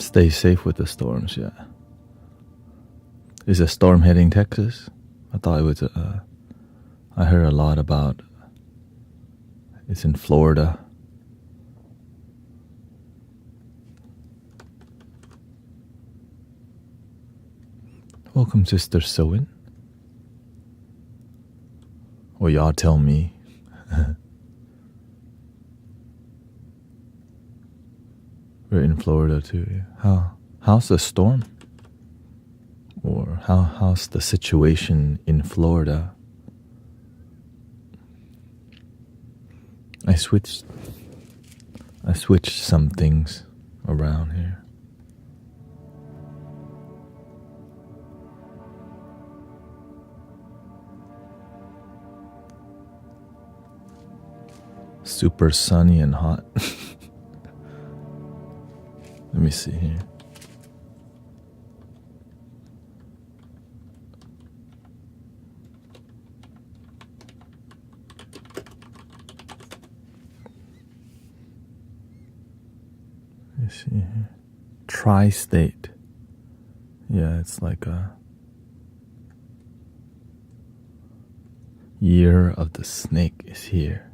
Stay safe with the storms, yeah. Is a storm hitting Texas? I thought it was, I heard a lot about, it's in Florida. Welcome, Sister Sewin. Well, y'all tell me. We're in Florida too. How's the storm? Or how's the situation in Florida? I switched some things around here. Super sunny and hot. Let me see here. Let me see here. Tri-state. Yeah, it's like a year of the snake is here.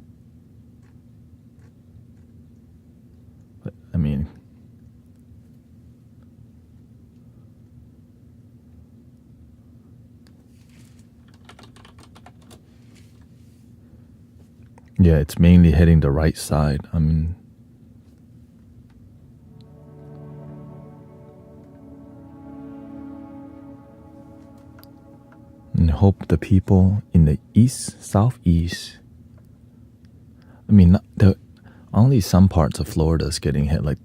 But I mean, yeah, it's mainly heading the right side. I mean, and hope the people in the east, southeast, I mean, only some parts of Florida is getting hit. Like,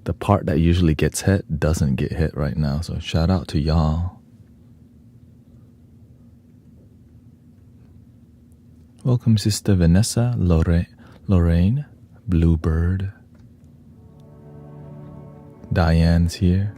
the part that usually gets hit doesn't get hit right now. So shout out to y'all. Welcome, Sister Vanessa, Lorraine, Bluebird. Diane's here.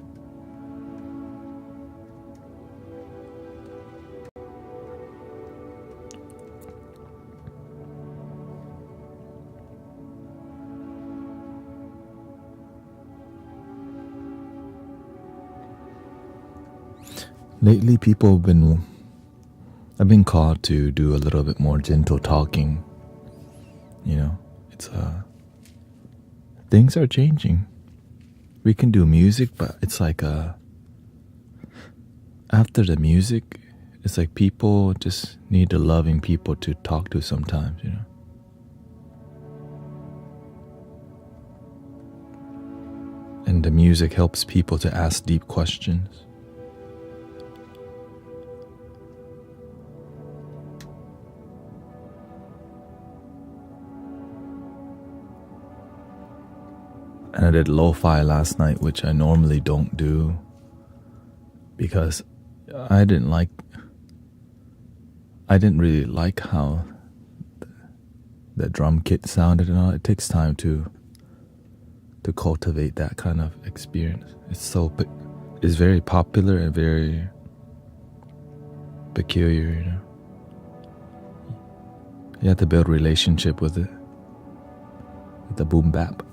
Lately, I've been called to do a little bit more gentle talking. You know, it's things are changing. We can do music, but it's like after the music, it's like people just need the loving people to talk to sometimes, you know. And the music helps people to ask deep questions. And I did lo-fi last night, which I normally don't do because I didn't really like how the drum kit sounded and all. It takes time to cultivate that kind of experience. It's very popular and very peculiar, you know. You have to build a relationship with it, with the boom bap.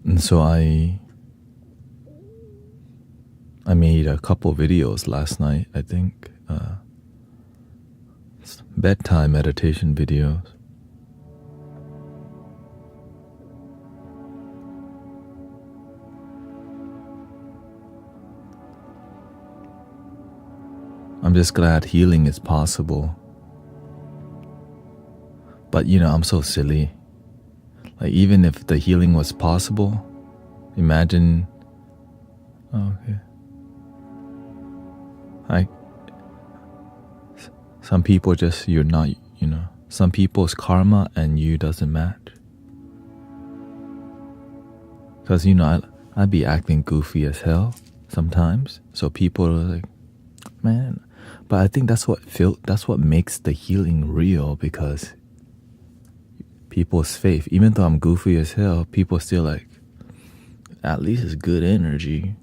And so I made a couple videos last night, I think, bedtime meditation videos. I'm just glad healing is possible. But, you know, I'm so silly. Like, even if the healing was possible, imagine... Oh, okay. Some people just, you're not, you know. Some people's karma and you doesn't match. Because, you know, I'd be acting goofy as hell sometimes. So people are like, man... But I think that's what makes the healing real, because people's faith, even though I'm goofy as hell, people still like, At least it's good energy.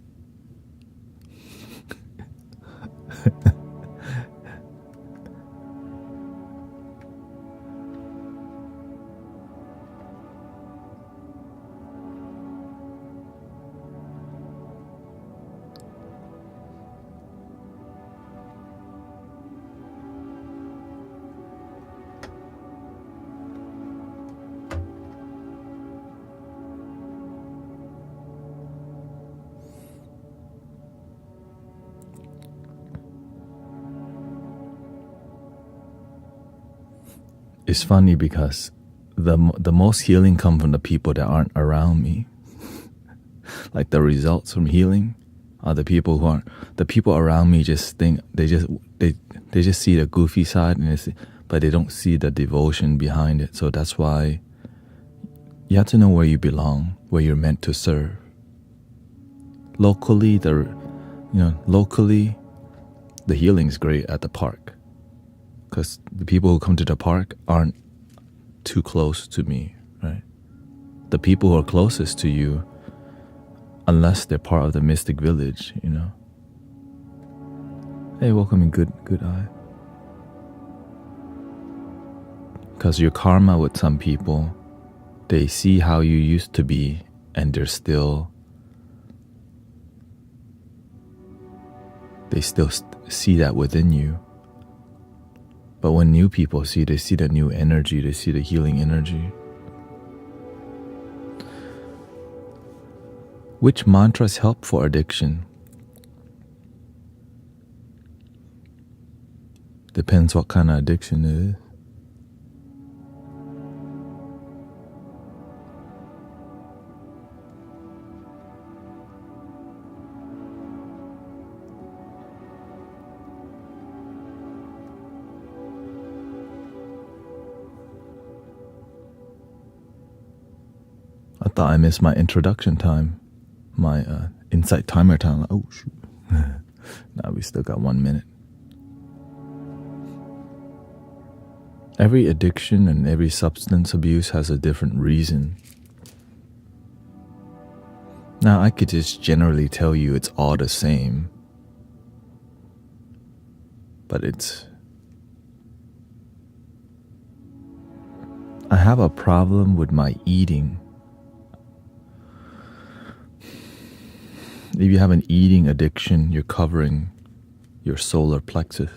It's funny because the most healing come from the people that aren't around me. Like the results from healing are the people who aren't. The people around me just think they just see the goofy side, but they don't see the devotion behind it. So that's why you have to know where you belong, where you're meant to serve. Locally, the healing's great at the park, because the people who come to the park aren't too close to me, right? The people who are closest to you, unless they're part of the mystic village, Hey, welcome in, good eye. Because your karma with some people, they see how you used to be, and they still see that within you. But when new people they see the new energy, they see the healing energy. Which mantras help for addiction? Depends what kind of addiction it is. I thought I missed my introduction time, my insight timer time. Oh, shoot. Now we still got 1 minute. Every addiction and every substance abuse has a different reason. Now, I could just generally tell you it's all the same, but I have a problem with my eating. If you have an eating addiction, you're covering your solar plexus.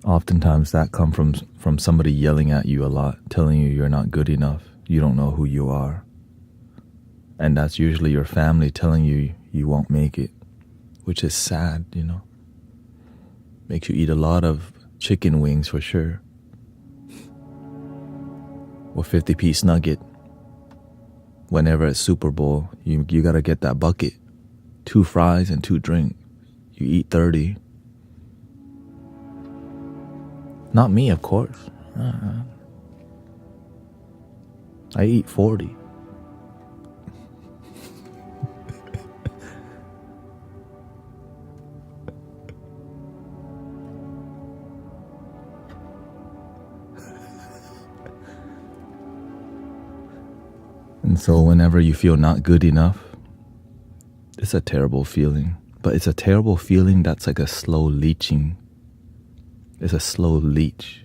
Oftentimes that comes from somebody yelling at you a lot, telling you you're not good enough, you don't know who you are. And that's usually your family telling you you won't make it, which is sad, Makes you eat a lot of chicken wings for sure. Or 50-piece nugget. Whenever it's Super Bowl, you gotta get that bucket. 2 fries and 2 drinks. You eat 30. Not me, of course. I eat 40. And so whenever you feel not good enough, it's a terrible feeling. But it's a terrible feeling that's like a slow leeching. It's a slow leech.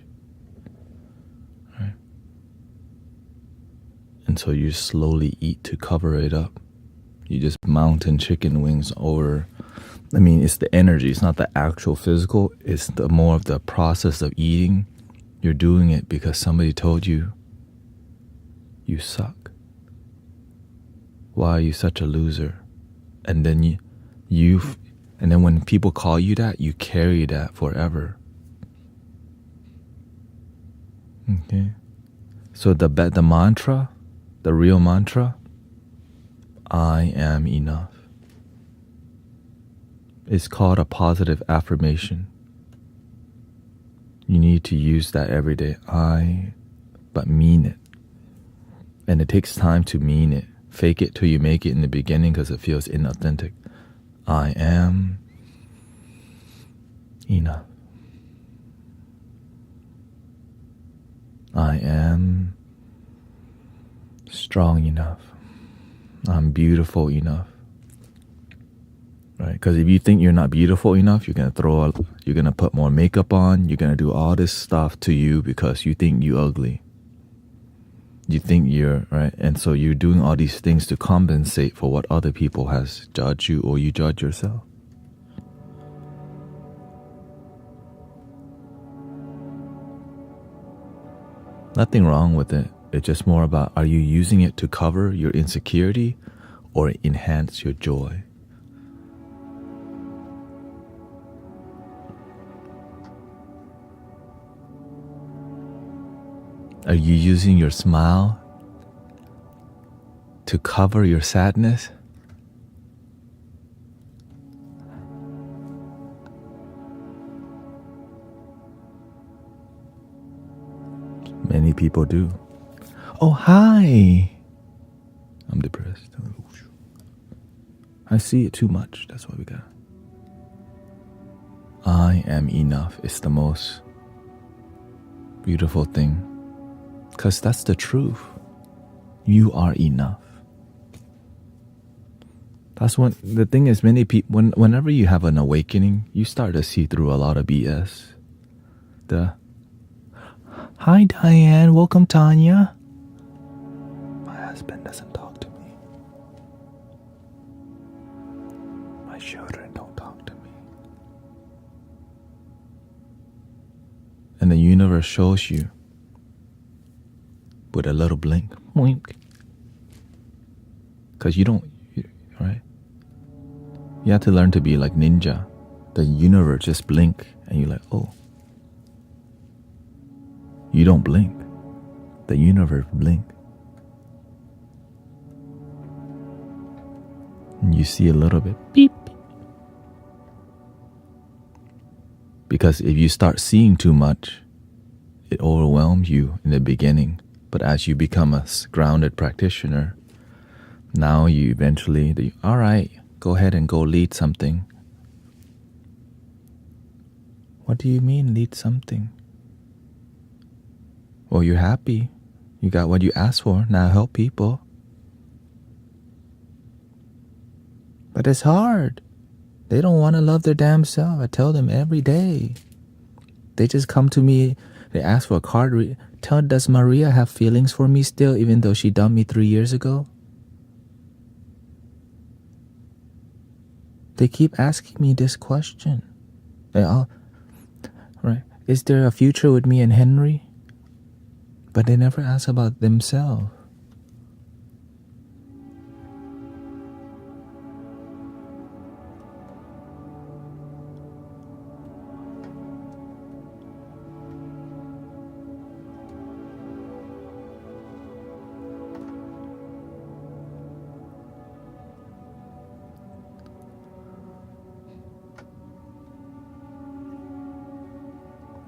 Right? And so you slowly eat to cover it up. You just mountain chicken wings over. It's the energy. It's not the actual physical. It's the more of the process of eating. You're doing it because somebody told you you suck. Why are you such a loser? And then and then when people call you that, you carry that forever. Okay. So the mantra, the real mantra, I am enough. It's called a positive affirmation. You need to use that every day. But mean it. And it takes time to mean it. Fake it till you make it in the beginning because it feels inauthentic. I am enough. I am strong enough. I'm beautiful enough. Right? Because if you think you're not beautiful enough, you're gonna put more makeup on. You're gonna do all this stuff to you because you think you're ugly. You think you're right, and so you're doing all these things to compensate for what other people has judged you, or you judge yourself. Nothing wrong with it. It's just more about, are you using it to cover your insecurity or enhance your joy? Are you using your smile to cover your sadness? Many people do. Oh, hi. I'm depressed. I see it too much. That's why we got. I am enough. It's the most beautiful thing. Because that's the truth. You are enough. That's when the thing is, many people, whenever you have an awakening, you start to see through a lot of BS. Hi Diane, welcome Tanya. My husband doesn't talk to me. My children don't talk to me. And the universe shows you with a little blink. Because you don't, right? You have to learn to be like ninja. The universe just blink and you're like, oh. You don't blink. The universe blink. And you see a little bit beep. Because if you start seeing too much, it overwhelms you in the beginning. But as you become a grounded practitioner, now you eventually, all right, go ahead and go lead something. What do you mean lead something? Well, you're happy. You got what you asked for. Now help people. But it's hard. They don't want to love their damn self. I tell them every day. They just come to me. They ask for a card. Does Maria have feelings for me still, even though she dumped me 3 years ago? They keep asking me this question. Right? Is there a future with me and Henry? But they never ask about themselves.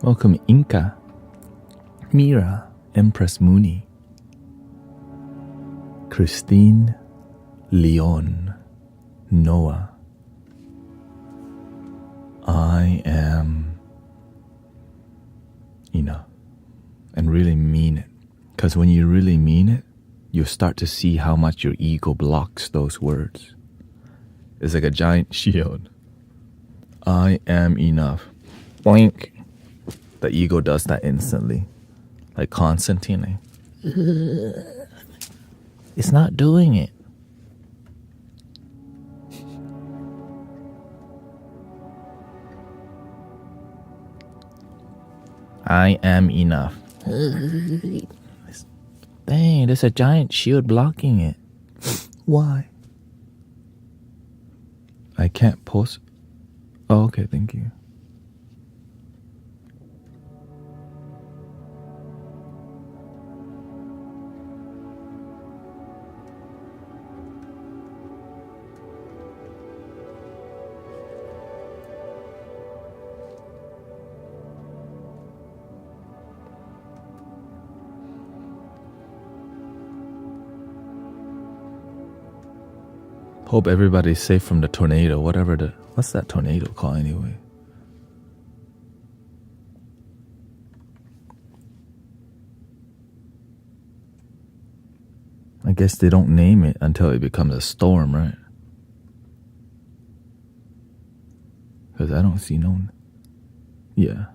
Welcome Inca, Mira, Empress Mooney, Christine, Leon, Noah. I am enough. And really mean it. Because when you really mean it, you start to see how much your ego blocks those words. It's like a giant shield. I am enough. Boink. The ego does that instantly. Like Constantine. It's not doing it. I am enough. Dang, there's a giant shield blocking it. Why? I can't post. Oh, okay, thank you. Hope everybody's safe from the tornado, what's that tornado called anyway? I guess they don't name it until it becomes a storm, right? Because I don't see no... Yeah.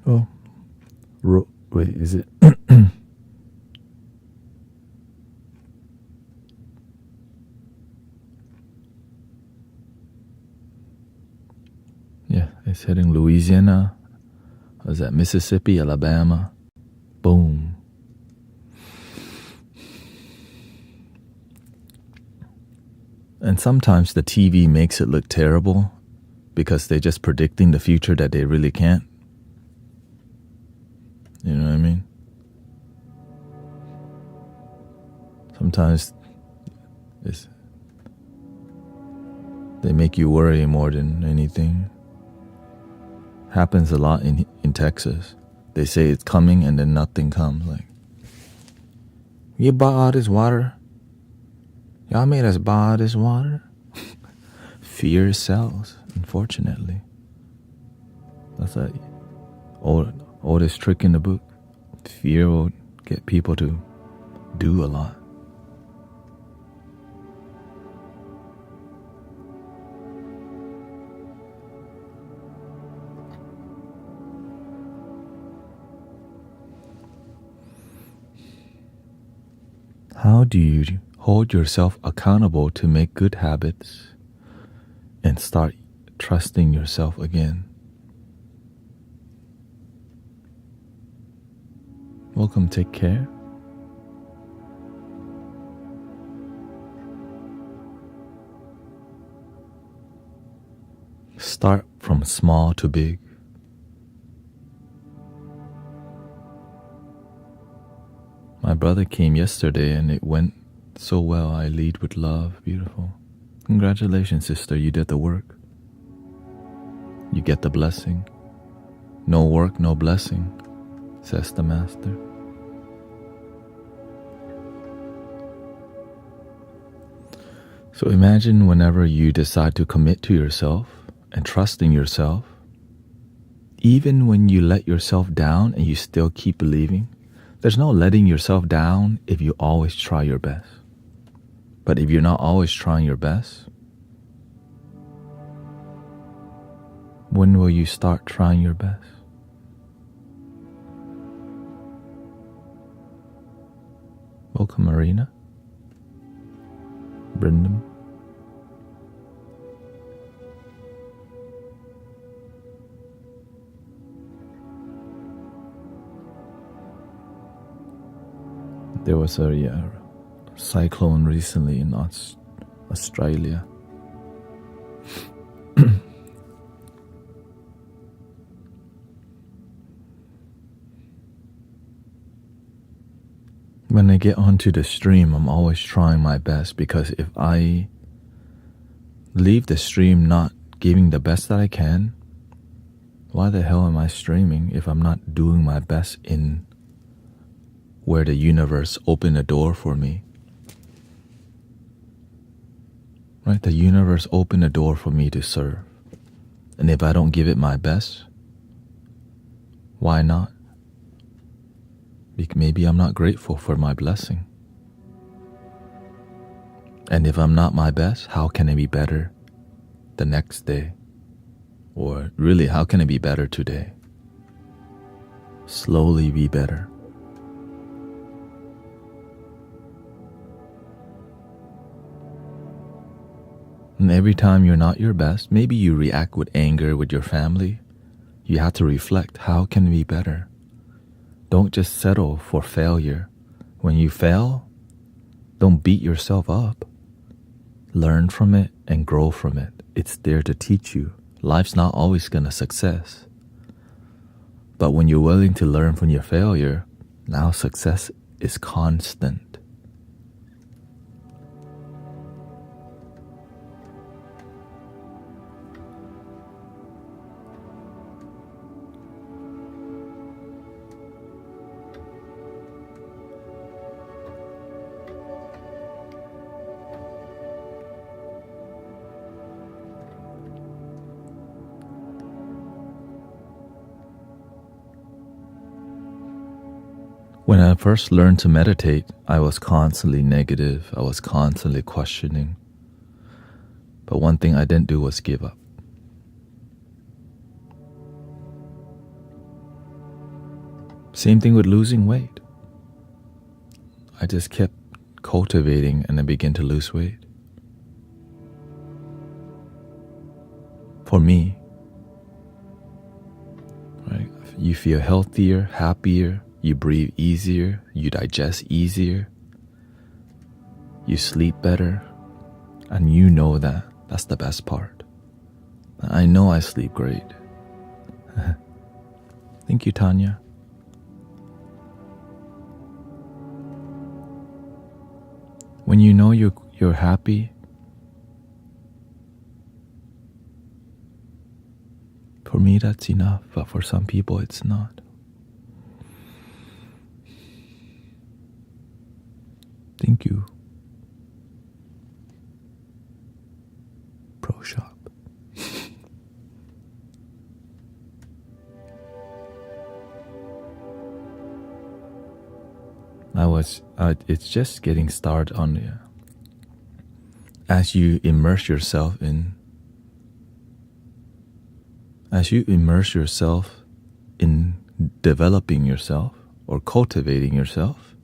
Oh. Wait, is it... Yeah, it's hitting Louisiana. Was that Mississippi, Alabama? Boom. And sometimes the TV makes it look terrible because they're just predicting the future that they really can't. You know what I mean? Sometimes they make you worry more than anything. Happens a lot in Texas. They say it's coming and then nothing comes. Like, you bought all this water? Y'all made us buy all this water? Fear sells, unfortunately. That's the oldest trick in the book. Fear will get people to do a lot. How do you hold yourself accountable to make good habits and start trusting yourself again? Welcome, take care. Start from small to big. My brother came yesterday and it went so well. I lead with love. Beautiful. Congratulations, sister. You did the work. You get the blessing. No work, no blessing, says the master. So imagine whenever you decide to commit to yourself and trust in yourself, even when you let yourself down and you still keep believing, there's no letting yourself down if you always try your best. But if you're not always trying your best, when will you start trying your best? Welcome, Marina. Brendan. There was a cyclone recently in Australia. When I get onto the stream, I'm always trying my best, because if I leave the stream not giving the best that I can, why the hell am I streaming if I'm not doing my best in where the universe opened a door for me? Right? The universe opened a door for me to serve. And if I don't give it my best, why not? Maybe I'm not grateful for my blessing. And if I'm not my best, how can I be better the next day? Or really, how can I be better today? Slowly be better. And every time you're not your best, maybe you react with anger with your family, you have to reflect, how can I be better? Don't just settle for failure. When you fail, don't beat yourself up. Learn from it and grow from it. It's there to teach you. Life's not always gonna success. But when you're willing to learn from your failure, now success is constant. When I first learned to meditate, I was constantly negative. I was constantly questioning. But one thing I didn't do was give up. Same thing with losing weight. I just kept cultivating and I began to lose weight. For me, right? You feel healthier, happier, you breathe easier, you digest easier, you sleep better, and you know that. That's the best part. I know I sleep great. Thank you, Tanya. When you know you're happy, for me that's enough, but for some people it's not. Thank you. Pro Shop. It's just getting started on the, as you immerse yourself in developing yourself or cultivating yourself,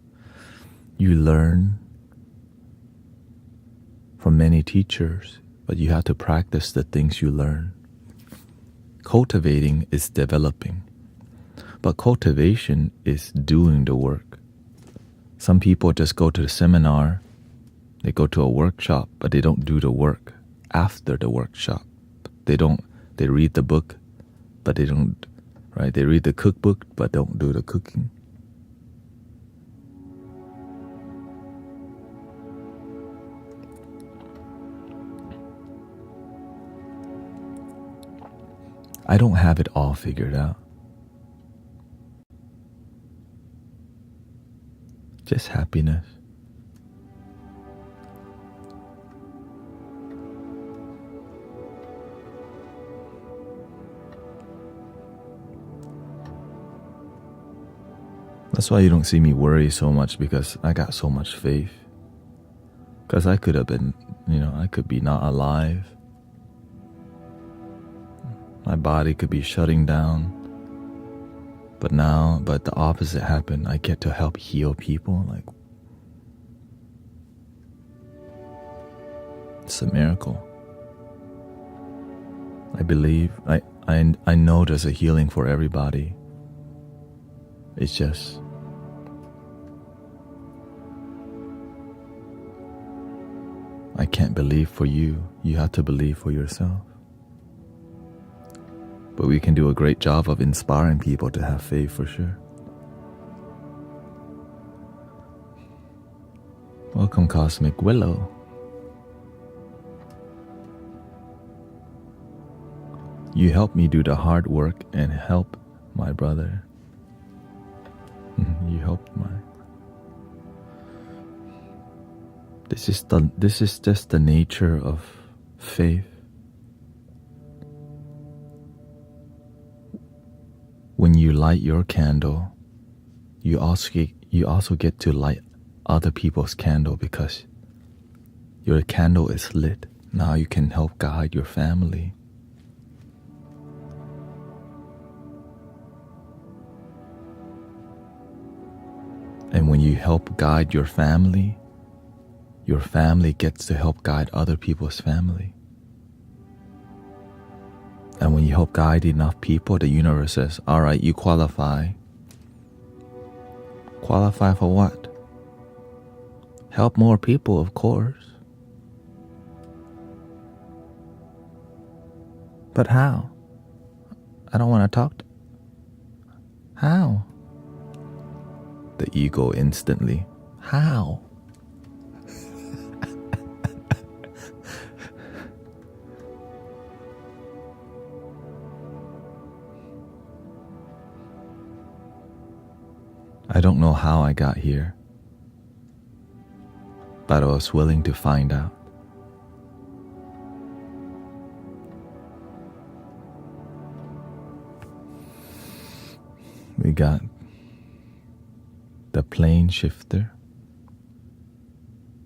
you learn from many teachers, but you have to practice the things you learn. Cultivating is developing, but cultivation is doing the work. Some people just go to the seminar, they go to a workshop, but they don't do the work after the workshop. They read the book, but they don't, right? They read the cookbook, but don't do the cooking. I don't have it all figured out. Just happiness. That's why you don't see me worry so much, because I got so much faith. Because I could have been, I could be not alive. My body could be shutting down. But the opposite happened. I get to help heal people. Like, it's a miracle. I believe, I know there's a healing for everybody. It's just, I can't believe for you. You have to believe for yourself. But we can do a great job of inspiring people to have faith for sure. Welcome, Cosmic Willow. You help me do the hard work and help my brother. You helped my... This is just the nature of faith. When you light your candle, you also get to light other people's candle, because your candle is lit. Now you can help guide your family. And when you help guide your family gets to help guide other people's family. And when you help guide enough people, the universe says, all right, you qualify. Qualify for what? Help more people, of course. But how? I don't want to talk. How? The ego instantly. How? I don't know how I got here, but I was willing to find out. We got the plane shifter.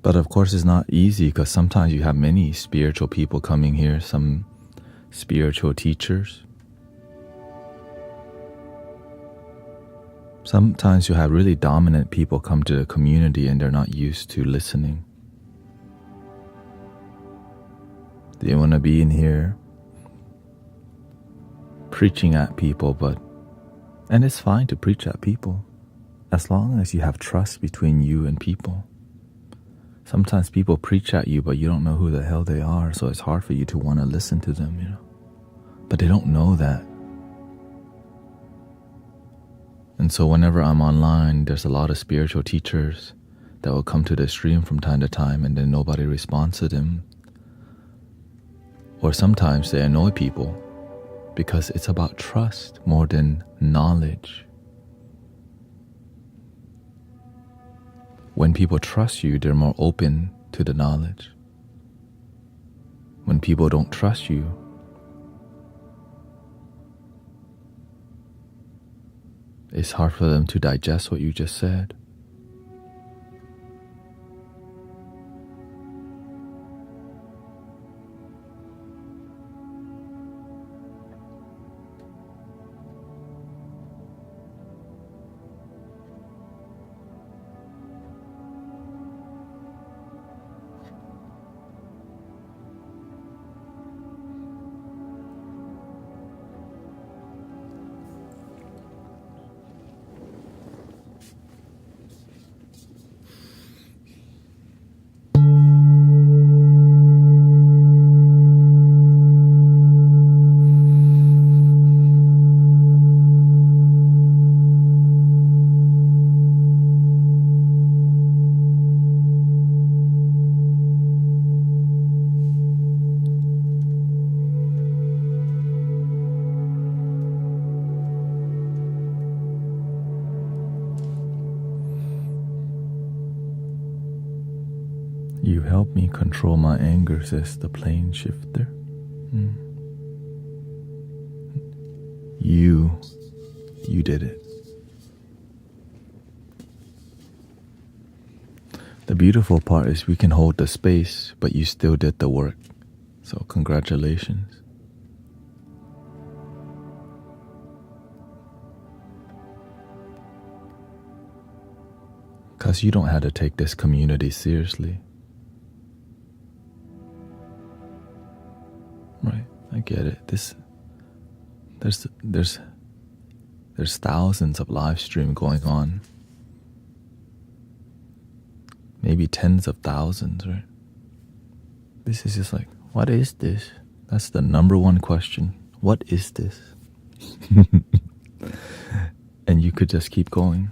But of course, it's not easy because sometimes you have many spiritual people coming here, some spiritual teachers. Sometimes you have really dominant people come to the community and they're not used to listening. They want to be in here preaching at people, and it's fine to preach at people as long as you have trust between you and people. Sometimes people preach at you, but you don't know who the hell they are, so it's hard for you to want to listen to them, But they don't know that. And so whenever I'm online, there's a lot of spiritual teachers that will come to the stream from time to time, and then nobody responds to them. Or sometimes they annoy people because it's about trust more than knowledge. When people trust you, they're more open to the knowledge. When people don't trust you, it's hard for them to digest what you just said. You help me control my anger, says the plane shifter. You did it. The beautiful part is we can hold the space, but you still did the work. So congratulations. Because you don't have to take this community seriously. Right, I get it. There's thousands of live stream going on. Maybe tens of thousands, right? This is just like, what is this? That's the number one question. What is this? And you could just keep going.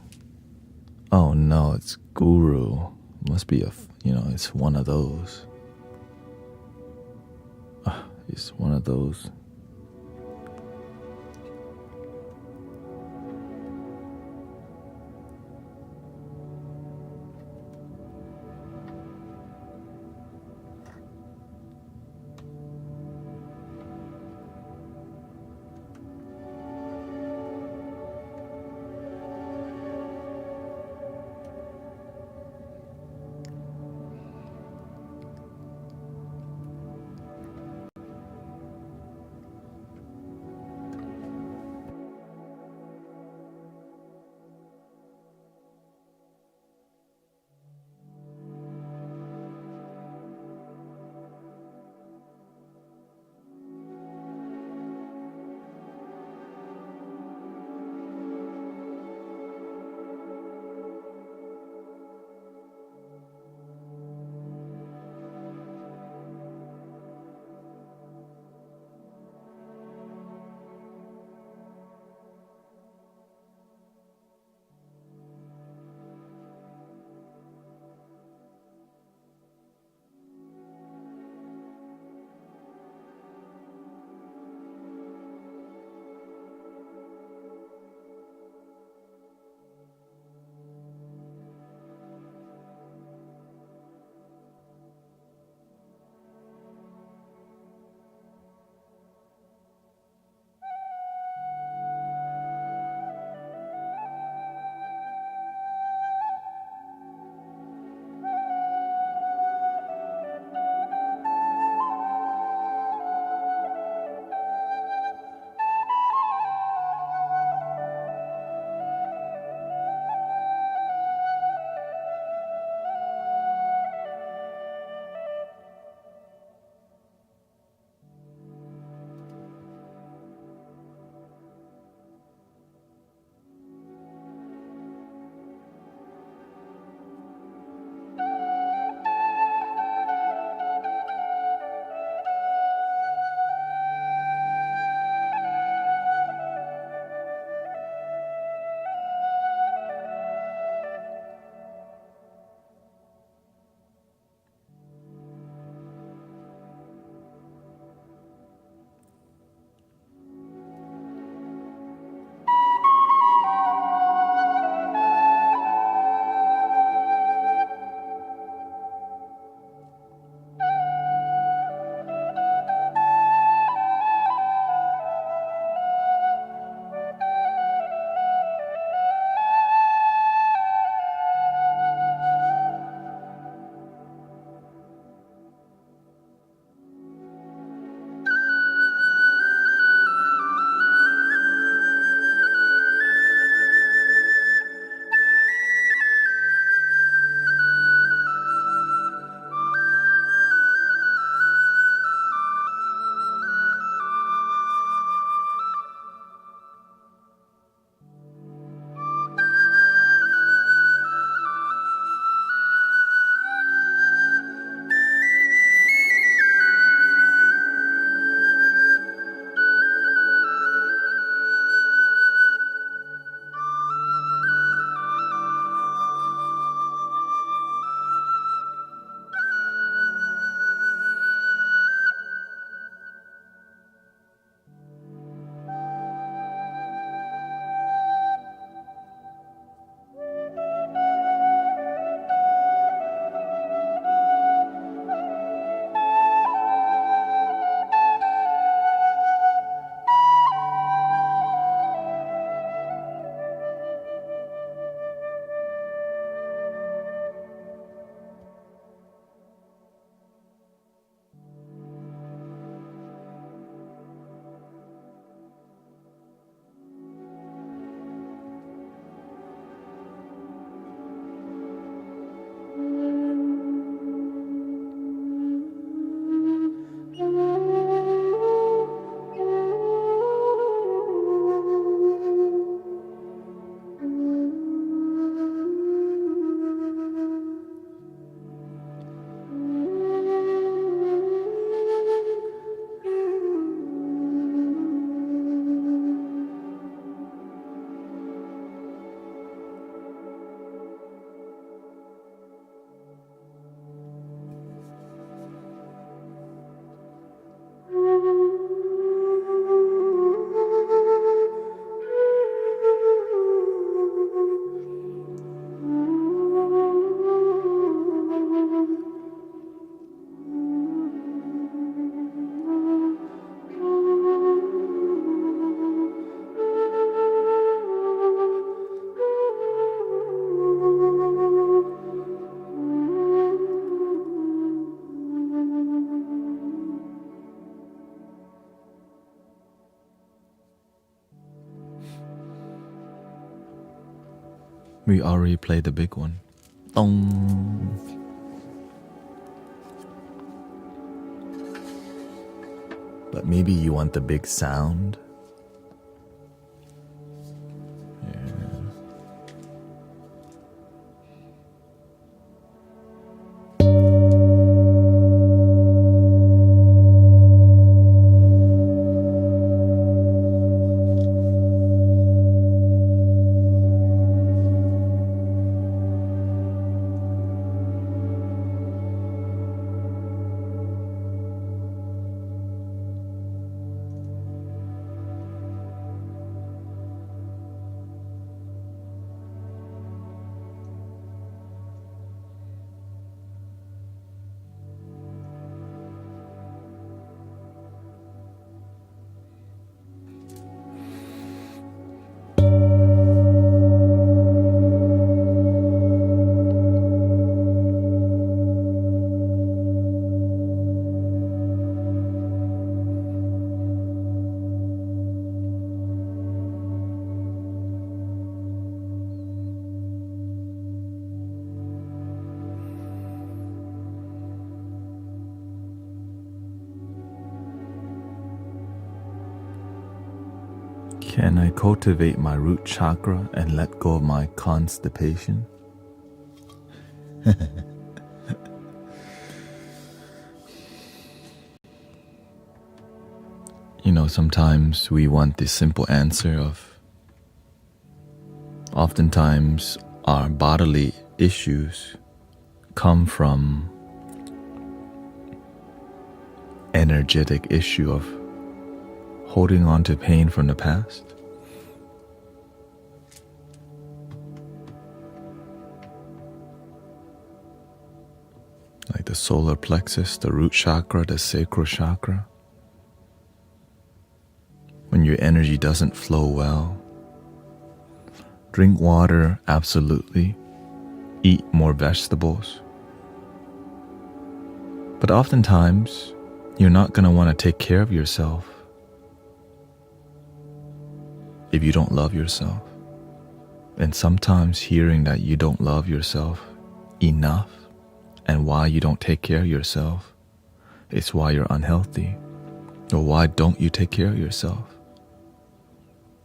Oh no, it's guru. Must be it's one of those. It's one of those. We already played the big one. Dong. But maybe you want the big sound. Can I cultivate my root chakra and let go of my constipation? You know, sometimes we want the simple answer of oftentimes our bodily issues come from energetic issue of holding on to pain from the past. Like the solar plexus, the root chakra, the sacral chakra. When your energy doesn't flow well, drink water, absolutely. Eat more vegetables. But oftentimes, you're not going to want to take care of yourself if you don't love yourself. And sometimes hearing that you don't love yourself enough and why you don't take care of yourself is why you're unhealthy. Or why don't you take care of yourself?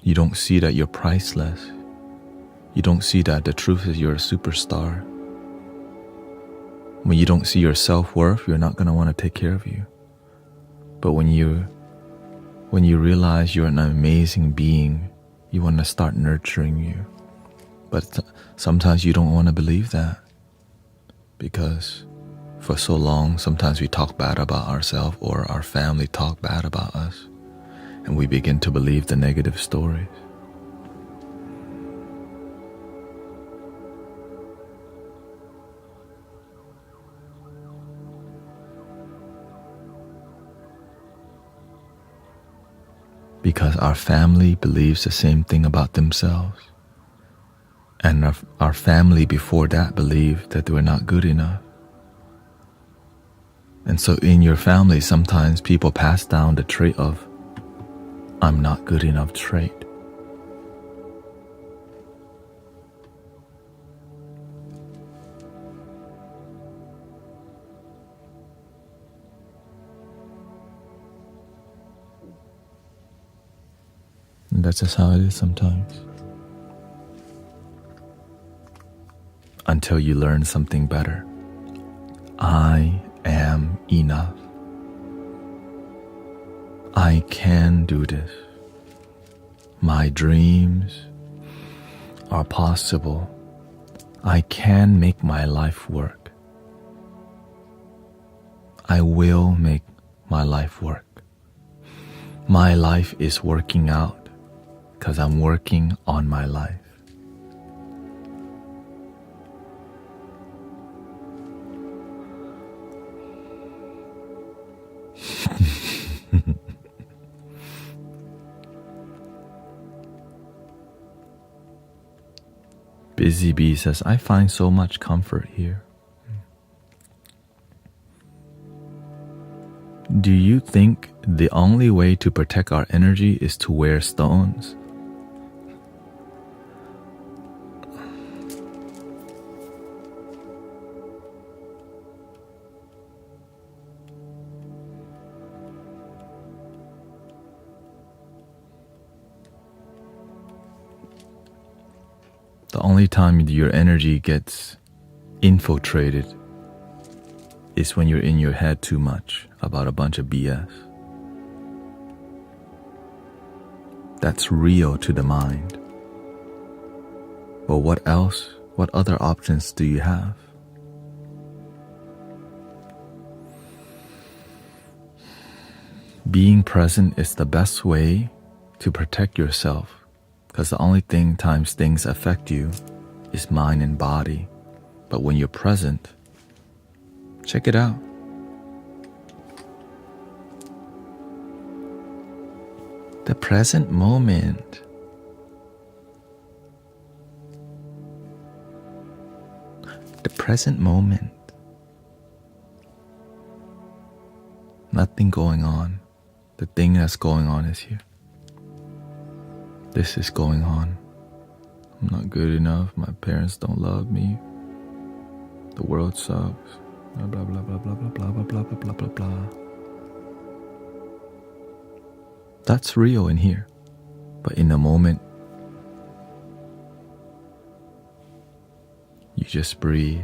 You don't see that you're priceless. You don't see that the truth is you're a superstar. When you don't see your self-worth, you're not going to want to take care of you. But when you realize you're an amazing being, you want to start nurturing you. But sometimes you don't want to believe that. Because for so long, sometimes we talk bad about ourselves or our family talk bad about us. And we begin to believe the negative stories. Because our family believes the same thing about themselves. And our family before that believed that they were not good enough. And so in your family, sometimes people pass down the trait of, I'm not good enough trait. And that's just how it is sometimes. Until you learn something better. I am enough. I can do this. My dreams are possible. I can make my life work. I will make my life work. My life is working out because I'm working on my life. Busy Bee says, I find so much comfort here. Do you think the only way to protect our energy is to wear stones? The only time your energy gets infiltrated is when you're in your head too much about a bunch of BS. That's real to the mind. But what else? What other options do you have? Being present is the best way to protect yourself, because the only times things affect you is mind and body. But when you're present, check it out. The present moment. The present moment. Nothing going on. The thing that's going on is here. This is going on. I'm not good enough. My parents don't love me. The world sucks. Blah blah blah blah blah blah blah blah blah blah blah blah. That's real in here. But in the moment, you just breathe.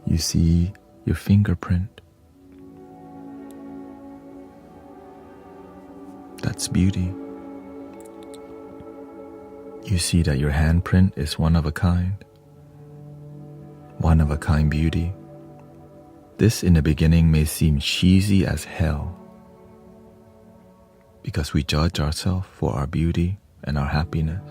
You see your fingerprint. That's beauty. You see that your handprint is one of a kind. One of a kind beauty. This in the beginning may seem cheesy as hell, because we judge ourselves for our beauty and our happiness.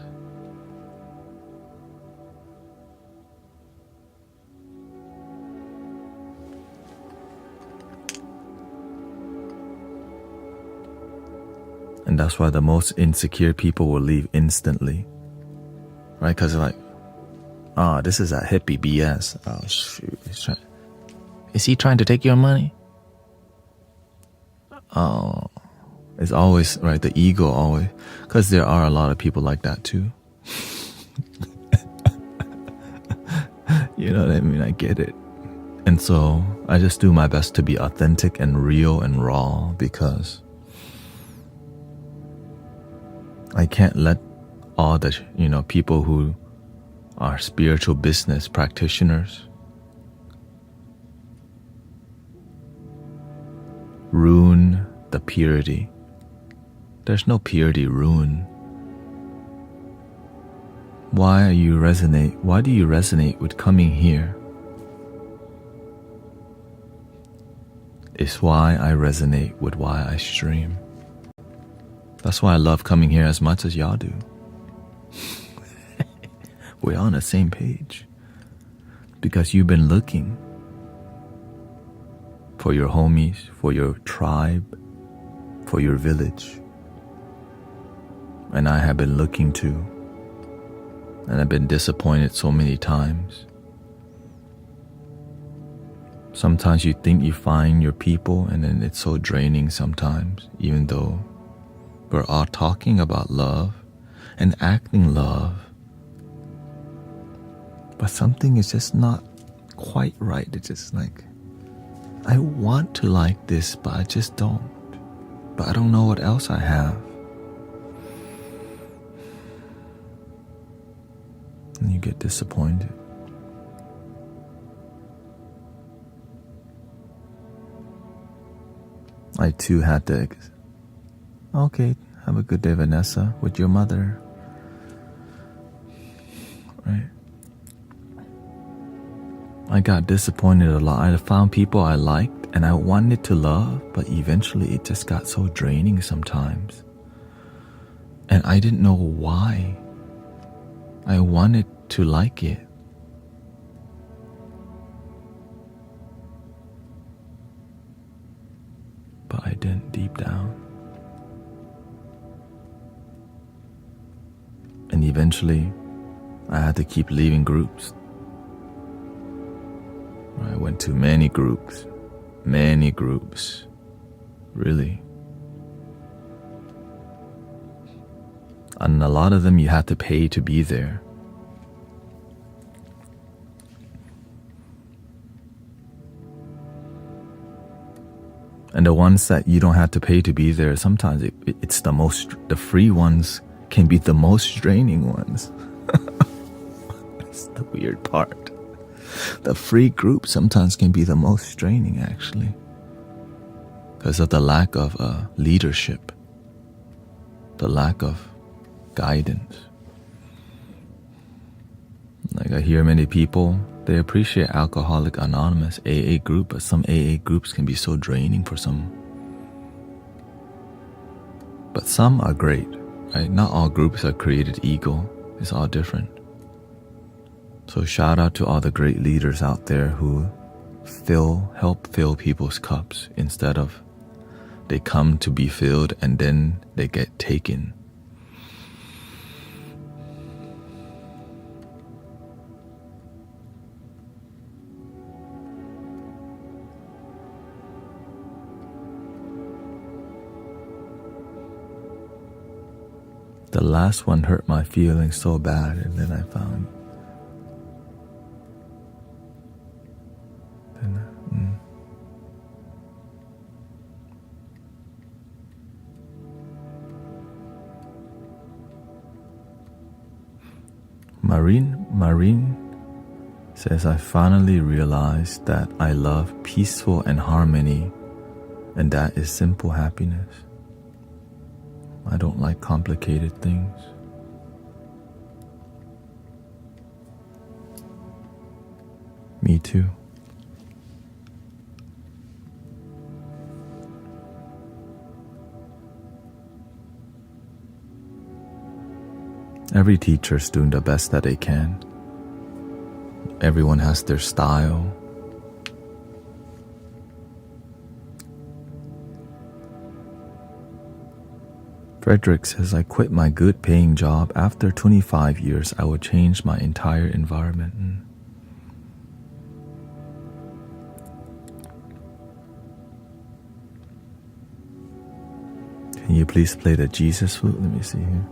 And that's why the most insecure people will leave instantly. Right? Because they're like, oh, this is that hippie BS. Oh, shoot. Is he trying to take your money? Oh, it's always, right, the ego always. Because there are a lot of people like that too. You know what I mean? I get it. And so I just do my best to be authentic and real and raw, because I can't let all the, people who are spiritual business practitioners ruin the purity. There's no purity ruin. Why do you resonate with coming here? It's why I resonate with why I stream. That's why I love coming here as much as y'all do. We're on the same page. Because you've been looking for your homies, for your tribe, for your village. And I have been looking too. And I've been disappointed so many times. Sometimes you think you find your people, and then it's so draining sometimes, even though we're all talking about love and acting love. But something is just not quite right. It's just like, I want to like this, but I just don't. But I don't know what else I have. And you get disappointed. I too had to, okay, have a good day, Vanessa, with your mother. Right? I got disappointed a lot. I found people I liked and I wanted to love, but eventually it just got so draining sometimes. And I didn't know why. I wanted to like it. But I didn't deep down. And eventually, I had to keep leaving groups. I went to many groups, really. And a lot of them you had to pay to be there. And the ones that you don't have to pay to be there, sometimes it's the free ones can be the most draining ones. That's the weird part. The free group sometimes can be the most draining, actually, because of the lack of leadership, the lack of guidance. Like I hear many people, they appreciate Alcoholic Anonymous AA group, but some AA groups can be so draining for some. But some are great, right? Not all groups are created equal. It's all different. So shout out to all the great leaders out there who help fill people's cups instead of they come to be filled and then they get taken. The last one hurt my feelings so bad, and then I found Marine says, I finally realized that I love peaceful and harmony, and that is simple happiness. I don't like complicated things. Me too. Every teacher's doing the best that they can. Everyone has their style. Frederick says, I quit my good paying job. After 25 years, I would change my entire environment. Can you please play the Jesus flute? Let me see here.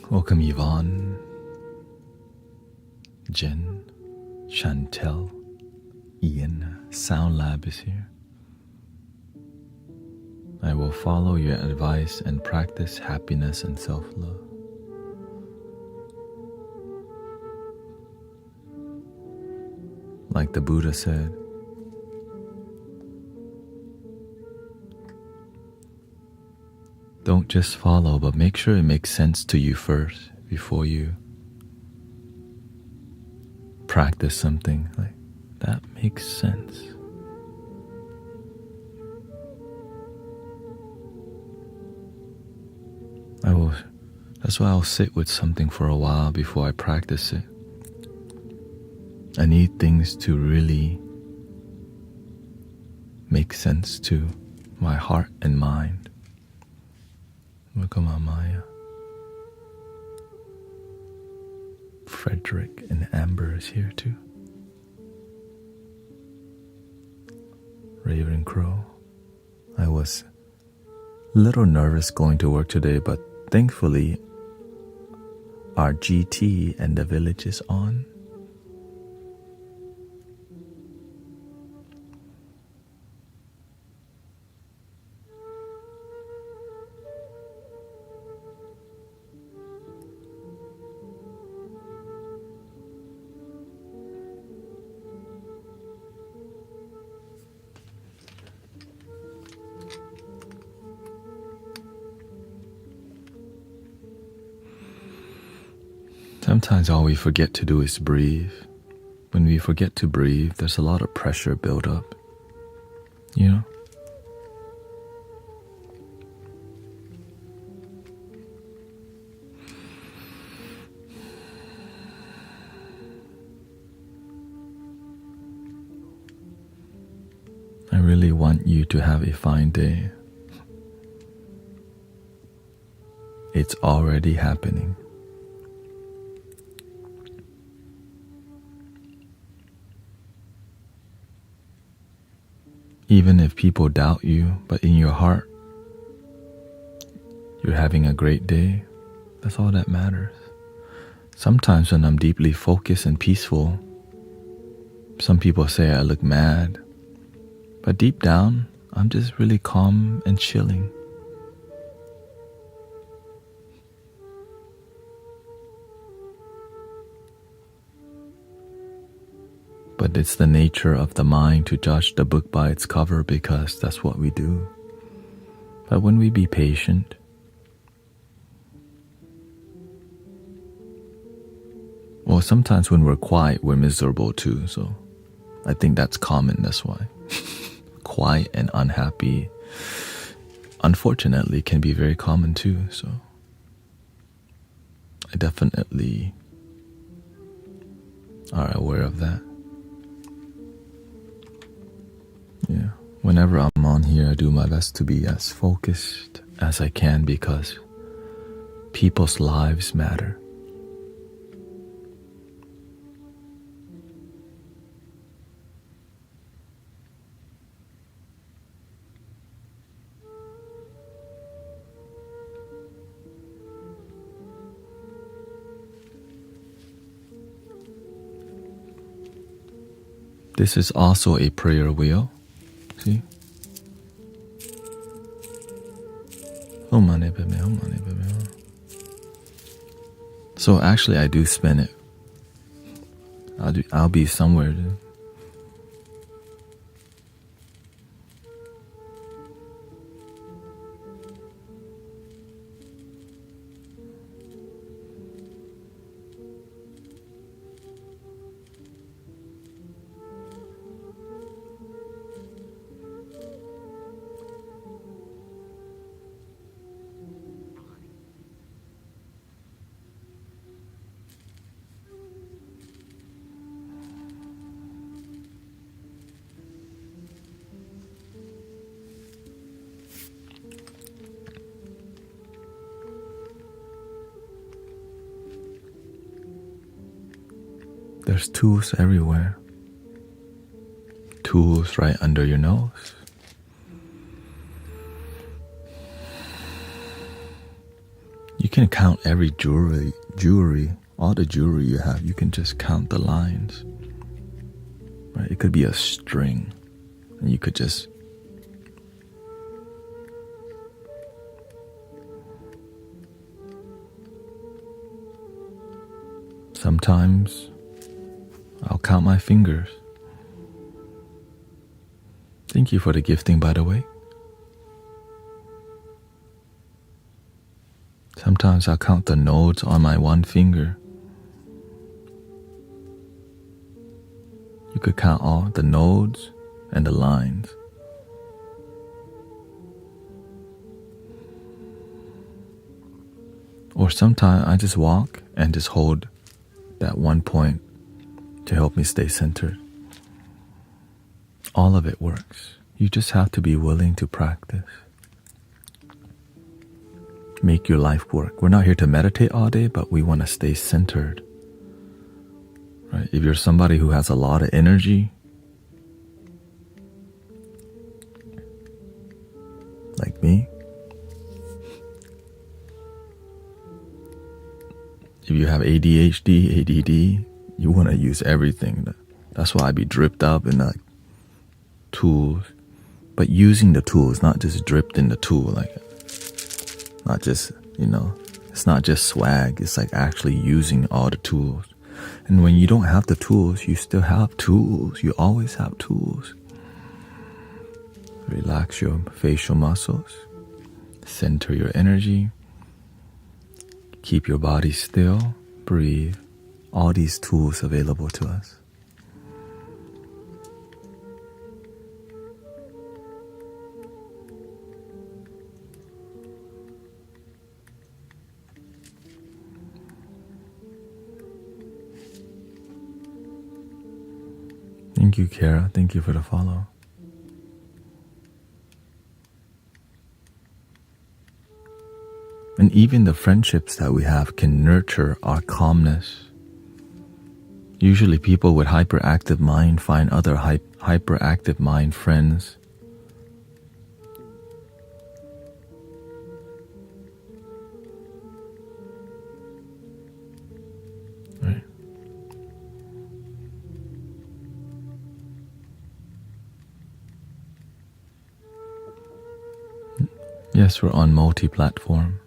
Welcome Yvonne, Jen, Chantel, Ian. Sound Lab is here. I will follow your advice and practice happiness and self-love. Like the Buddha said, don't just follow, but make sure it makes sense to you first before you practice something. Like, that makes sense. That's why I'll sit with something for a while before I practice it. I need things to really make sense to my heart and mind. Welcome Amaya. Frederick and Amber is here too. Raven Crow. I was a little nervous going to work today, but thankfully our GT and the village is on. Sometimes all we forget to do is breathe. When we forget to breathe, there's a lot of pressure built up. You know? I really want you to have a fine day. It's already happening. Even if people doubt you, but in your heart, you're having a great day, That's all that matters. Sometimes when I'm deeply focused and peaceful, some people say I look mad, but deep down, I'm just really calm and chilling. But it's the nature of the mind to judge the book by its cover because that's what we do. But when we be patient, well, sometimes when we're quiet, we're miserable too. So I think that's common, that's why. Quiet and unhappy, unfortunately, can be very common too. So I definitely are aware of that. Yeah. Whenever I'm on here, I do my best to be as focused as I can because people's lives matter. This is also a prayer wheel. See? So actually I do spin it. I'll be somewhere. There's tools everywhere. Tools right under your nose. You can count every jewelry, all the jewelry you have. You can just count the lines. Right? It could be a string, and you could just sometimes I'll count my fingers. Thank you for the gifting, by the way. Sometimes I'll count the nodes on my one finger. You could count all the nodes and the lines. Or sometimes I just walk and just hold that one point to help me stay centered. All of it works. You just have to be willing to practice. Make your life work. We're not here to meditate all day, but we want to stay centered. Right? If you're somebody who has a lot of energy, like me, if you have ADHD, ADD, you want to use everything. That's why I be dripped up in like tools, but using the tools, not just dripped in the tool, like not just, it's not just swag, it's like actually using all the tools. And when you don't have the tools, you still have tools. You always have tools. Relax your facial muscles, center your energy, keep your body still, breathe. All these tools available to us. Thank you, Kara. Thank you for the follow. And even the friendships that we have can nurture our calmness. Usually people with hyperactive mind find other hyperactive mind friends. right? Yes, we're on multi-platform.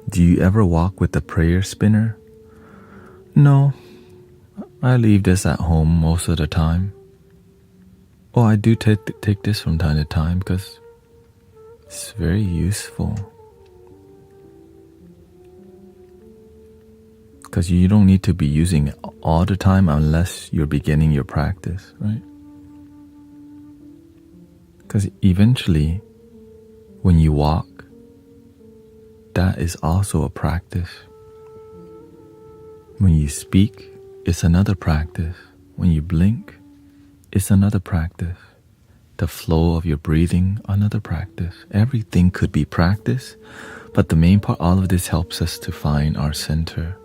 Do you ever walk with the prayer spinner? No, I leave this at home most of the time. Oh, I do take this from time to time because it's very useful. Because you don't need to be using it all the time unless you're beginning your practice, right? Because eventually, when you walk, that is also a practice. When you speak, it's another practice. When you blink, it's another practice. The flow of your breathing, another practice. Everything could be practice, but the main part, all of this helps us to find our center.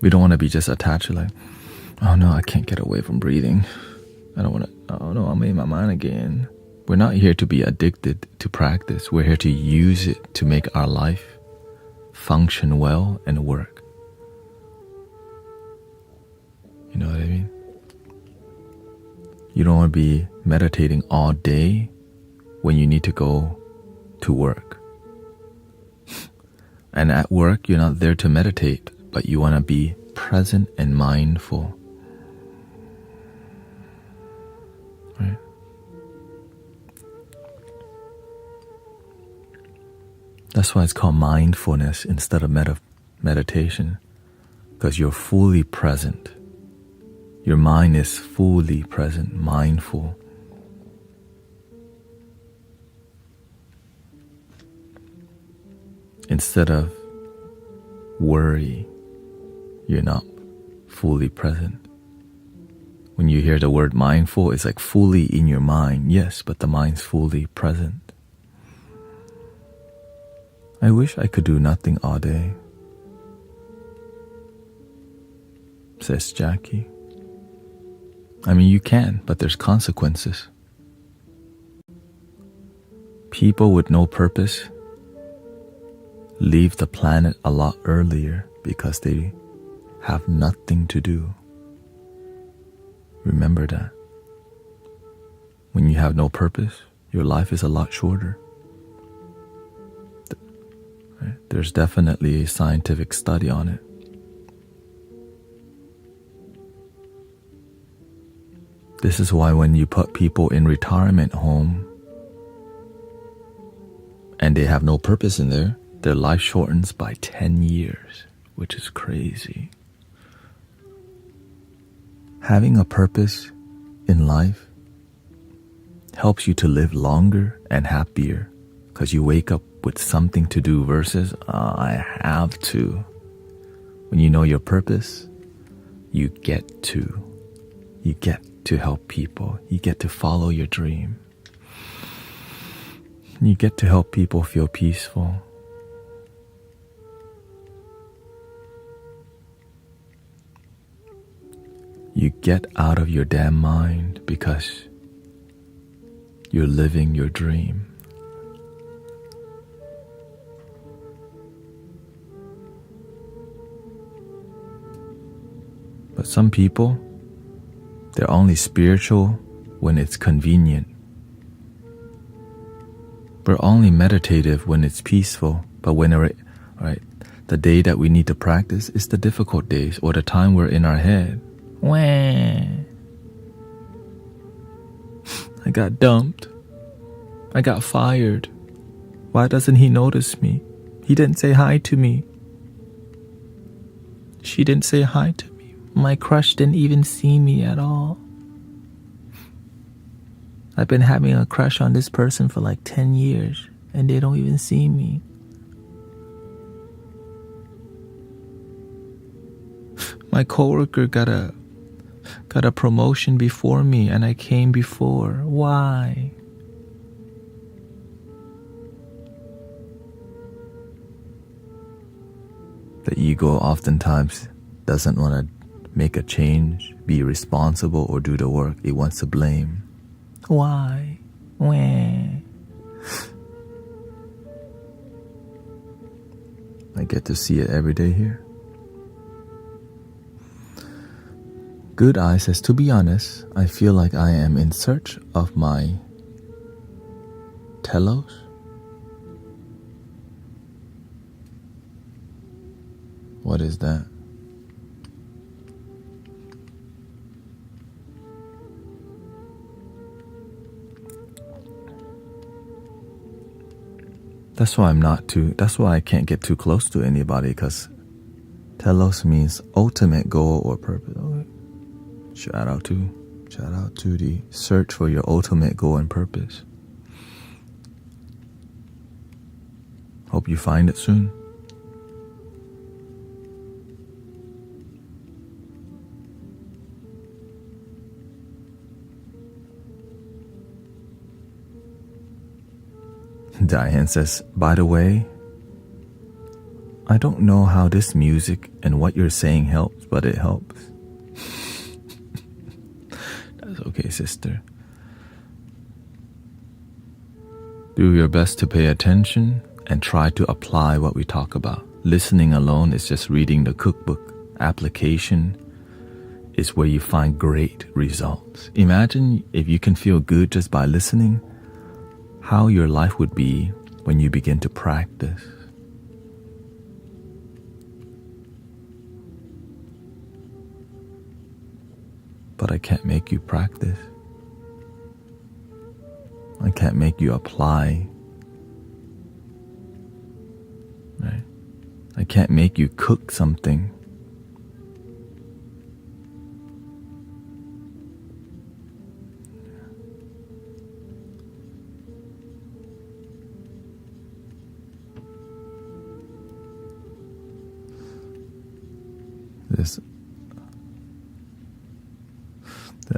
We don't want to be just attached to like, oh no, I can't get away from breathing. I don't want to, oh no, I made my mind again. We're not here to be addicted to practice. We're here to use it to make our life function well and work. You know what I mean? You don't want to be meditating all day when you need to go to work. And at work, you're not there to meditate, but you want to be present and mindful. Right? That's why it's called mindfulness instead of meditation, because you're fully present. Your mind is fully present, mindful. Instead of worry, you're not fully present. When you hear the word mindful, it's like fully in your mind. Yes, but the mind's fully present. I wish I could do nothing all day, says Jackie. I mean, you can, but there's consequences. People with no purpose leave the planet a lot earlier because they have nothing to do. Remember that. When you have no purpose, your life is a lot shorter. Right? There's definitely a scientific study on it. This is why when you put people in retirement home and they have no purpose in there, their life shortens by 10 years, which is crazy. Having a purpose in life helps you to live longer and happier because you wake up with something to do versus, I have to. When you know your purpose, you get to help people. You get to follow your dream. You get to help people feel peaceful. You get out of your damn mind because you're living your dream. But some people, they're only spiritual when it's convenient. We're only meditative when it's peaceful, but when the day that we need to practice is the difficult days or the time we're in our head. Wah. I got dumped. I got fired. Why doesn't he notice me? He didn't say hi to me. She didn't say hi to me. My crush didn't even see me at all. I've been having a crush on this person for like 10 years and they don't even see me. My coworker got a promotion before me and I came before. Why? The ego oftentimes doesn't want to make a change, be responsible, or do the work. It wants to blame. Why? Why? I get to see it every day here. Good Eye says, to be honest, I feel like I am in search of my telos. What is that? That's why I can't get too close to anybody, because telos means ultimate goal or purpose. Okay. Shout out to the search for your ultimate goal and purpose. Hope you find it soon. Diane says, by the way, I don't know how this music and what you're saying helps, but it helps. That's okay, sister. Do your best to pay attention and try to apply what we talk about. Listening alone is just reading the cookbook. Application is where you find great results. Imagine if you can feel good just by listening, how your life would be when you begin to practice. But I can't make you practice. I can't make you apply. Right? I can't make you cook something.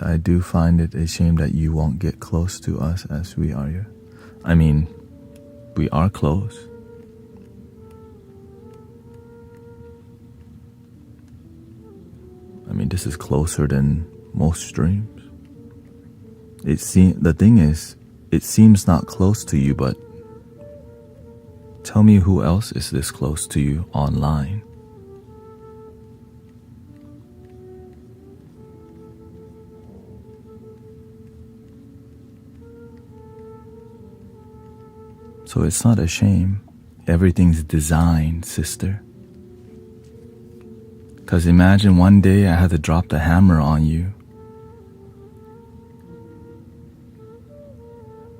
I do find it a shame that you won't get close to us as we are here. I mean, we are close. I mean, this is closer than most streams. The thing is, it seems not close to you, but tell me who else is this close to you online. So it's not a shame. Everything's designed, sister. Because imagine one day I had to drop the hammer on you.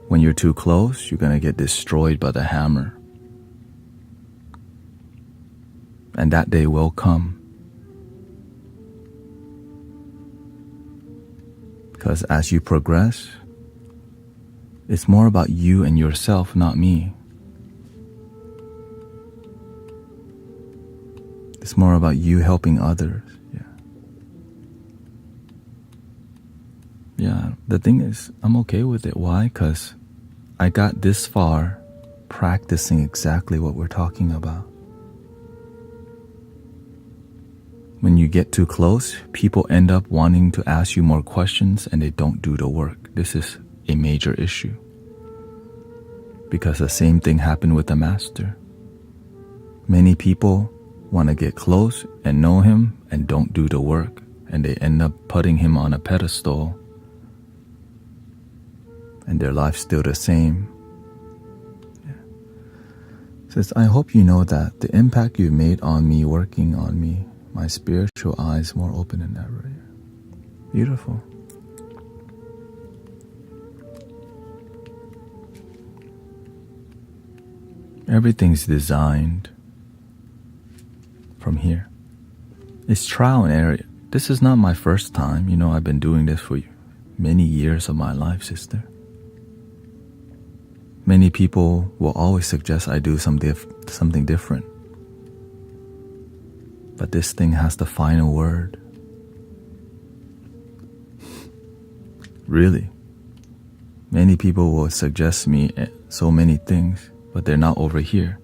When you're too close, you're going to get destroyed by the hammer. And that day will come. Because as you progress, it's more about you and yourself, not me. It's more about you helping others. Yeah, the thing is, I'm okay with it. Why? Because I got this far practicing exactly what we're talking about. When you get too close, people end up wanting to ask you more questions and they don't do the work. This is a major issue. Because the same thing happened with the master. Many people want to get close and know him and don't do the work, and they end up putting him on a pedestal, and their life's still the same. Says, I hope you know that the impact you've made on me, working on me, my spiritual eyes more open than ever. Beautiful. Everything's designed from here. It's trial and error. This is not my first time. You know, I've been doing this for many years of my life, sister. Many people will always suggest I do something different. But this thing has the final word. Really. Many people will suggest me so many things, but they're not over here.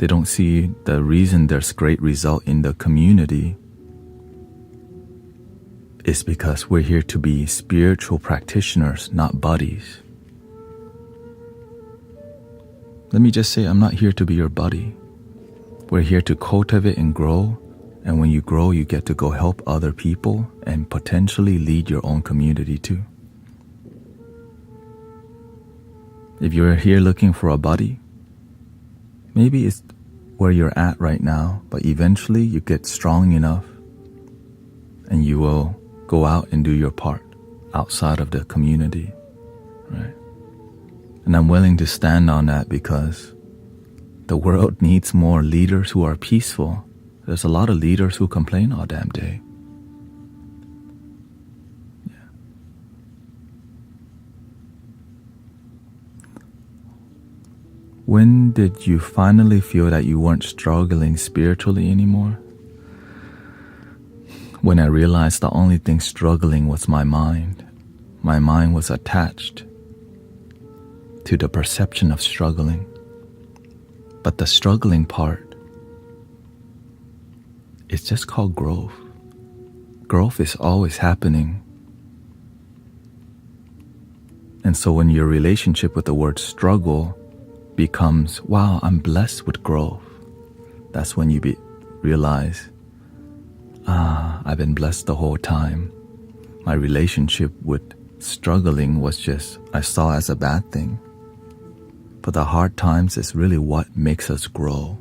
They don't see the reason there's great result in the community is because we're here to be spiritual practitioners, not buddies. Let me just say, I'm not here to be your buddy. We're here to cultivate and grow, and when you grow, you get to go help other people and potentially lead your own community too. If you're here looking for a buddy, maybe it's where you're at right now, but eventually you get strong enough and you will go out and do your part outside of the community, right? And I'm willing to stand on that because the world needs more leaders who are peaceful. There's a lot of leaders who complain all damn day. Yeah. When did you finally feel that you weren't struggling spiritually anymore? When I realized the only thing struggling was my mind. My mind was attached to the perception of struggling. But the struggling part, it's just called growth. Growth is always happening. And so when your relationship with the word struggle becomes, wow, I'm blessed with growth, that's when you realize, I've been blessed the whole time. My relationship with struggling was just, I saw as a bad thing. But the hard times is really what makes us grow.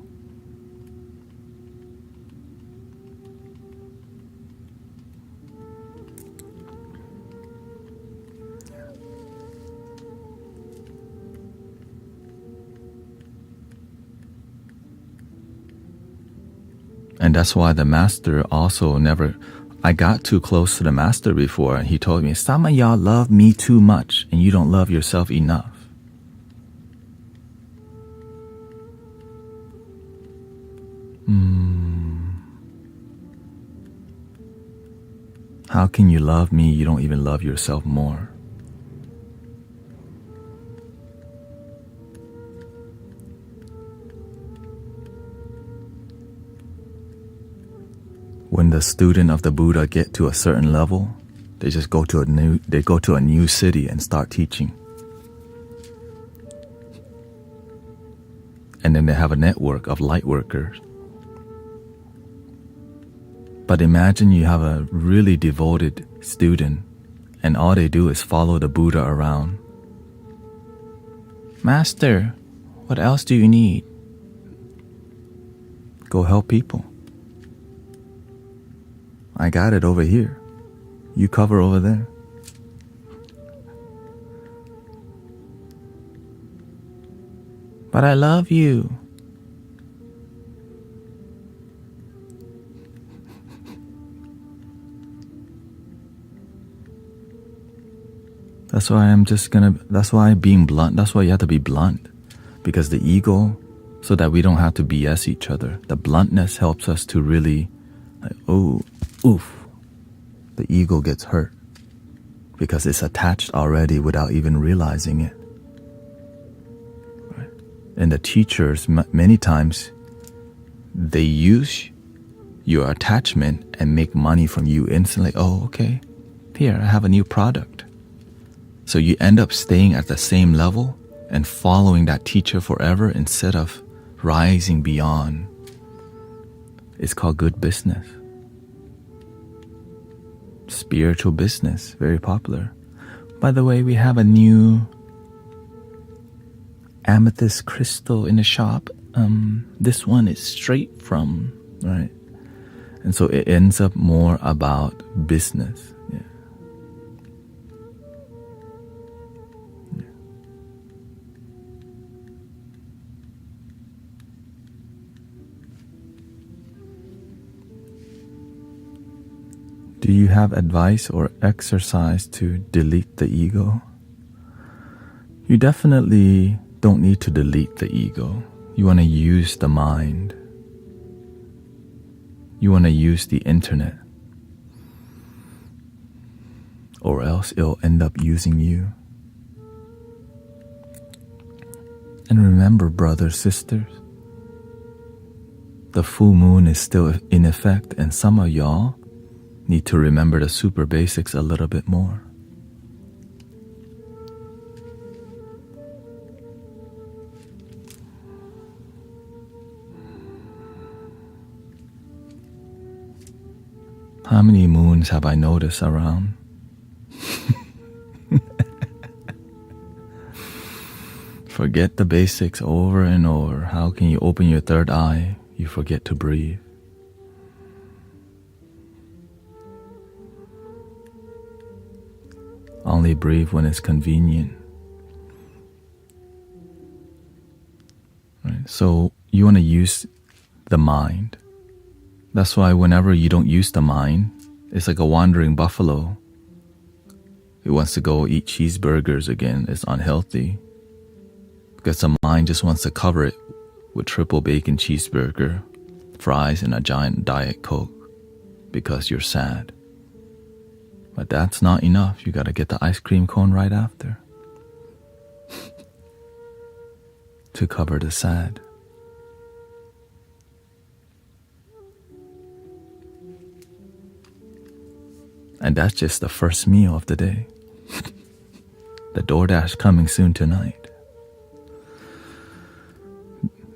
And that's why the master also never, I got too close to the master before and he told me, some of y'all love me too much and you don't love yourself enough. How can you love me? You don't even love yourself more. When the student of the Buddha get to a certain level, they just go to a new city and start teaching. And then they have a network of light workers. But imagine you have a really devoted student and all they do is follow the Buddha around. Master, what else do you need? Go help people. I got it over here. You cover over there. But I love you. That's why being blunt, that's why you have to be blunt. Because the ego, so that we don't have to BS each other. The bluntness helps us to really, the ego gets hurt. Because it's attached already without even realizing it. Right? And the teachers, many times, they use your attachment and make money from you instantly. Oh, okay, here, I have a new product. So you end up staying at the same level and following that teacher forever instead of rising beyond. It's called good business. Spiritual business, very popular. By the way, we have a new amethyst crystal in the shop. This one is straight from, right? And so it ends up more about business. Do you have advice or exercise to delete the ego? You definitely don't need to delete the ego. You want to use the mind. You want to use the internet. Or else it'll end up using you. And remember, brothers, sisters, the full moon is still in effect, and some of y'all need to remember the super basics a little bit more. How many moons have I noticed around? Forget the basics over and over. How can you open your third eye? You forget to breathe. Only breathe when it's convenient. Right? So you want to use the mind. That's why whenever you don't use the mind, it's like a wandering buffalo. It wants to go eat cheeseburgers again. It's unhealthy. Because the mind just wants to cover it with triple bacon cheeseburger, fries, and a giant Diet Coke because you're sad. But that's not enough. You gotta get the ice cream cone right after to cover the sad. And that's just the first meal of the day. The DoorDash coming soon tonight.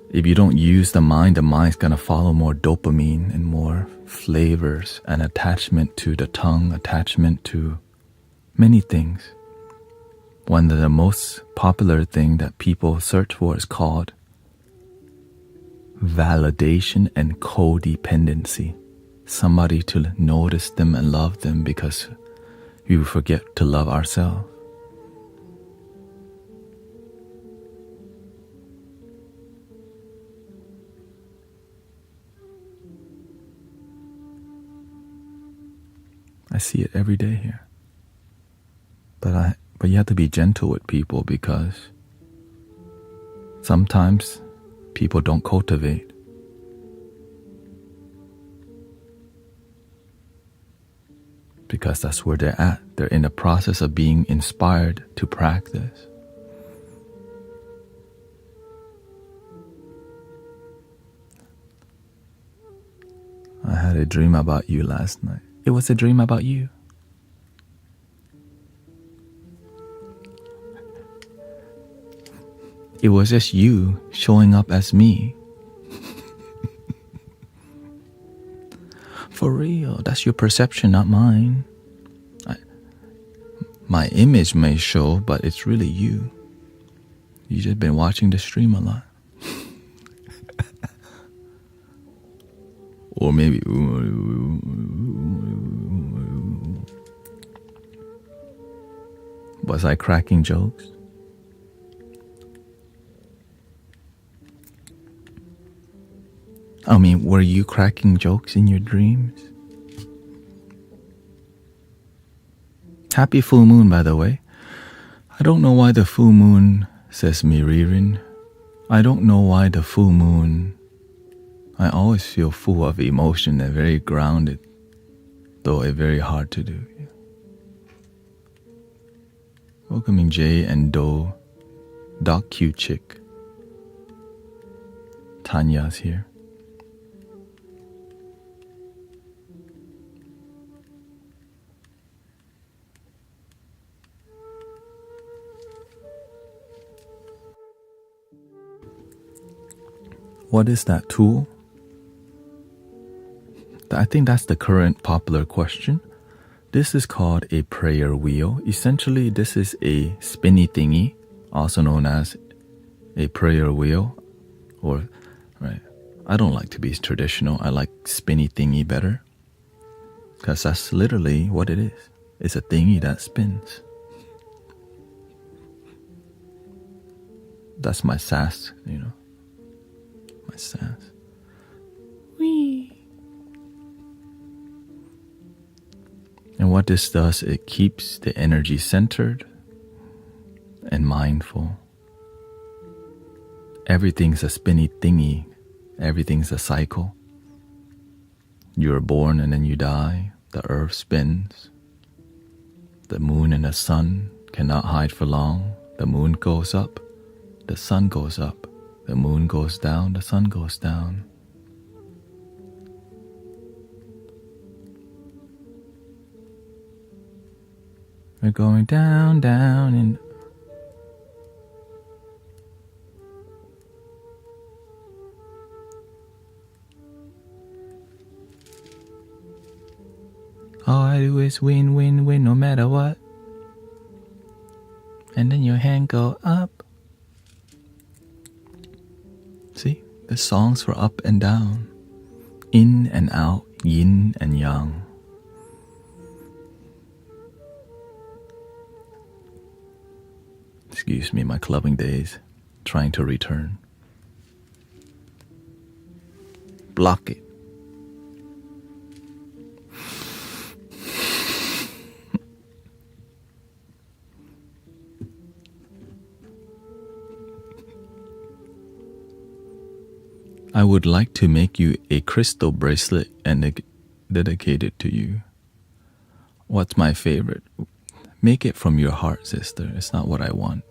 If you don't use the mind's gonna follow more dopamine and more flavors and attachment to the tongue, attachment to many things. One of the most popular thing that people search for is called validation and codependency. Somebody to notice them and love them because we forget to love ourselves. I see it every day here. But you have to be gentle with people because sometimes people don't cultivate. Because that's where they're at. They're in the process of being inspired to practice. I had a dream about you last night. It was a dream about you. It was just you showing up as me. For real, that's your perception, not mine. My image may show, but it's really you. You just been watching the stream a lot. Or maybe was I cracking jokes? I mean, were you cracking jokes in your dreams? Happy full moon, by the way. I don't know why the full moon says Miririn. I don't know why the full moon. I always feel full of emotion and very grounded, though it's very hard to do. Welcoming Jay and Do, Doc Q Chick. Tanya's here. What is that tool? I think that's the current popular question. This is called a prayer wheel. Essentially, this is a spinny thingy, also known as a prayer wheel. Or, right, I don't like to be traditional. I like spinny thingy better. Because that's literally what it is. It's a thingy that spins. That's my sass, you know. My sass. Whee! And what this does, it keeps the energy centered and mindful. Everything's a spinny thingy. Everything's a cycle. You're born and then you die. The earth spins. The moon and the sun cannot hide for long. The moon goes up. The sun goes up. The moon goes down. The sun goes down. We're going down, down, and all I do is win, win, win, no matter what. And then your hand go up. See, the songs for up and down, in and out, yin and yang. Excuse me, my clubbing days, trying to return. Block it. I would like to make you a crystal bracelet and dedicate it to you. What's my favorite? Make it from your heart, sister. It's not what I want.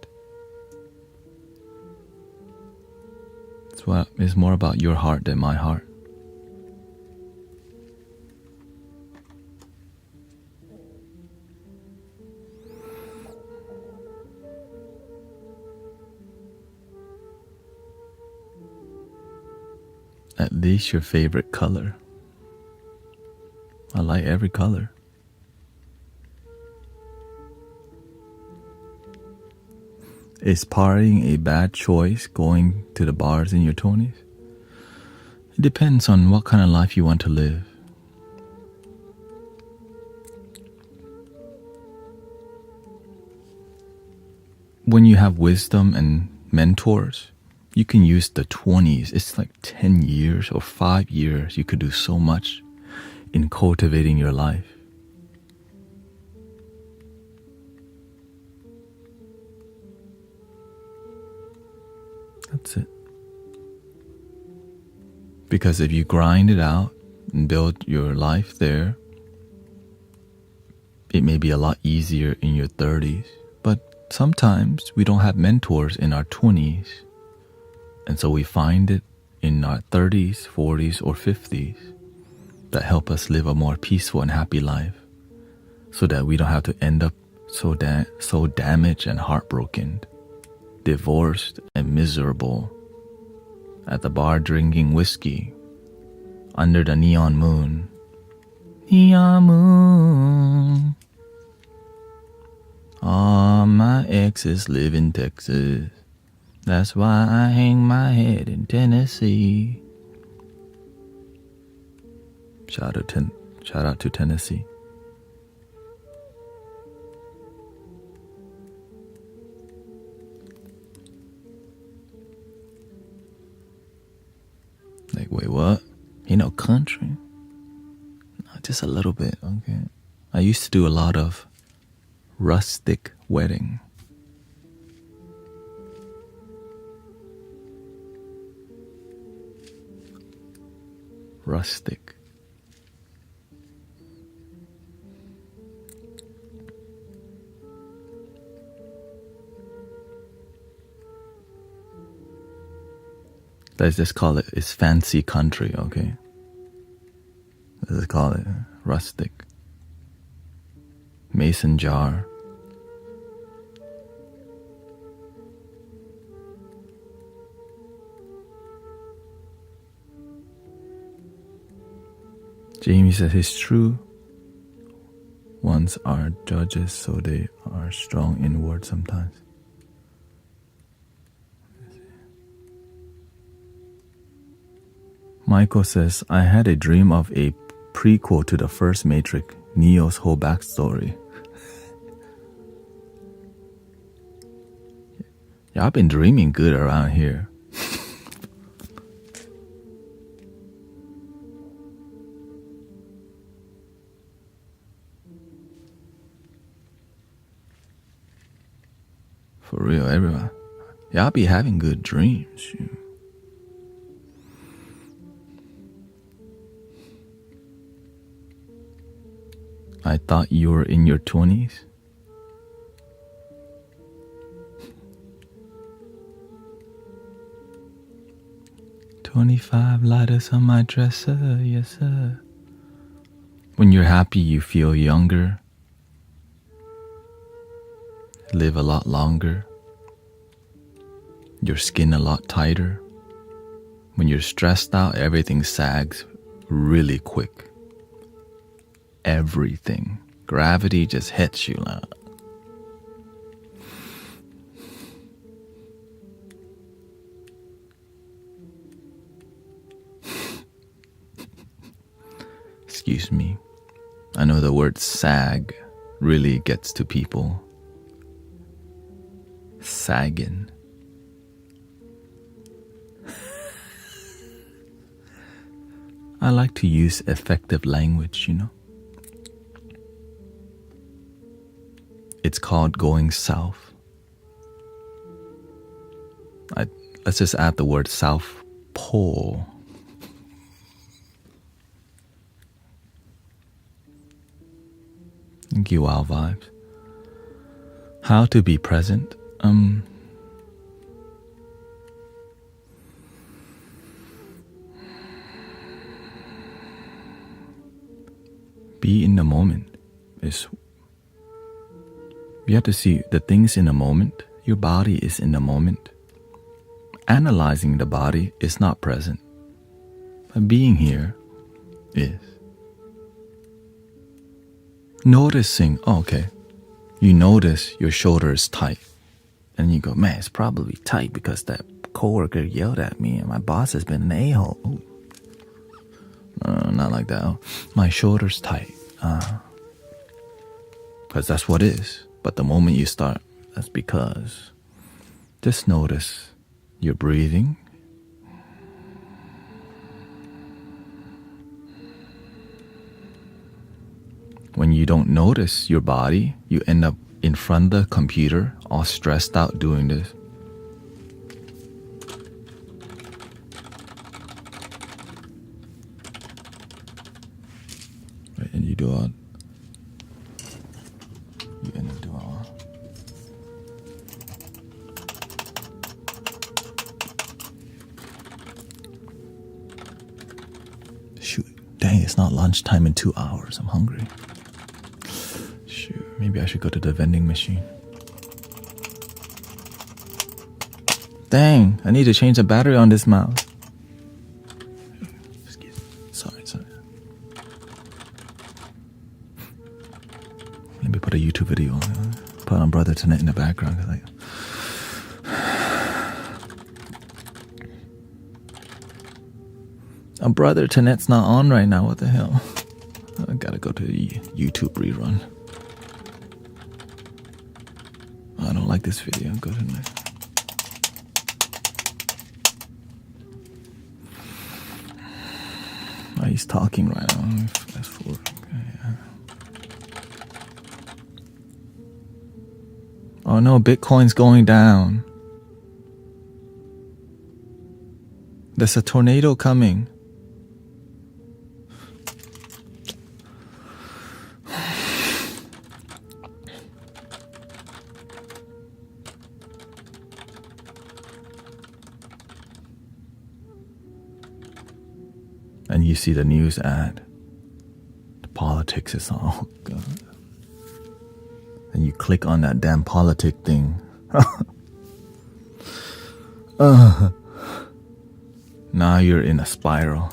It's more about your heart than my heart. At least your favorite color. I like every color. Is partying a bad choice, going to the bars in your 20s? It depends on what kind of life you want to live. When you have wisdom and mentors, you can use the 20s. It's like 10 years or 5 years. You could do so much in cultivating your life. That's it. Because if you grind it out and build your life there, it may be a lot easier in your 30s. But sometimes we don't have mentors in our 20s. And so we find it in our 30s, 40s, or 50s that help us live a more peaceful and happy life so that we don't have to end up so damaged and heartbroken, divorced and miserable at the bar drinking whiskey under the neon moon. Neon moon. All my exes live in Texas. That's why I hang my head in Tennessee. Shout out to Tennessee. Like, wait, what? You know, country? No, just a little bit, okay. I used to do a lot of rustic wedding. Rustic. Let's just call it, it's fancy country, okay? Let's just call it rustic. Mason jar. Jamie says it's true. Ones are judges, so they are strong in words sometimes. Michael says, I had a dream of a prequel to the first Matrix, Neo's whole backstory. Yeah, I've been dreaming good around here. For real, everyone. Y'all be having good dreams. I thought you were in your 20s. $25 lighters on my dresser, yes sir. When you're happy, you feel younger. live a lot longer. Your skin a lot tighter. When you're stressed out, everything sags really quick. Everything. Gravity just hits you like. Excuse me. I know the word sag really gets to people. Sagging. I like to use effective language, you know. It's called going south. Let's just add the word South Pole. Thank you, Wow Vibes. How to be present? Be in the moment. You have to see the things in the moment. Your body is in the moment. Analyzing the body is not present. But being here is. Noticing, okay. You notice your shoulder is tight. And you go, man, it's probably tight because that coworker yelled at me and my boss has been an a-hole. Ooh. Not like that. Oh, my shoulder's tight. Because that's what it is. But the moment you start, that's because. Just notice your breathing. When you don't notice your body, you end up in front of the computer, all stressed out doing this. Right, and you do all. You end up doing all. Shoot, dang, it's not lunchtime in 2 hours. I'm hungry. Maybe I should go to the vending machine. Dang, I need to change the battery on this mouse. Excuse me. Sorry. Let me put a YouTube video on. Put on Brother Tanet in the background. Brother Tanet's not on right now. What the hell? I gotta go to the YouTube rerun. I don't like this video. Go to the next. Oh, he's talking right now. Fast forward. Okay, yeah. Oh no, Bitcoin's going down. There's a tornado coming. And you see the news ad. The politics is on. Oh, God. And you click on that damn politic thing. Now you're in a spiral.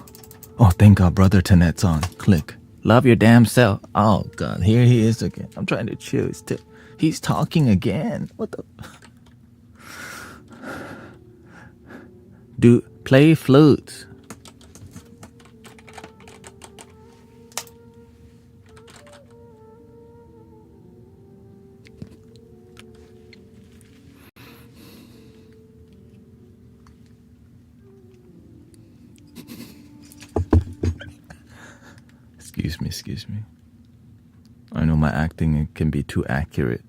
Oh, thank God, Brother Tanet's on. Click. Love your damn self. Oh, God, here he is again. I'm trying to chill. He's talking again. What the? Play flutes. Excuse me. I know my acting can be too accurate.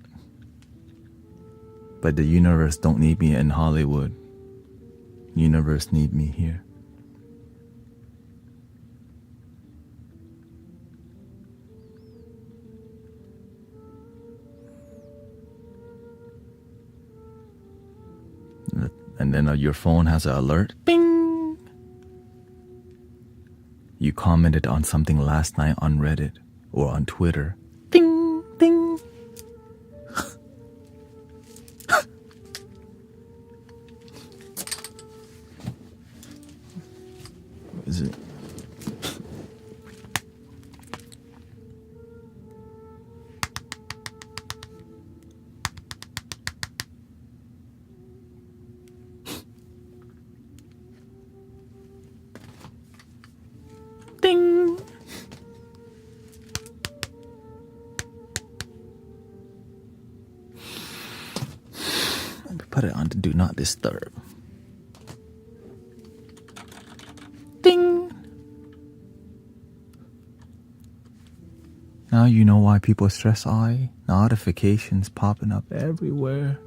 But the universe don't need me in Hollywood. Universe need me here. And then your phone has an alert. Bing! You commented on something last night on Reddit or on Twitter. Ding! Ding! is it? Ding! Let me put it on to do not disturb. Ding! Now you know why people stress eye. Notifications popping up everywhere.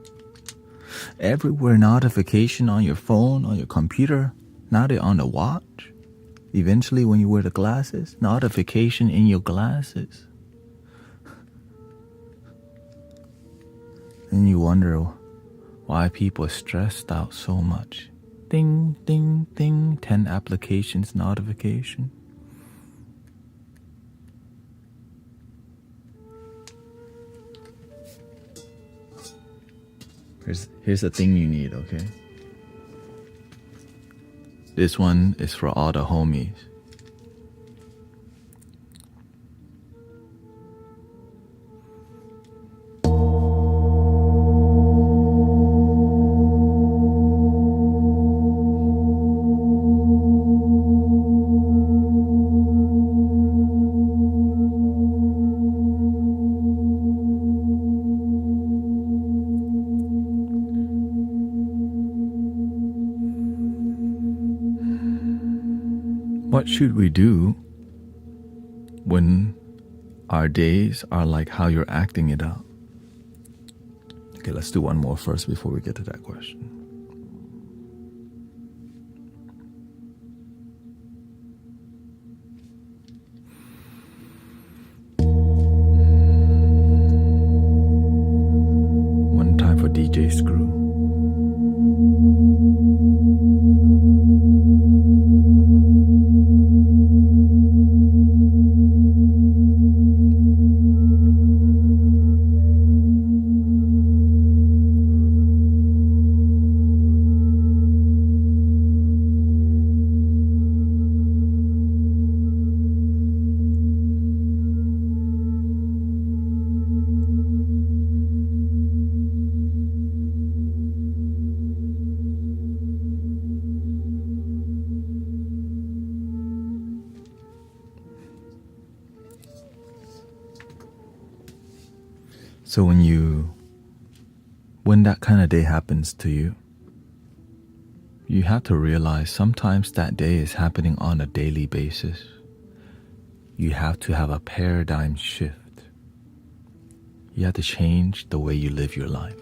Everywhere, notification on your phone, on your computer. Now they're on the watch. Eventually, when you wear the glasses, notification in your glasses. And you wonder why people are stressed out so much. Ding, ding, ding, 10 applications notification. Here's the thing you need, okay? This one is for all the homies. What should we do when our days are like how you're acting it out? Okay, let's do one more first before we get to that question. One time for DJ Screw. So when that kind of day happens to you, you have to realize sometimes that day is happening on a daily basis. You have to have a paradigm shift. You have to change the way you live your life.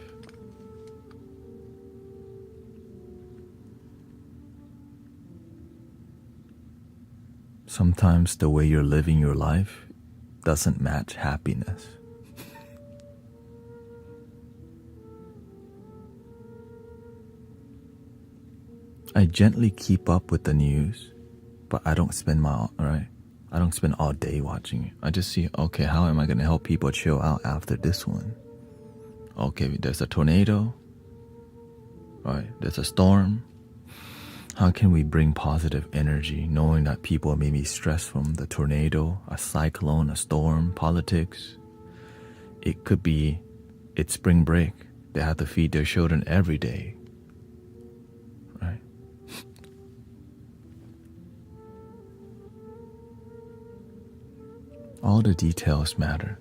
Sometimes the way you're living your life doesn't match happiness. I gently keep up with the news, but I don't spend I don't spend all day watching it. I just see, okay, how am I going to help people chill out after this one? Okay, there's a tornado, right? There's a storm. How can we bring positive energy, knowing that people may be stressed from the tornado, a cyclone, a storm, politics? It could be, it's spring break. They have to feed their children every day. All the details matter.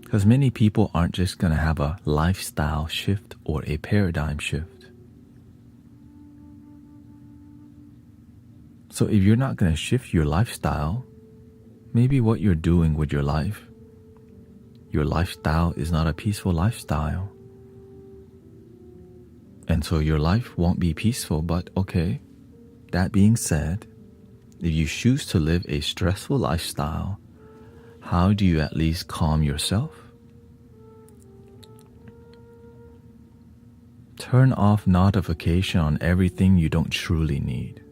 Because many people aren't just going to have a lifestyle shift or a paradigm shift. So if you're not going to shift your lifestyle, maybe what you're doing with your lifestyle is not a peaceful lifestyle. And so your life won't be peaceful, but okay, that being said, if you choose to live a stressful lifestyle, how do you at least calm yourself? Turn off notification on everything you don't truly need.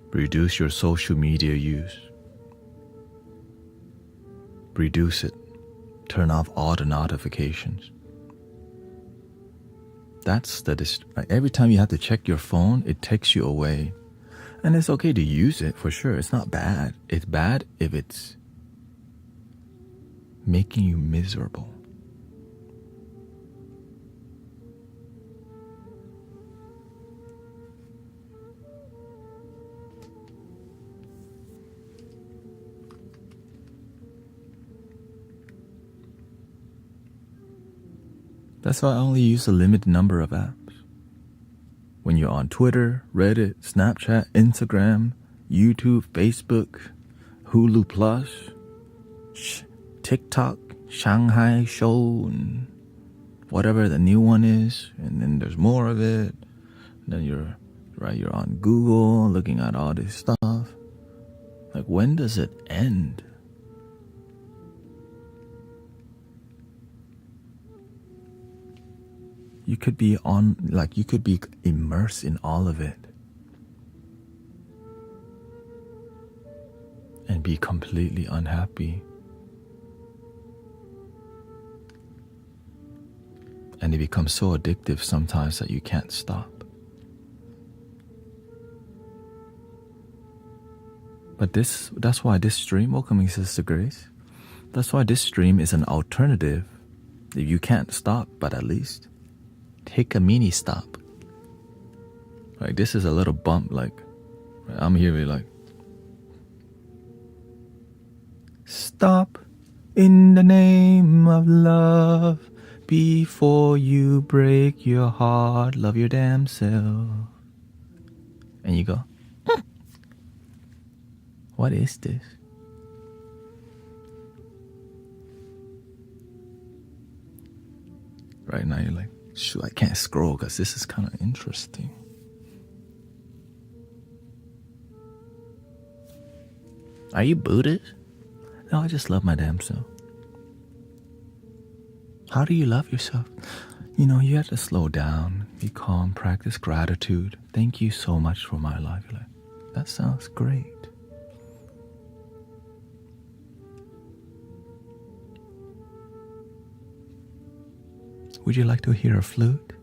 Reduce your social media use. Reduce it. Turn off all the notifications. That's like every time you have to check your phone, it takes you away. And it's okay to use it for sure. It's not bad. It's bad if it's making you miserable. That's why I only use a limited number of apps. When you're on Twitter, Reddit, Snapchat, Instagram, YouTube, Facebook, Hulu Plus, TikTok, Shanghai Show, and whatever the new one is, and then there's more of it. And then you're on Google looking at all this stuff. Like, when does it end? You could be immersed in all of it and be completely unhappy. And it becomes so addictive sometimes that you can't stop. But that's why this stream, welcoming Sister Grace, that's why this stream is an alternative. If you can't stop, but at least take a mini stop. Like, this is a little bump, like, I'm here like, stop in the name of love before you break your heart, love your damn self. And you go, what is this? Right now you're like, shoot, I can't scroll because this is kind of interesting. Are you Buddhist? No, I just love my damn self. How do you love yourself? You know, you have to slow down, be calm, practice gratitude. Thank you so much for my life. You're like, that sounds great. Would you like to hear a flute?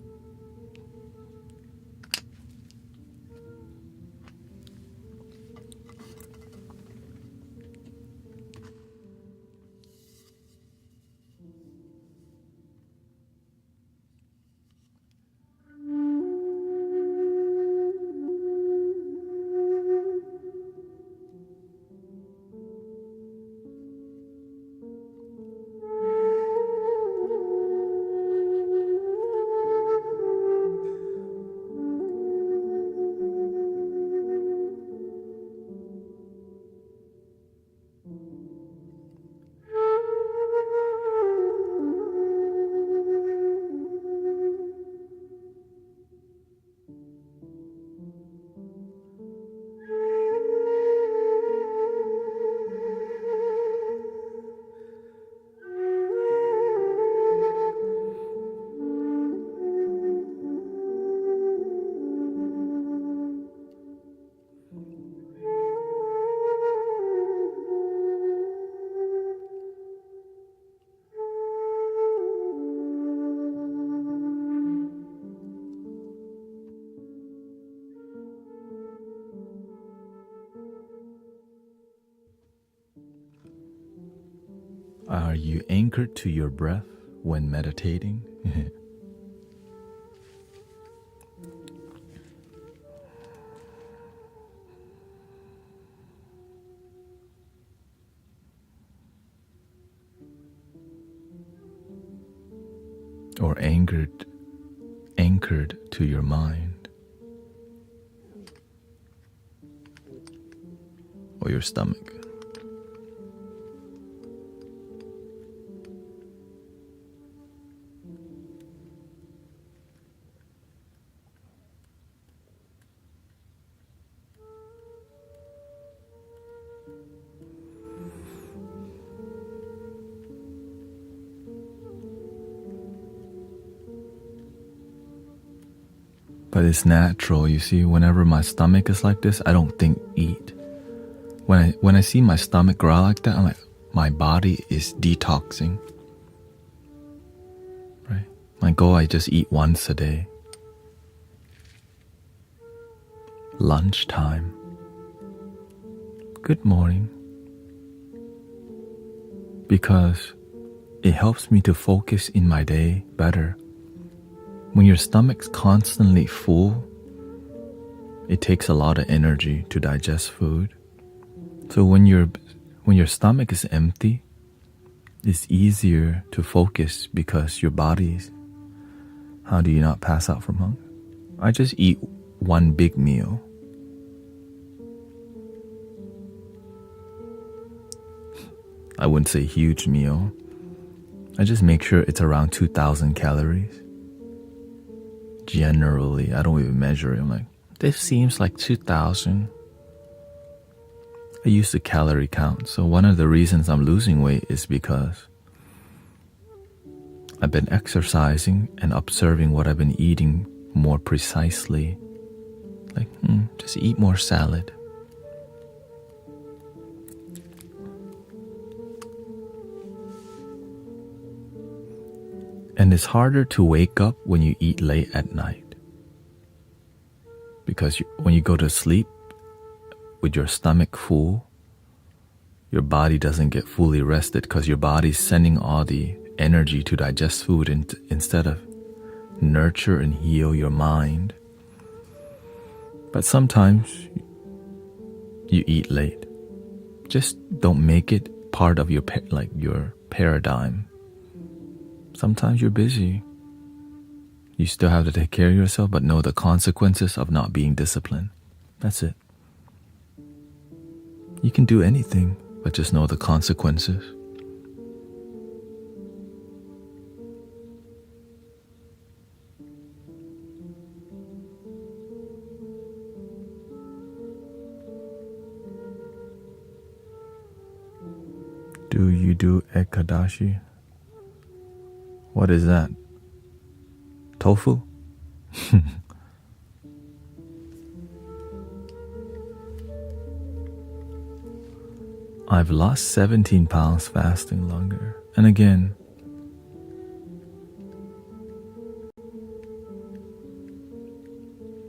Are you anchored to your breath when meditating? Or anchored to your mind or your stomach? But it's natural, you see. Whenever my stomach is like this, I don't eat. When I see my stomach growl like that, I'm like, my body is detoxing. Right? My goal, I just eat once a day. lunchtime. Good morning. Because it helps me to focus in my day better. When your stomach's constantly full, it takes a lot of energy to digest food. So when your stomach is empty, it's easier to focus because your body's... How do you not pass out from hunger? I just eat one big meal. I wouldn't say huge meal. I just make sure it's around 2,000 calories. Generally, I don't even measure it. I'm like, this seems like 2,000. I use the calorie count. So one of the reasons I'm losing weight is because I've been exercising and observing what I've been eating more precisely. Like, just eat more salad. And it's harder to wake up when you eat late at night. Because when you go to sleep with your stomach full, your body doesn't get fully rested because your body's sending all the energy to digest food instead of nurture and heal your mind. But sometimes you eat late. Just don't make it part of your paradigm. Sometimes you're busy. You still have to take care of yourself, but know the consequences of not being disciplined. That's it. You can do anything, but just know the consequences. Do you do ekadashi? What is that? Tofu? I've lost 17 pounds fasting longer. And again,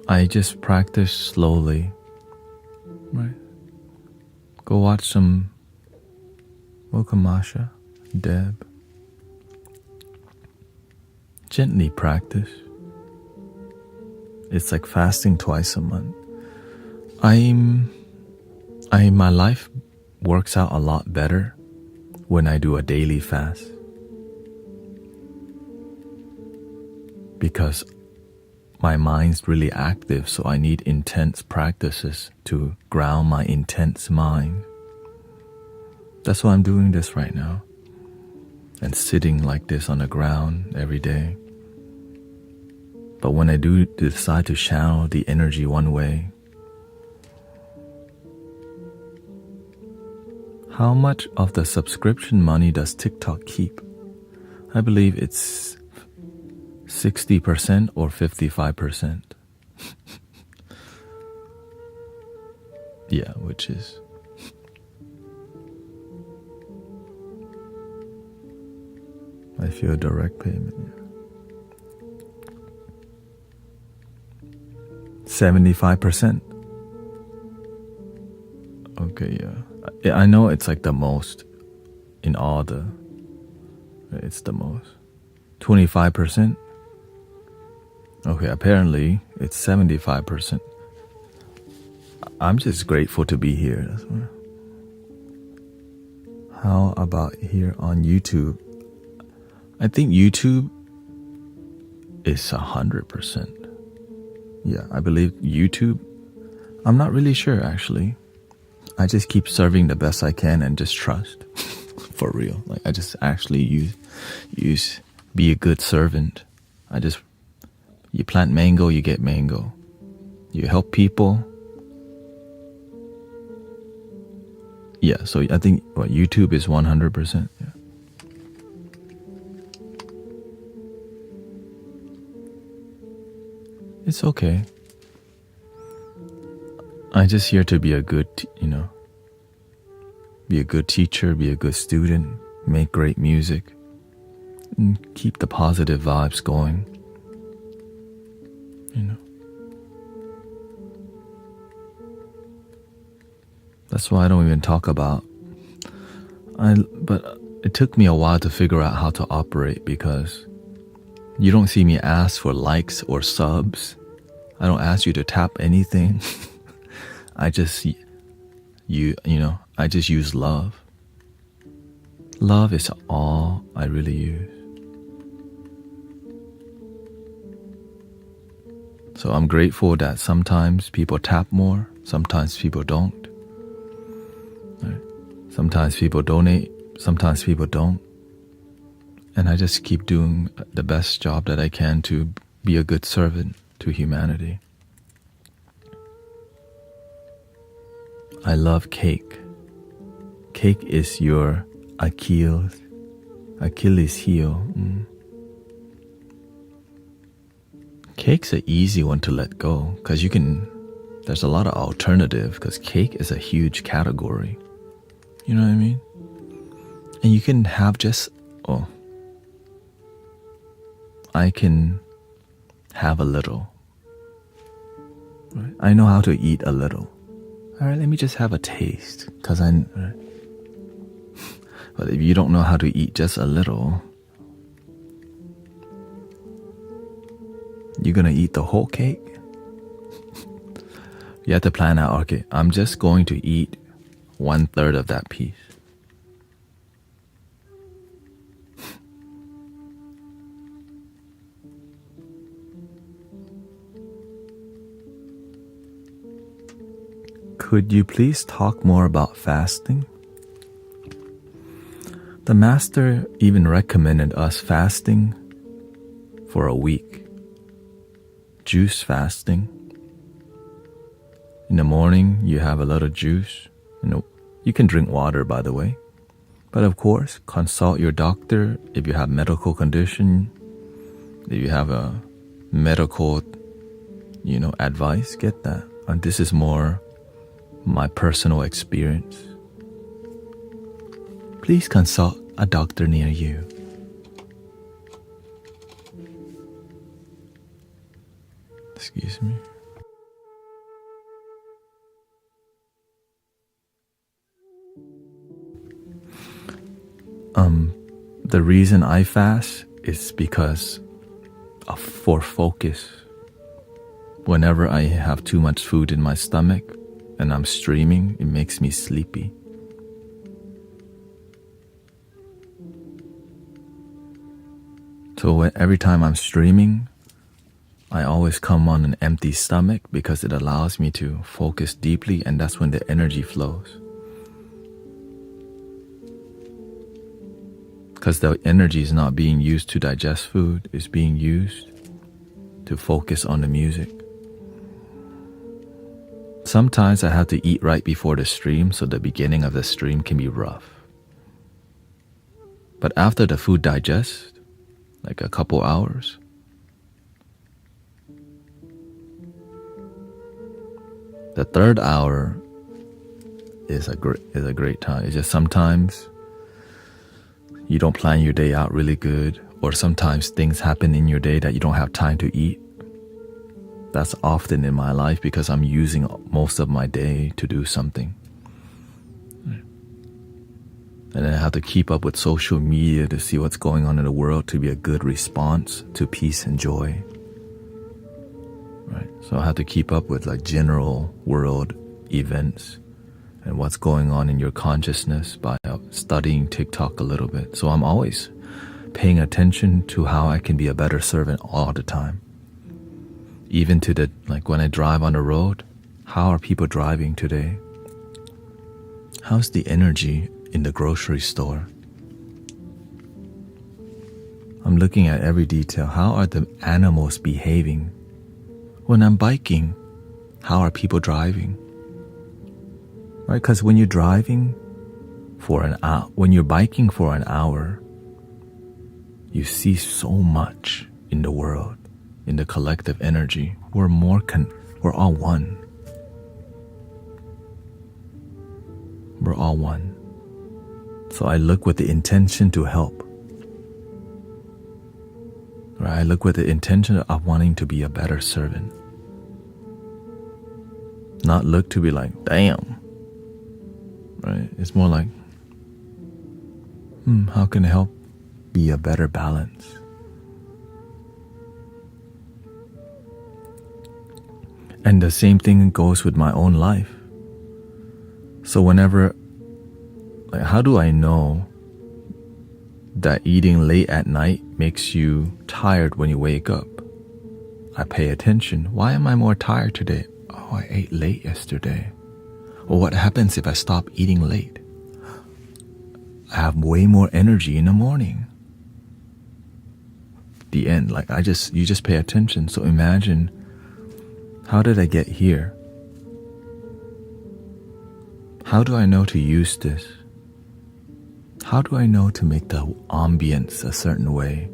I just practice slowly. Right? Go watch some... Welcome, Masha, Deb. Gently practice. It's like fasting twice a month. My life works out a lot better when I do a daily fast. Because my mind's really active, so I need intense practices to ground my intense mind. That's why I'm doing this right now. And sitting like this on the ground every day. But when I do decide to channel the energy one way, how much of the subscription money does TikTok keep? I believe it's 60% or 55%. Yeah, which is... I feel direct payment, yeah. 75%. Okay, yeah. I know it's like the most in all the... It's the most. 25%? Okay, apparently it's 75%. I'm just grateful to be here. That's why. How about here on YouTube? I think YouTube is 100%. Yeah, I believe YouTube. I'm not really sure, actually. I just keep serving the best I can and just trust. For real. Like, I just actually use be a good servant. You plant mango, you get mango. You help people. Yeah, so I think YouTube is 100%. Yeah. It's okay. I'm just here to be a good, be a good teacher, be a good student, make great music, and keep the positive vibes going. That's why I don't even talk about. But it took me a while to figure out how to operate, because you don't see me ask for likes or subs. I don't ask you to tap anything. I just I just use love. Love is all I really use. So I'm grateful that sometimes people tap more, sometimes people don't. Right? Sometimes people donate, sometimes people don't. And I just keep doing the best job that I can to be a good servant to humanity. I love cake. Cake is your Achilles heel. Cake's an easy one to let go, because there's a lot of alternative, because cake is a huge category. You know what I mean? And you can have I can have a little. Right? I know how to eat a little. All right, let me just have a taste, because right? But if you don't know how to eat just a little, you're gonna eat the whole cake. You have to plan out, okay, I'm just going to eat 1/3 of that piece. Could you please talk more about fasting? The master even recommended us fasting for a week. Juice fasting. In the morning, you have a lot of juice. You can drink water, by the way. But of course, consult your doctor if you have medical condition. If you have a medical, advice, get that. And this is more my personal experience. Please consult a doctor near you. Excuse me. The reason I fast is because for focus. Whenever I have too much food in my stomach and I'm streaming, it makes me sleepy. So every time I'm streaming, I always come on an empty stomach, because it allows me to focus deeply, and that's when the energy flows. Because the energy is not being used to digest food, it's being used to focus on the music. Sometimes I have to eat right before the stream, so the beginning of the stream can be rough. But after the food digests, like a couple hours, the third hour is a great time. It's just sometimes you don't plan your day out really good, or sometimes things happen in your day that you don't have time to eat. That's often in my life, because I'm using most of my day to do something. And then I have to keep up with social media to see what's going on in the world, to be a good response to peace and joy. Right? So I have to keep up with general world events and what's going on in your consciousness by studying TikTok a little bit. So I'm always paying attention to how I can be a better servant all the time. Even to when I drive on the road, how are people driving today? How's the energy in the grocery store? I'm looking at every detail. How are the animals behaving? When I'm biking, how are people driving? Right? Because when you're driving for an hour, when you're biking for an hour, you see so much in the world, in the collective energy. We're all one. We're all one. So I look with the intention to help. Right? I look with the intention of wanting to be a better servant. Not look to be like, damn, right? It's more like, how can I help be a better balance? And the same thing goes with my own life. So whenever, like, how do I know that eating late at night makes you tired when you wake up? I pay attention. Why am I more tired today? Oh, I ate late yesterday. Or what happens if I stop eating late? I have way more energy in the morning. The end, like you just pay attention. So imagine, how did I get here? How do I know to use this? How do I know to make the ambience a certain way?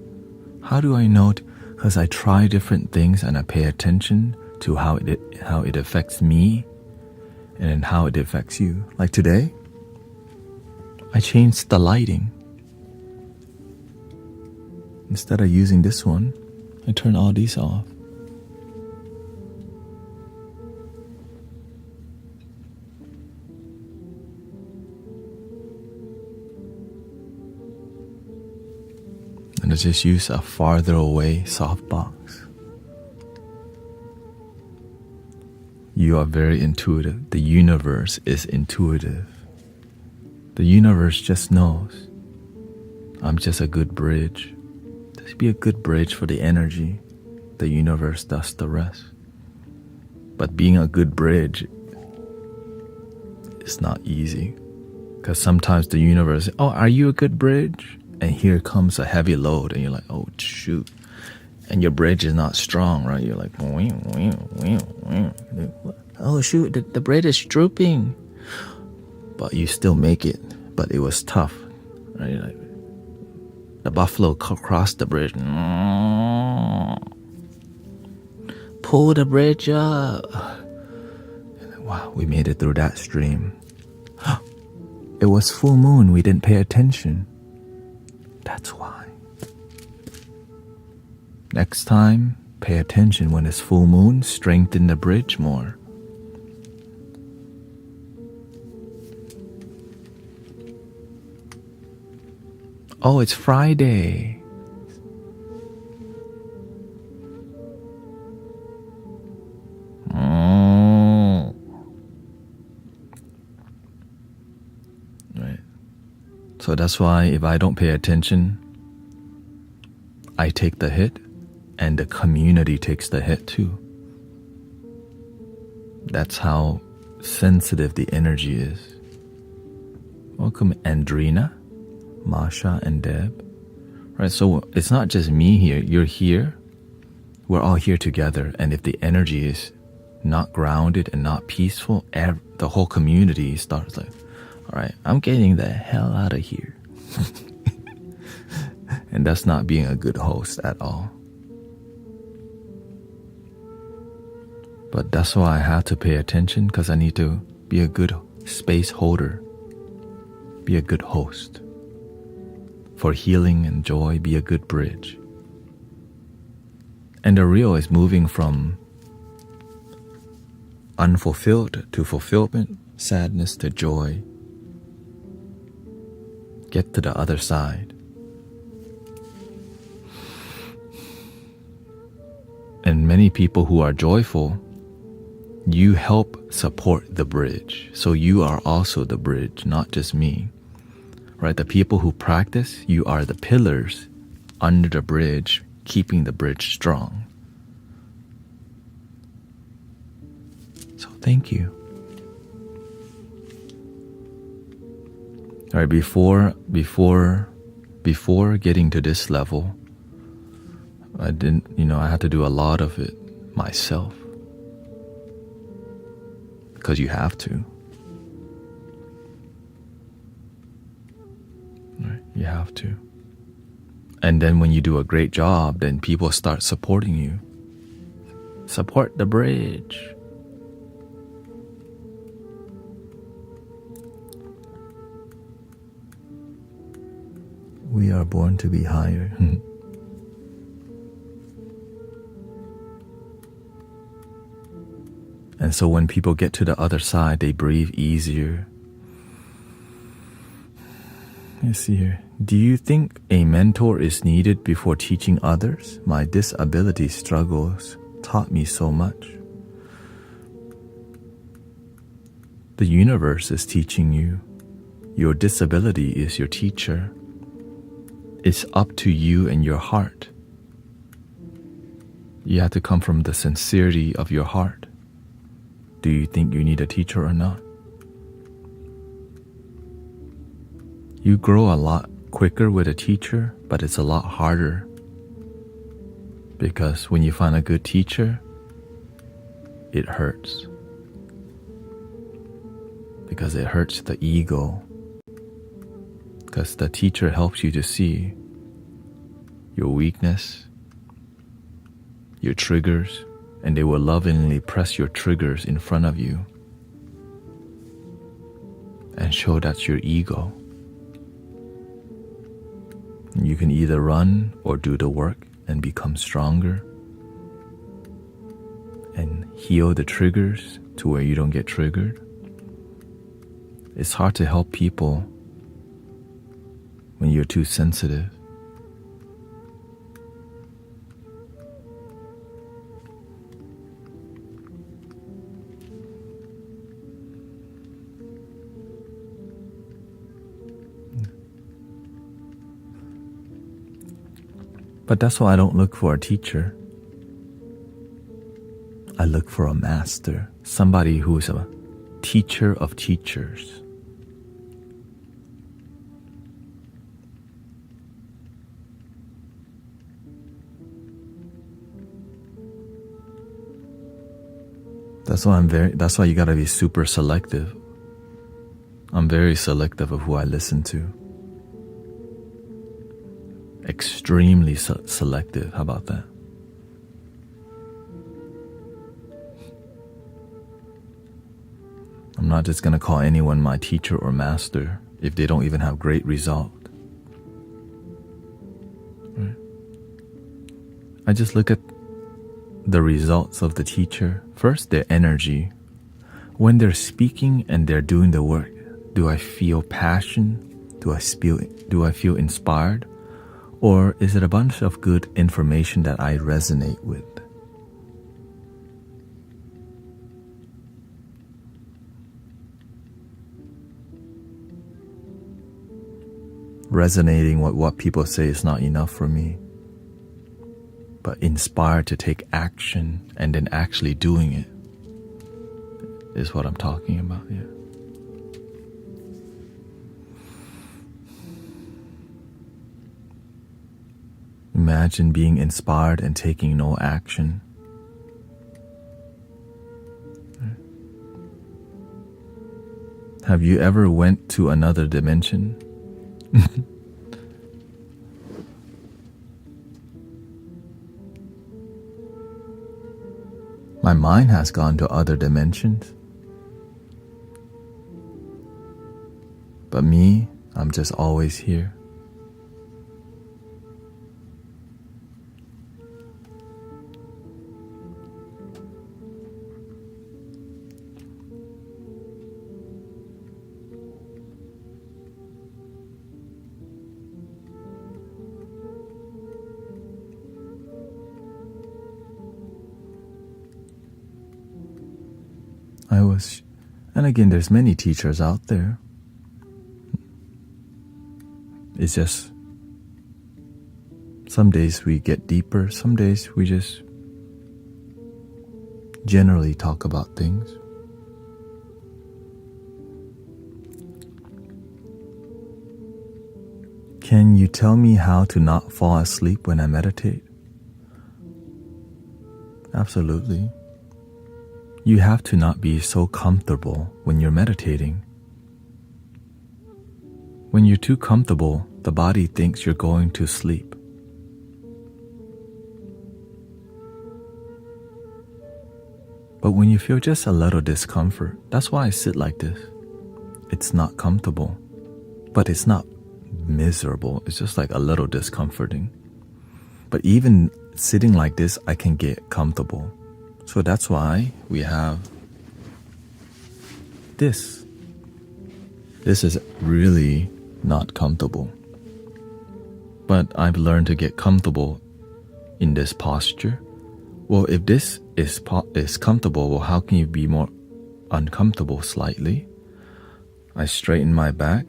How do I know? Because I try different things and I pay attention to how it affects me and then how it affects you. Like today, I changed the lighting. Instead of using this one, I turn all these off. And I just use a farther away softbox. You are very intuitive. The universe is intuitive. The universe just knows. I'm just a good bridge. Just be a good bridge for the energy. The universe does the rest. But being a good bridge is not easy. Because sometimes the universe, oh, are you a good bridge? And here comes a heavy load and you're like, oh, shoot. And your bridge is not strong, right? You're like, oh, shoot, the bridge is drooping. But you still make it. But it was tough, right? Like, the buffalo crossed the bridge. Pull the bridge up. Wow, we made it through that stream. It was full moon. We didn't pay attention. That's why. Next time, pay attention when it's full moon. Strengthen the bridge more. Oh, it's Friday. Right. So that's why if I don't pay attention, I take the hit and the community takes the hit too. That's how sensitive the energy is. Welcome, Andrina, Masha, and Deb. Right, so it's not just me here. You're here. We're all here together. And if the energy is not grounded and not peaceful, the whole community starts like, all right, I'm getting the hell out of here. And that's not being a good host at all. But that's why I have to pay attention, because I need to be a good space holder. Be a good host. For healing and joy, be a good bridge. And the real is moving from unfulfilled to fulfillment, sadness to joy. Get to the other side. And many people who are joyful, you help support the bridge. So you are also the bridge, not just me. Right? The people who practice, you are the pillars under the bridge, keeping the bridge strong. So thank you. All right, before getting to this level, I had to do a lot of it myself. Because you have to. Right? You have to. And then when you do a great job, then people start supporting you. Support the bridge. We are born to be higher. And so when people get to the other side, they breathe easier. Let's see here. Do you think a mentor is needed before teaching others? My disability struggles taught me so much. The universe is teaching you. Your disability is your teacher. It's up to you and your heart. You have to come from the sincerity of your heart. Do you think you need a teacher or not? You grow a lot quicker with a teacher, but it's a lot harder. Because when you find a good teacher, it hurts. Because it hurts the ego. Because the teacher helps you to see your weakness, your triggers, and they will lovingly press your triggers in front of you and show that's your ego. You can either run or do the work and become stronger and heal the triggers to where you don't get triggered. It's hard to help people when you're too sensitive. But that's why I don't look for a teacher. I look for a master, somebody who's a teacher of teachers. That's why you gotta be super selective. I'm very selective of who I listen to. Extremely selective. How about that? I'm not just gonna call anyone my teacher or master if they don't even have great result. Right? I just look at the results of the teacher. First, their energy. When they're speaking and they're doing the work, do I feel passion? Do I feel inspired? Or is it a bunch of good information that I resonate with? Resonating with what people say is not enough for me. But inspired to take action and then actually doing it is what I'm talking about here. Imagine being inspired and taking no action. Have you ever went to another dimension? My mind has gone to other dimensions. But me, I'm just always here. And again, there's many teachers out there. It's just some days we get deeper, some days we just generally talk about things. Can you tell me how to not fall asleep when I meditate? Absolutely. You have to not be so comfortable when you're meditating. When you're too comfortable, the body thinks you're going to sleep. But when you feel just a little discomfort, that's why I sit like this. It's not comfortable, but it's not miserable. It's just like a little discomforting. But even sitting like this, I can get comfortable. So that's why we have this. This is really not comfortable. But I've learned to get comfortable in this posture. Well, if this is comfortable, well, how can you be more uncomfortable slightly? I straighten my back,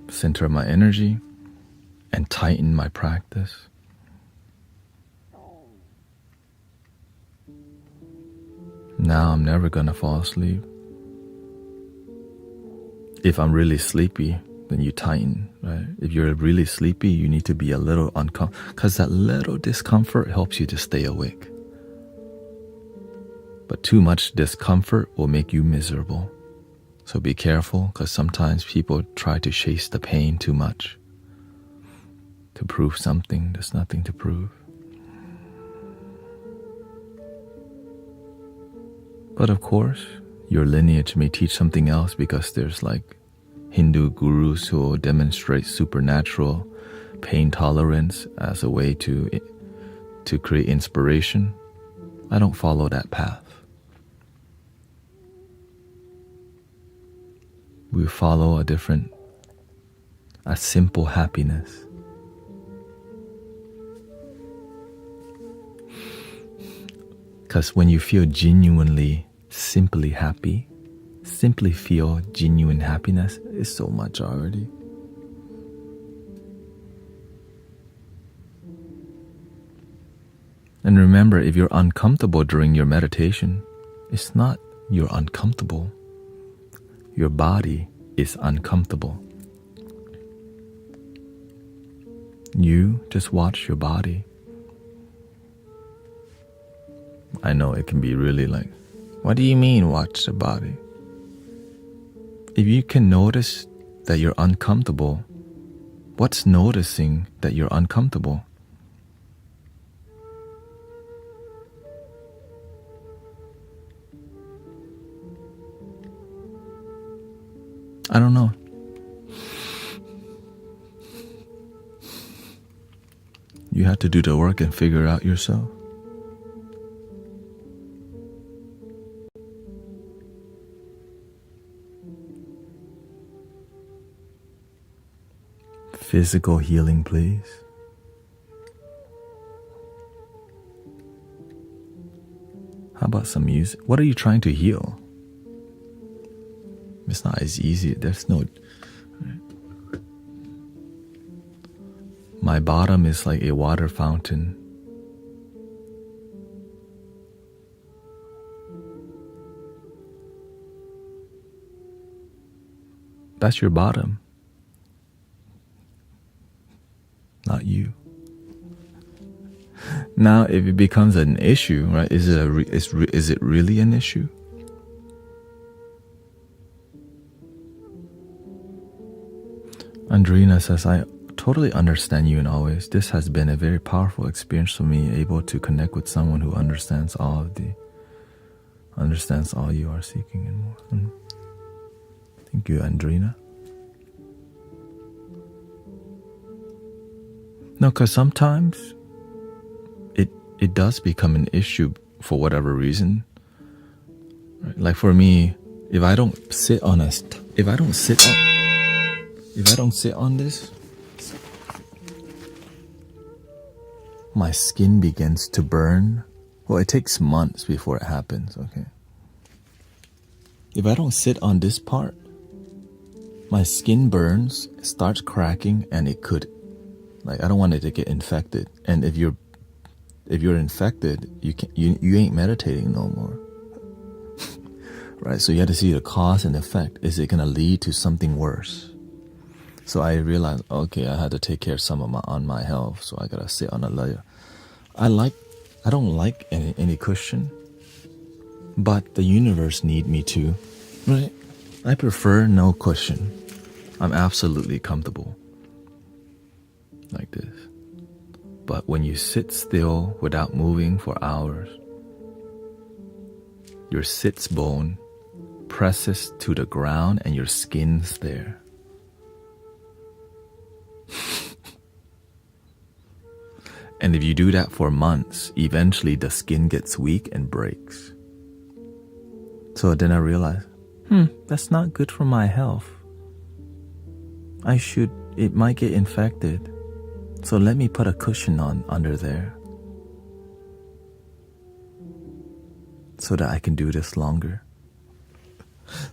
center my energy, and tighten my practice. Now I'm never gonna fall asleep. If I'm really sleepy, then you tighten, right? If you're really sleepy, you need to be a little uncomfortable, because that little discomfort helps you to stay awake. But too much discomfort will make you miserable. So be careful, because sometimes people try to chase the pain too much to prove something there's nothing to prove. But of course, your lineage may teach something else, because there's like Hindu gurus who will demonstrate supernatural pain tolerance as a way to create inspiration. I don't follow that path. We follow a simple happiness. Because when you feel genuinely, simply happy, simply feel genuine happiness is so much already. And remember, if you're uncomfortable during your meditation, it's not you're uncomfortable. Your body is uncomfortable. You just watch your body. I know it can be really like, what do you mean watch the body? If you can notice that you're uncomfortable, what's noticing that you're uncomfortable? I don't know. You have to do the work and figure it out yourself. Physical healing, please. How about some music? What are you trying to heal? It's not as easy. There's no... My bottom is like a water fountain. That's your bottom. Not you. Now, if it becomes an issue, right? Is it really an issue? Andrina says, I totally understand you in all ways. This has been a very powerful experience for me, able to connect with someone who understands all you are seeking and more. Thank you, Andrina. No, because sometimes it does become an issue for whatever reason. Right? Like for me, if I don't sit on this, my skin begins to burn. Well, it takes months before it happens, okay? If I don't sit on this part, my skin burns, starts cracking, and it could, like, I don't want it to get infected. And if you're infected, you ain't meditating no more. Right? So you have to see the cause and effect. Is it going to lead to something worse? So I realized, okay, I had to take care of some of my health, so I got to sit on a layer. I don't like any cushion, but the universe need me to, right? I prefer no cushion. I'm absolutely comfortable like this. But when you sit still without moving for hours, your sits bone presses to the ground and your skin's there. And if you do that for months, eventually the skin gets weak and breaks. So then I realized, that's not good for my health. it might get infected. So let me put a cushion on under there so that I can do this longer.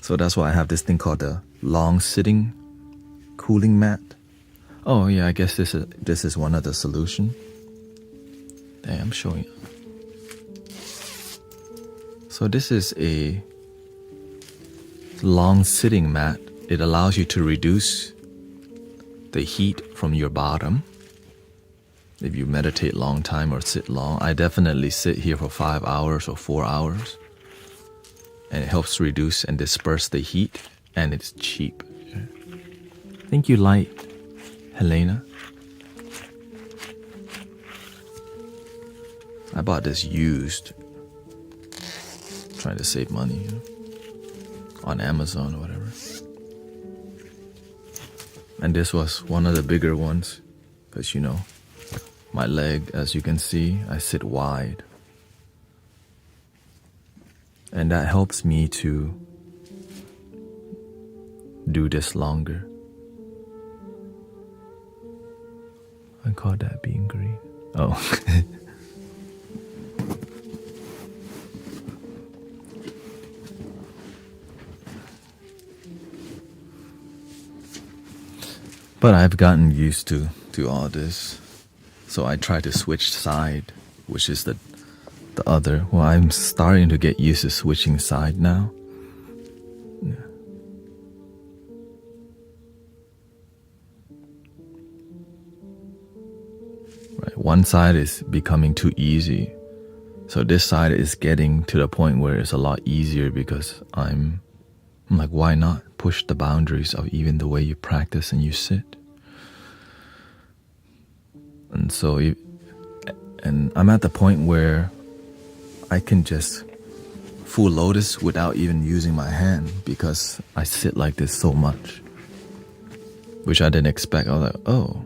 So that's why I have this thing called the long sitting cooling mat. Oh yeah, I guess this is one of the solution. Hey, I'm showing you. So this is a long sitting mat. It allows you to reduce the heat from your bottom. If you meditate long time or sit long, I definitely sit here for 5 hours or 4 hours. And it helps reduce and disperse the heat, and it's cheap. Thank you, Light, Helena. I bought this used, trying to save money, on Amazon or whatever. And this was one of the bigger ones, because my leg, as you can see, I sit wide. And that helps me to do this longer. I call that being green. Oh. But I've gotten used to all this. So I try to switch side, which is the other. Well, I'm starting to get used to switching side now. Yeah. Right, one side is becoming too easy. So this side is getting to the point where it's a lot easier because I'm like, why not push the boundaries of even the way you practice and you sit? And so, and I'm at the point where I can just full lotus without even using my hand because I sit like this so much, which I didn't expect. I was like, oh,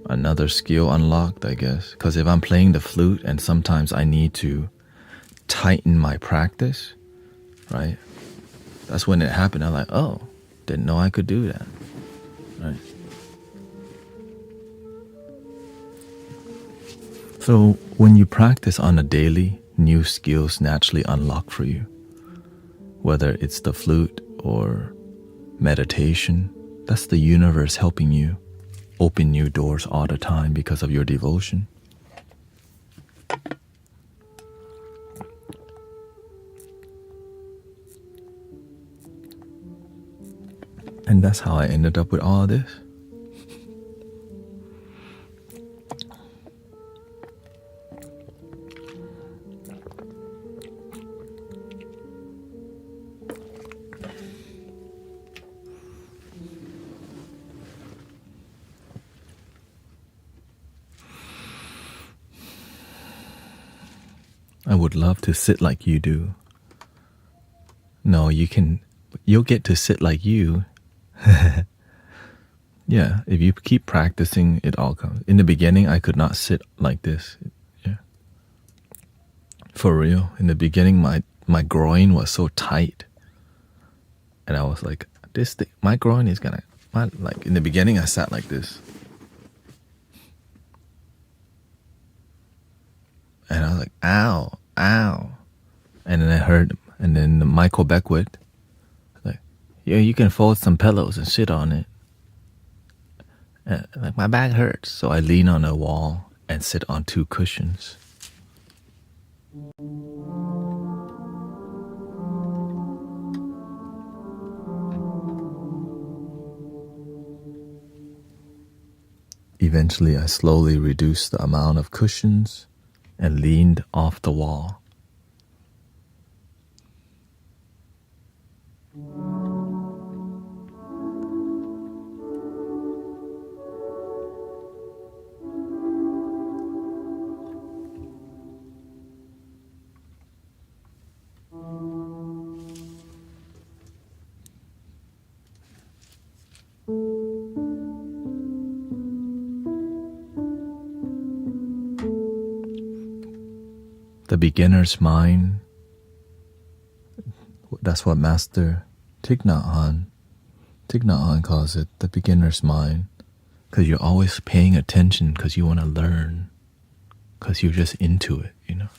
another skill unlocked, I guess. Because if I'm playing the flute and sometimes I need to tighten my practice, right? That's when it happened. I'm like, oh, didn't know I could do that, right? So when you practice on a daily, new skills naturally unlock for you. Whether it's the flute or meditation, that's the universe helping you open new doors all the time because of your devotion. And that's how I ended up with all this. I would love to sit like you do. No, you'll get to sit like you. Yeah, if you keep practicing, it all comes. In the beginning, I could not sit like this. Yeah. For real. In the beginning, my groin was so tight. And I was like, my groin is gonna, like in the beginning, I sat like this. And I was like, ow, ow. And then I heard, and then Michael Beckwith, like, yeah, you can fold some pillows and sit on it. And, like, my back hurts. So I lean on a wall and sit on 2 cushions. Eventually, I slowly reduced the amount of cushions and leaned off the wall. The beginner's mind, that's what Master Thich Nhat Hanh Thich Nhat Hanh calls it the beginner's mind, because you're always paying attention because you want to learn, because you're just into it, you know?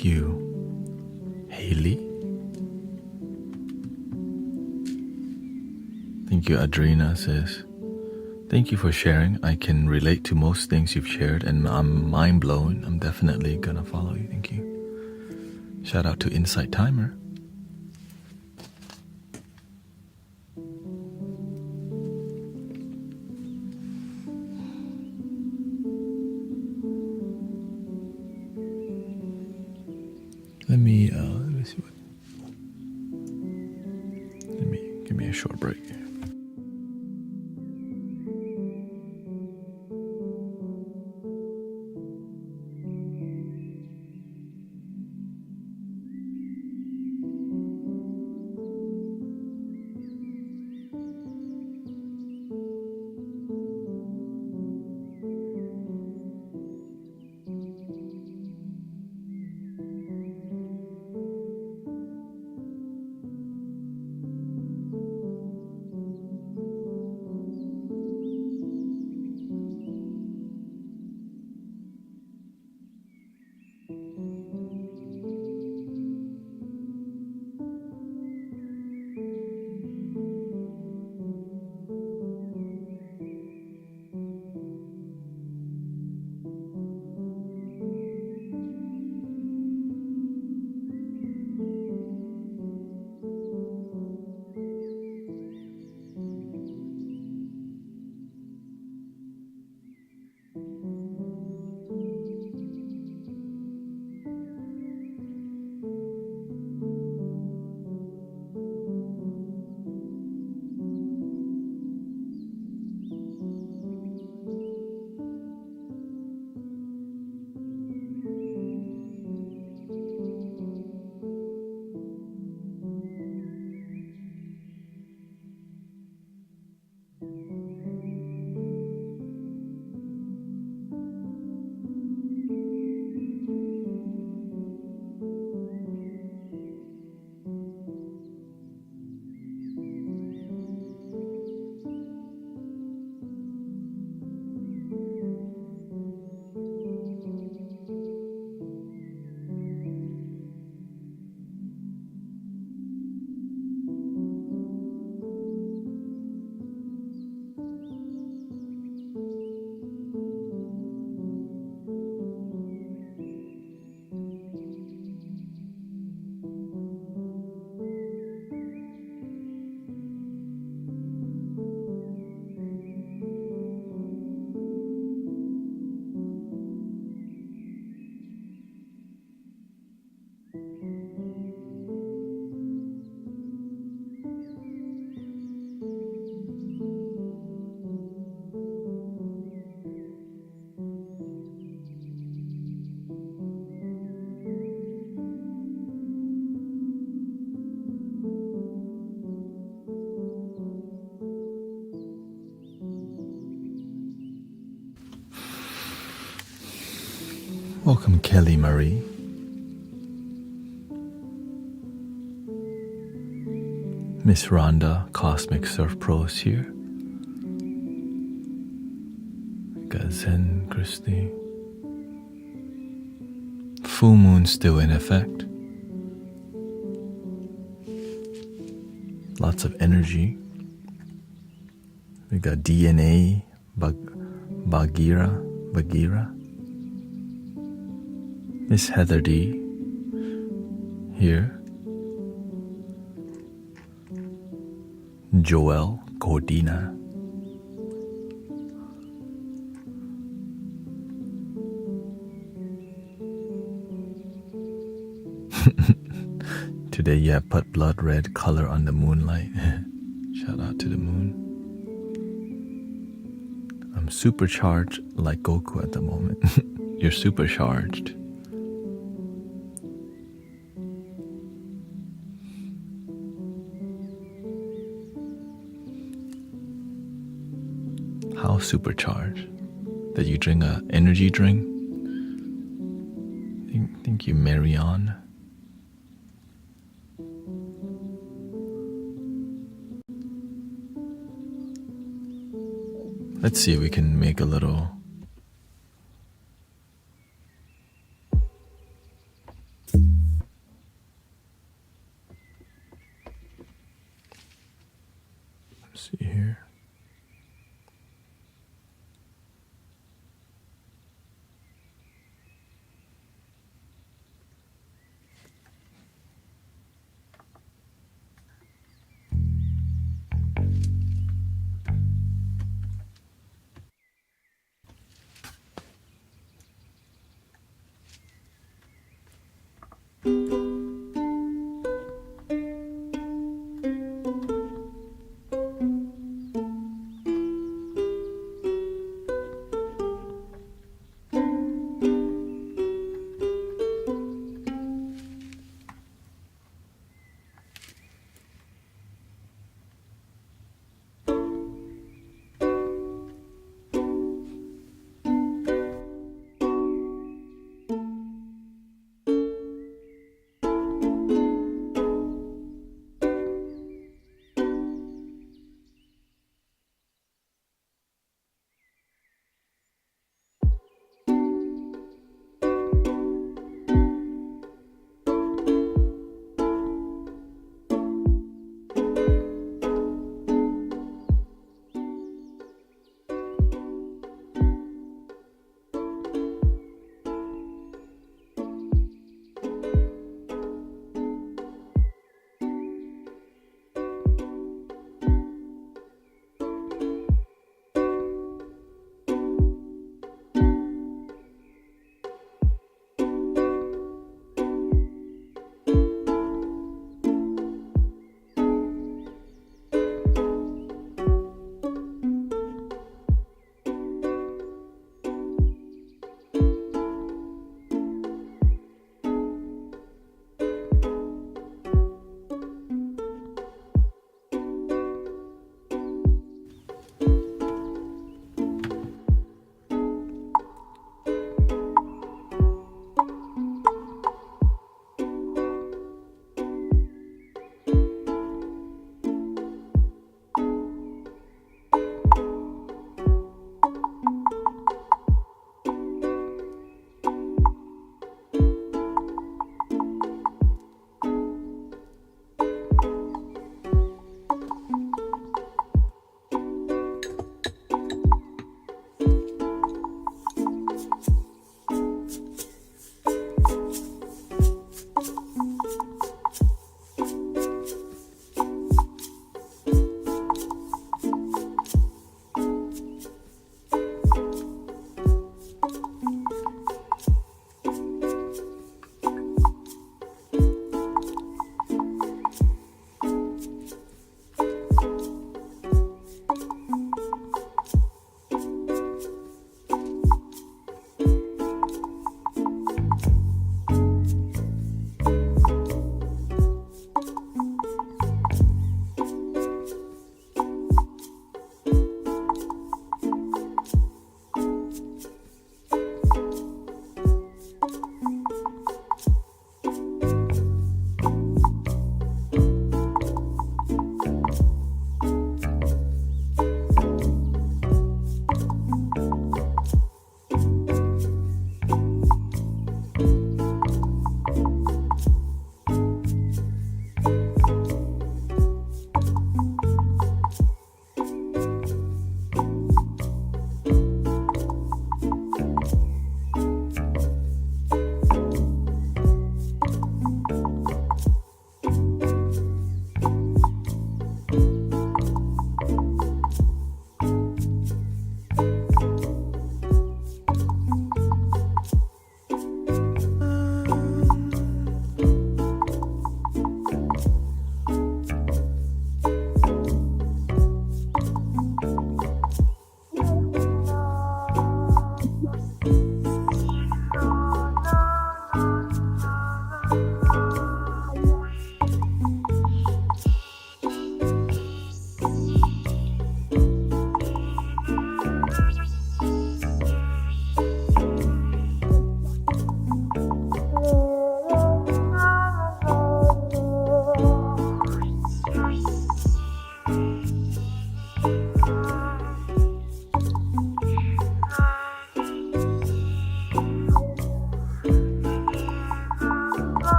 Thank you, Haley. Thank you, Adrena says. Thank you for sharing. I can relate to most things you've shared, and I'm mind blown. I'm definitely gonna follow you. Thank you. Shout out to Insight Timer. Let me see what. Give me a short break. Welcome, Kelly Marie. Miss Rhonda, Cosmic Surf Pros here. We got Zen, Christy. Full moon still in effect. Lots of energy. We got DNA, Bagheera. Miss Heather D here. Joel Cordina. Today you have put blood red color on the moonlight. Shout out to the moon. I'm supercharged like Goku at the moment. You're supercharged. How supercharged? That you drink an energy drink? Think you marry on? Let's see if we can make a little.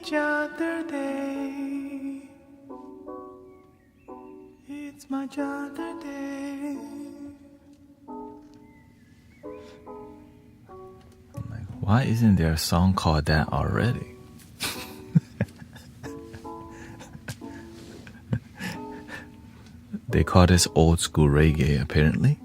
each other day. It's my other day. Like, why isn't there a song called that already? They call this old school reggae, apparently.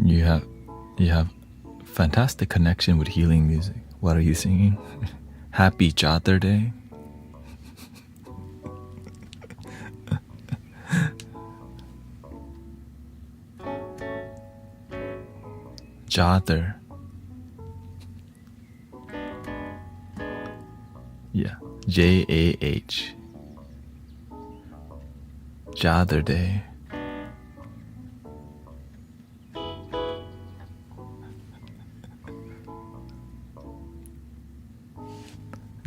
You have fantastic connection with healing music. What are you singing? Happy Chather Day? Chather. Yeah. Jah. Chather Day.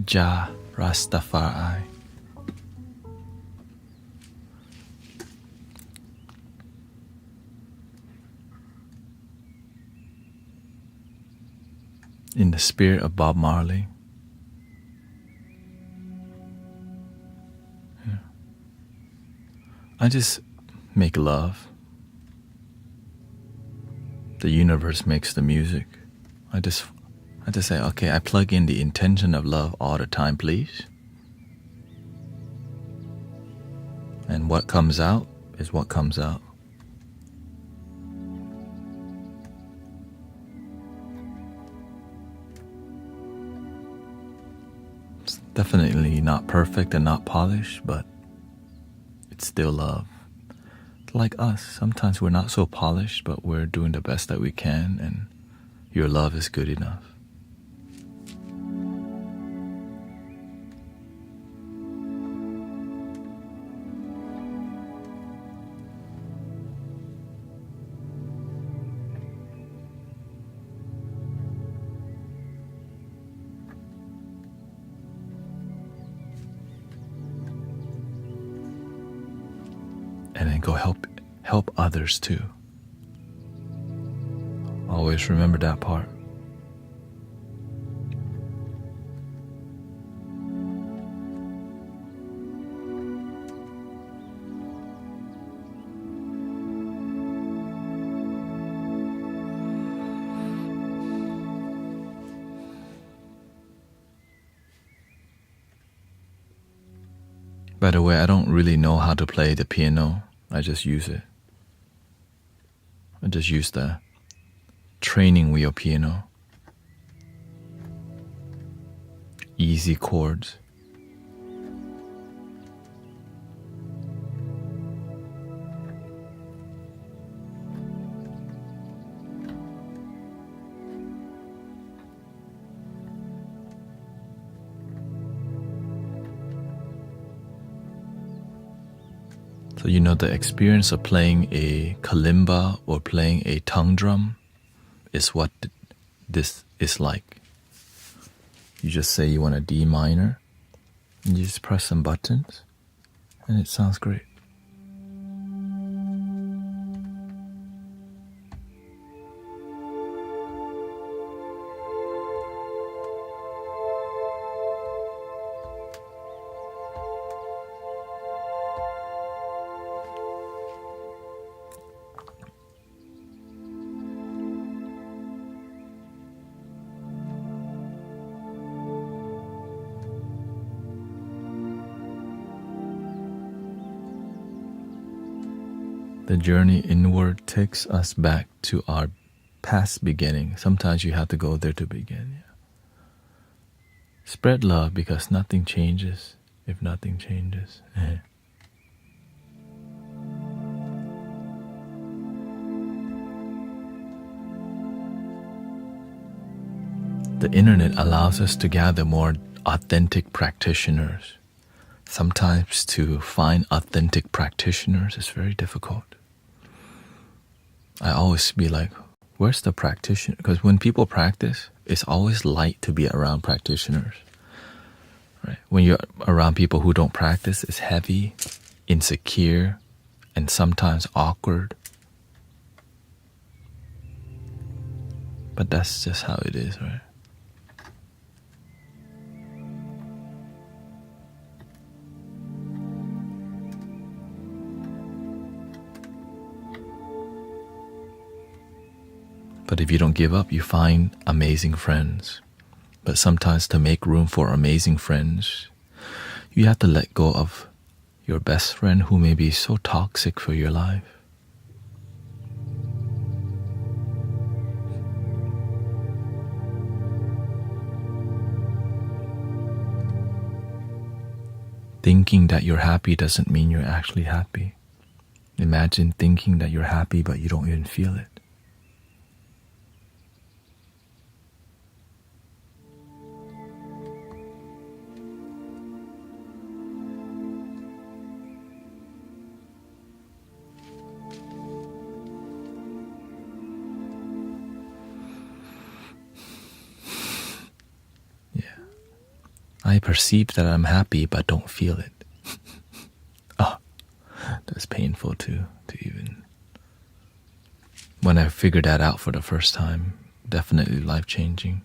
Jah Rastafari. In the spirit of Bob Marley. Yeah. I just make love. The universe makes the music. I just say, okay, I plug in the intention of love all the time, please. And what comes out is what comes out. It's definitely not perfect and not polished, but it's still love. Like us, sometimes we're not so polished, but we're doing the best that we can, and your love is good enough. And then go help others too. Always remember that part. By the way, I don't really know how to play the piano. I just use it. I just use the training wheel piano. Easy chords. So you know the experience of playing a kalimba or playing a tongue drum is what this is like. You just say you want a D minor, and you just press some buttons, and it sounds great. The journey inward takes us back to our past beginning. Sometimes you have to go there to begin. Yeah. Spread love because nothing changes if nothing changes. The internet allows us to gather more authentic practitioners. Sometimes to find authentic practitioners is very difficult. I always be like, where's the practitioner? Because when people practice, it's always light to be around practitioners. Right? When you're around people who don't practice, it's heavy, insecure, and sometimes awkward. But that's just how it is, right? But if you don't give up, you find amazing friends. But sometimes to make room for amazing friends, you have to let go of your best friend who may be so toxic for your life. Thinking that you're happy doesn't mean you're actually happy. Imagine thinking that you're happy but you don't even feel it. Yeah. I perceive that I'm happy but don't feel it. Oh, that's painful to even. When I figured that out for the first time, definitely life-changing.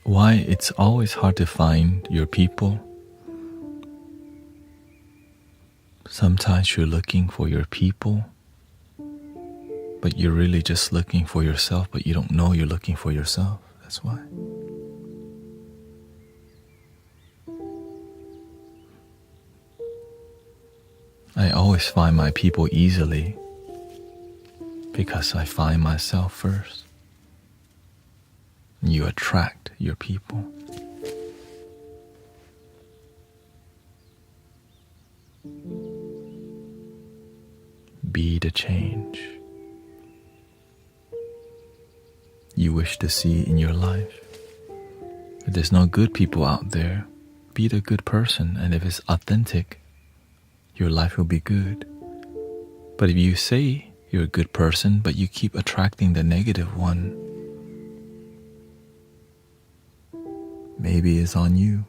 Why it's always hard to find your people? Sometimes you're looking for your people, but you're really just looking for yourself, but you don't know you're looking for yourself. That's why. I always find my people easily because I find myself first. You attract your people. Be the change you wish to see in your life. If there's no good people out there, be the good person, and if it's authentic, your life will be good. But if you say you're a good person, but you keep attracting the negative one, maybe it's on you.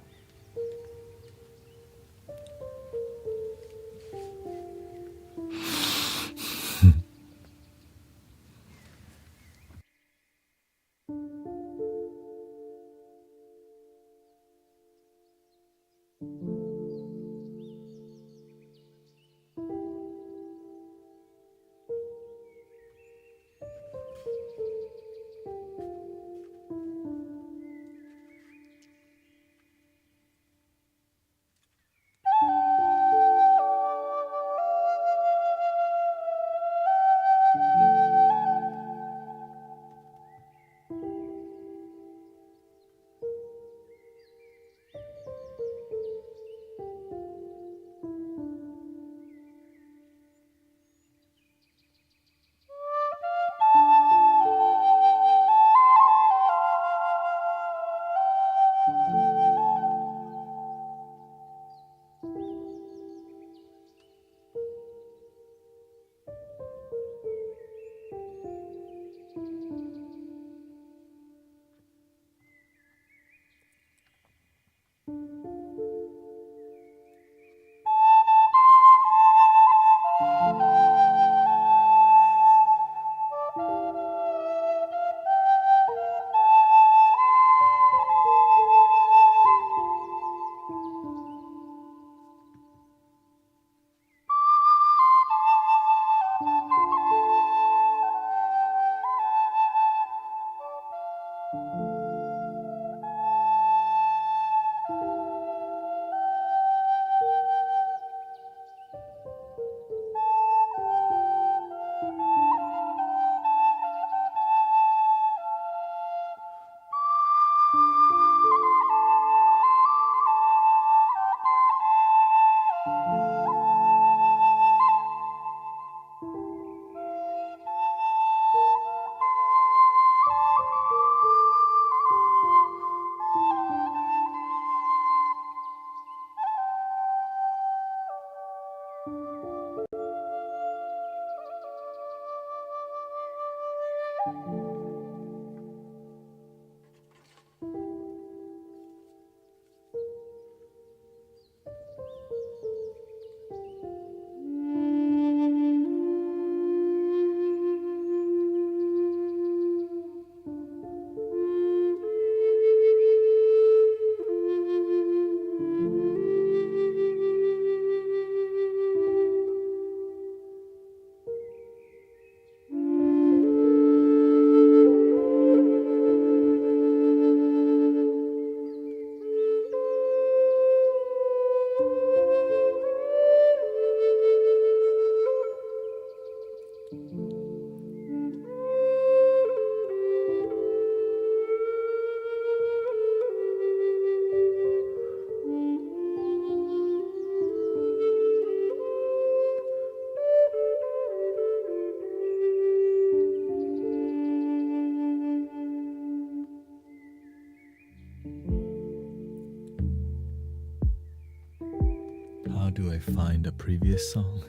How do I find a previous song?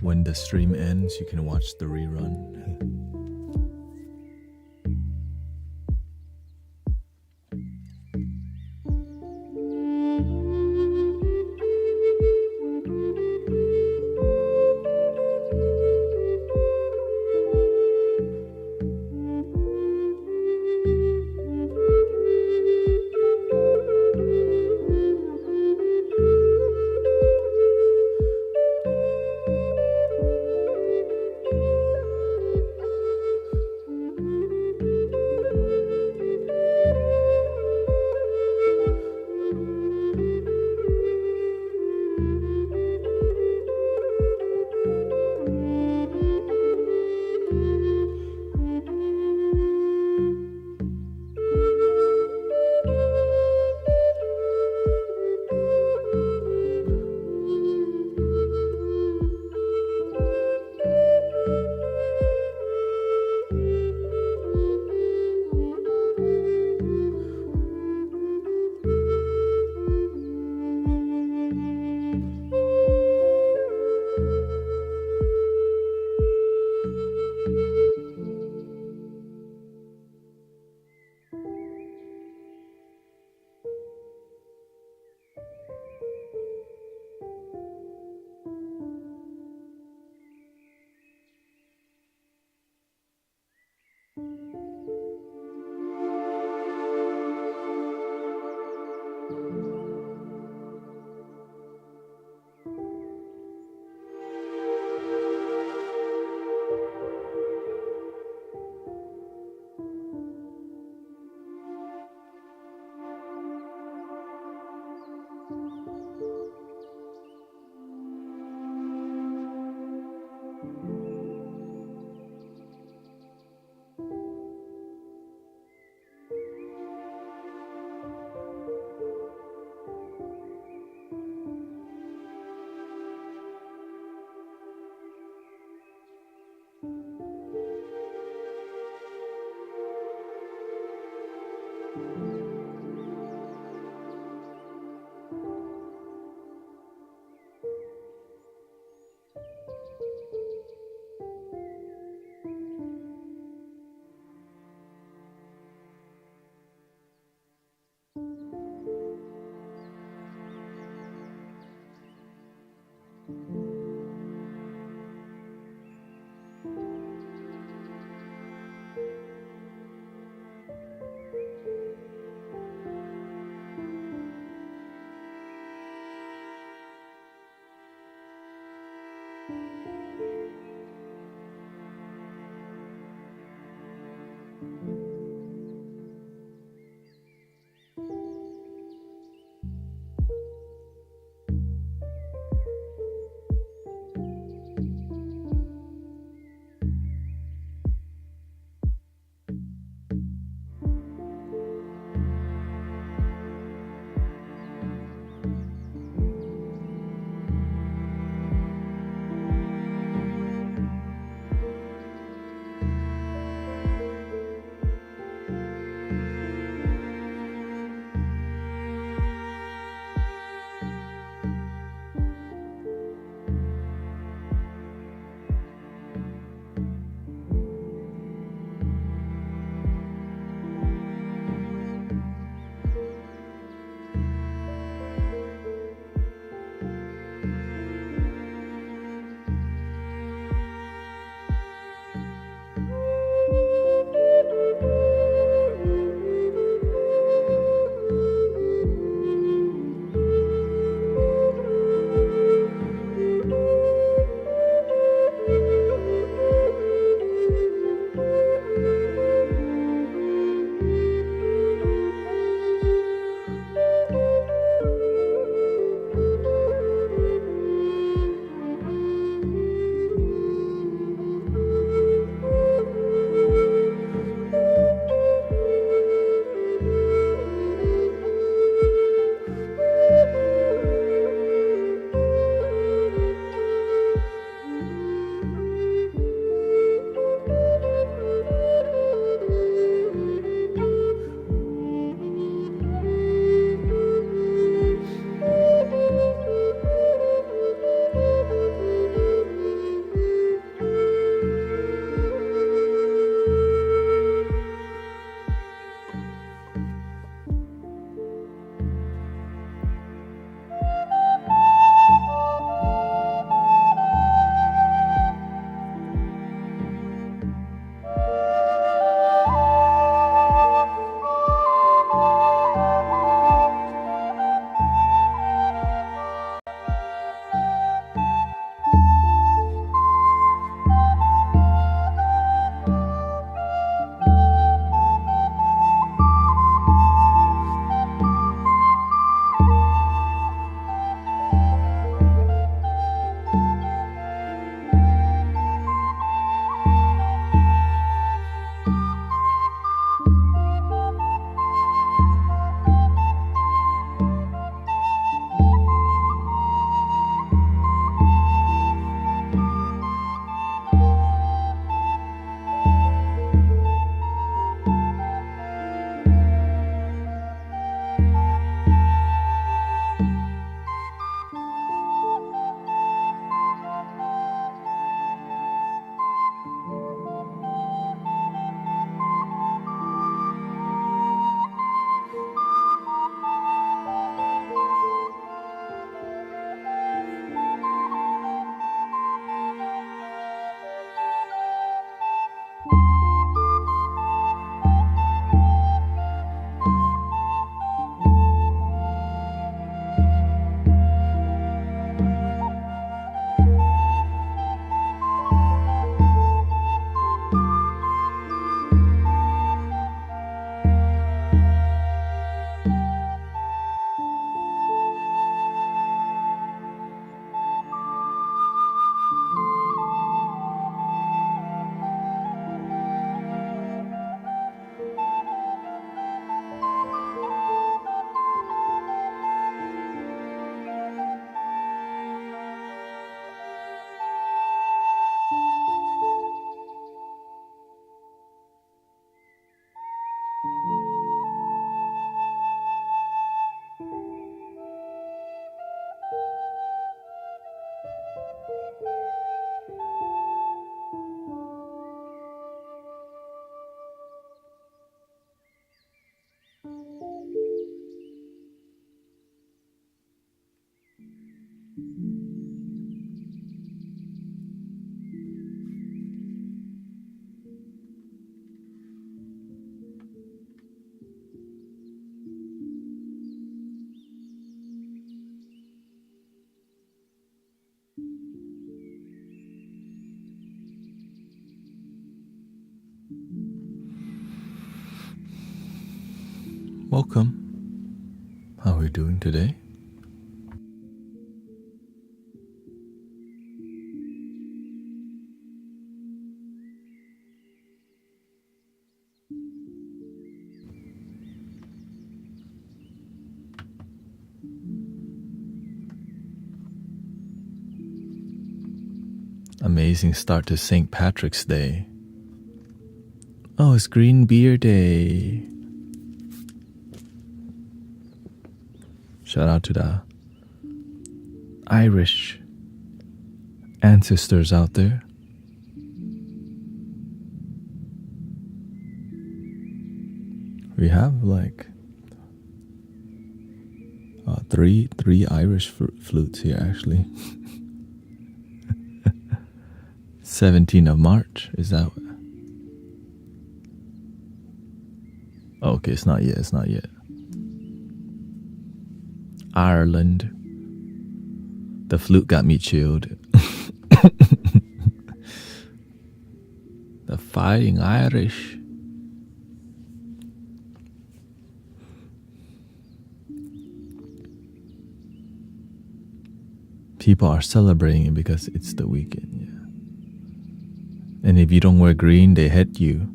When the stream ends, you can watch the rerun. Welcome. How are we doing today? Amazing start to St. Patrick's Day. Oh, it's Green Beer Day. Shout out to the Irish ancestors out there. We have like three Irish flutes here actually. 17th of March, is that? Oh, okay, it's not yet. Ireland. The flute got me chilled. The Fighting Irish. People are celebrating because it's the weekend, yeah. And if you don't wear green, they hate you.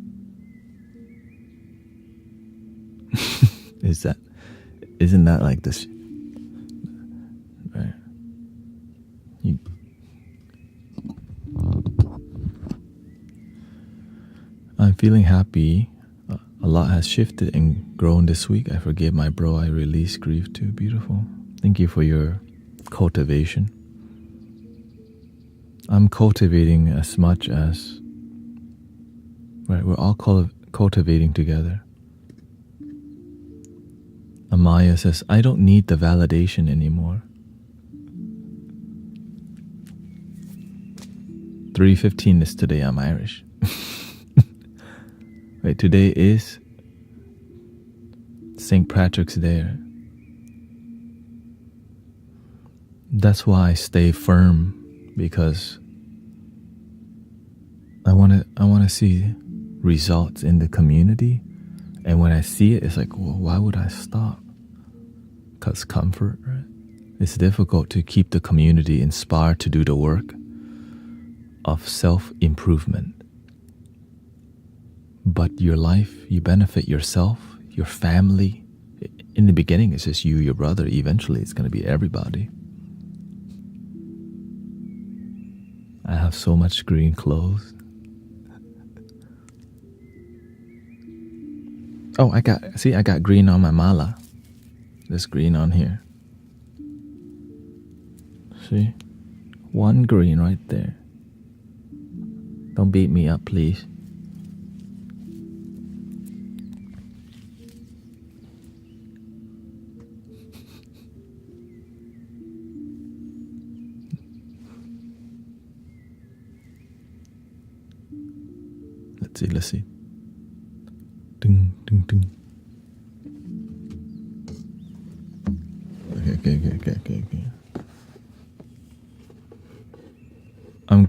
Isn't that like this? Right. I'm feeling happy. A lot has shifted and grown this week. I forgave my bro. I released grief too. Beautiful. Thank you for your cultivation. I'm cultivating as much as... Right, we're all cultivating together. Amaya says, I don't need the validation anymore. 3:15 is today. I'm Irish. Wait, today is St. Patrick's Day. That's why I stay firm, because I want to see results in the community, and when I see it, it's like, well, why would I stop? Because comfort, right? It's difficult to keep the community inspired to do the work of self-improvement. But your life, you benefit yourself, your family. In the beginning, it's just you, your brother. Eventually, it's going to be everybody. I have so much green clothes. Oh, I got green on my mala. There's green on here. See? One green right there. Don't beat me up, please. Let's see. Ding, ding, ding. Okay. I'm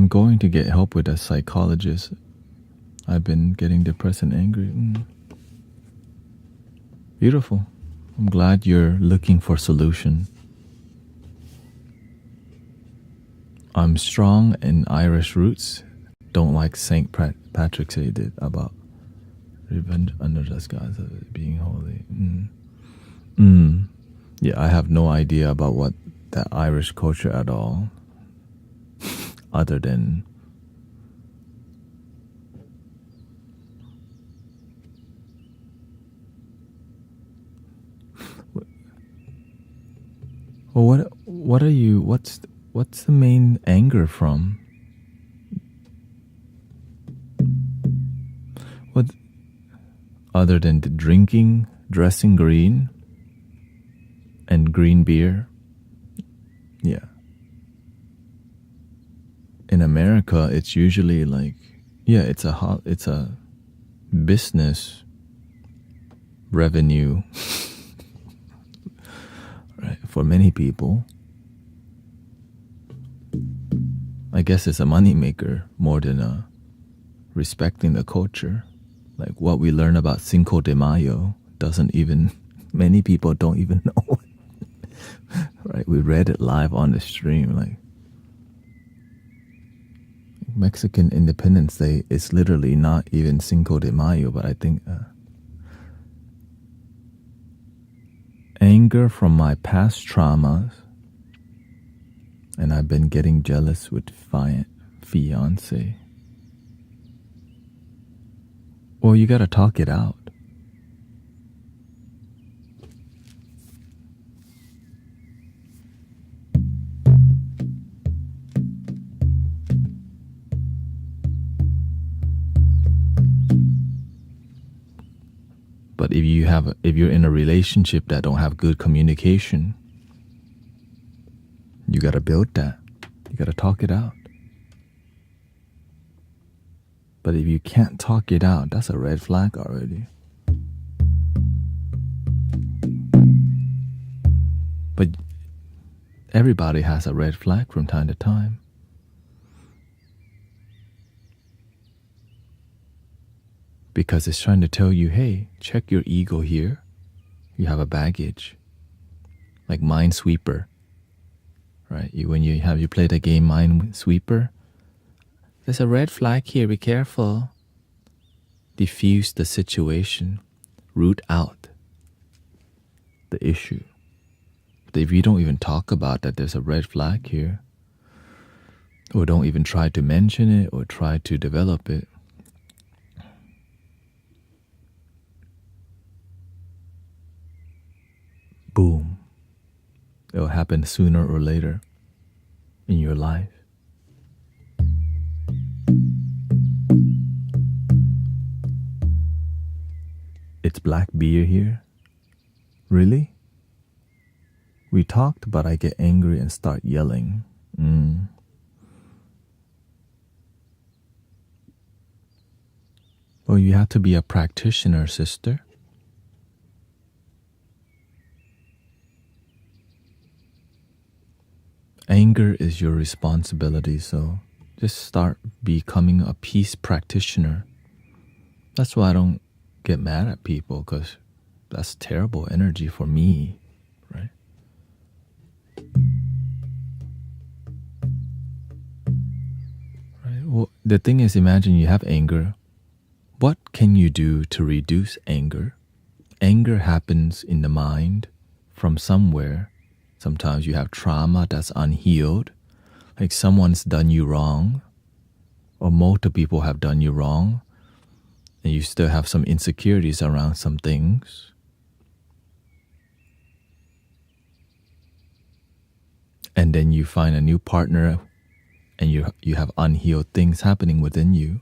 going to get help with a psychologist. I've been getting depressed and angry. Beautiful. I'm glad you're looking for solution. I'm strong in Irish roots. Don't like St. Patrick's Day did about revenge under the skies of it being holy. Yeah, I have no idea about what that Irish culture at all, other than What's the main anger from? What other than the drinking, dressing green, and green beer? Yeah. In America, it's usually like, yeah, it's a business revenue, right? For many people, I guess it's a moneymaker more than a respecting the culture. Like what we learn about Cinco de Mayo many people don't even know it. Right? We read it live on the stream. Like Mexican Independence Day is literally not even Cinco de Mayo, but I think anger from my past traumas, and I've been getting jealous with fiance. Or you gotta talk it out. But if you're in a relationship that don't have good communication, you gotta build that. You gotta talk it out. But if you can't talk it out, that's a red flag already. But everybody has a red flag from time to time. Because it's trying to tell you, hey, check your ego here. You have a baggage. Like Minesweeper. Right? When you play the game Minesweeper, there's a red flag here, be careful. Diffuse the situation. Root out the issue. But if you don't even talk about that there's a red flag here, or don't even try to mention it or try to develop it, boom, it'll happen sooner or later in your life. It's black beer here? Really? We talked, but I get angry and start yelling. Well, you have to be a practitioner, sister. Anger is your responsibility, so just start becoming a peace practitioner. That's why I don't get mad at people, because that's terrible energy for me, right? Right. Well, the thing is, imagine you have anger. What can you do to reduce anger? Anger happens in the mind from somewhere. Sometimes you have trauma that's unhealed, like someone's done you wrong, or multiple people have done you wrong, and you still have some insecurities around some things. And then you find a new partner, and you have unhealed things happening within you.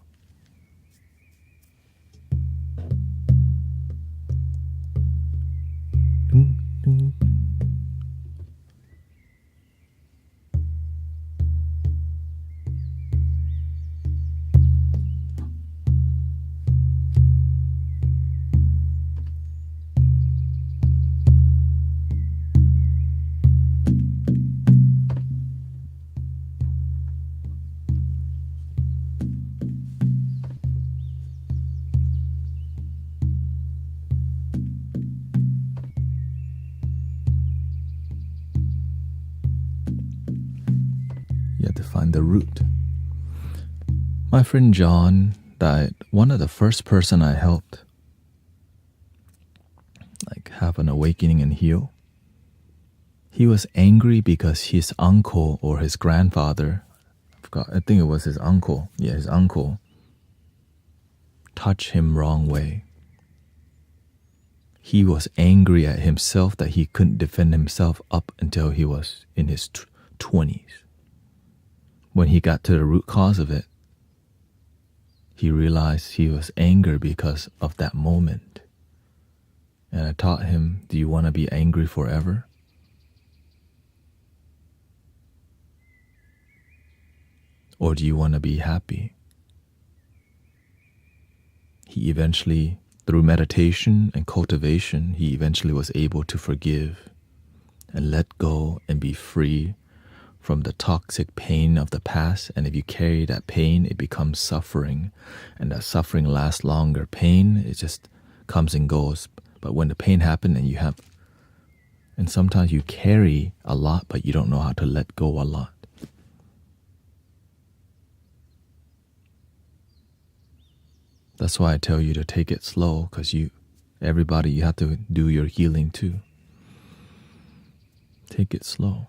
You have to find the root. My friend John died. One of the first person I helped, like, have an awakening and heal. He was angry because his uncle or his grandfather, I think it was his uncle. Yeah, his uncle touched him wrong way. he was angry at himself that he couldn't defend himself up until he was in his 20s. When he got to the root cause of it, he realized he was angry because of that moment. And I taught him, do you want to be angry forever? Or do you want to be happy? He eventually, through meditation and cultivation, he eventually was able to forgive and let go and be free from the toxic pain of the past. And if you carry that pain, it becomes suffering, and that suffering lasts longer. Pain, it just comes and goes. But when the pain happens and sometimes you carry a lot, but you don't know how to let go a lot. That's why I tell you to take it slow, because everybody, you have to do your healing too. Take it slow.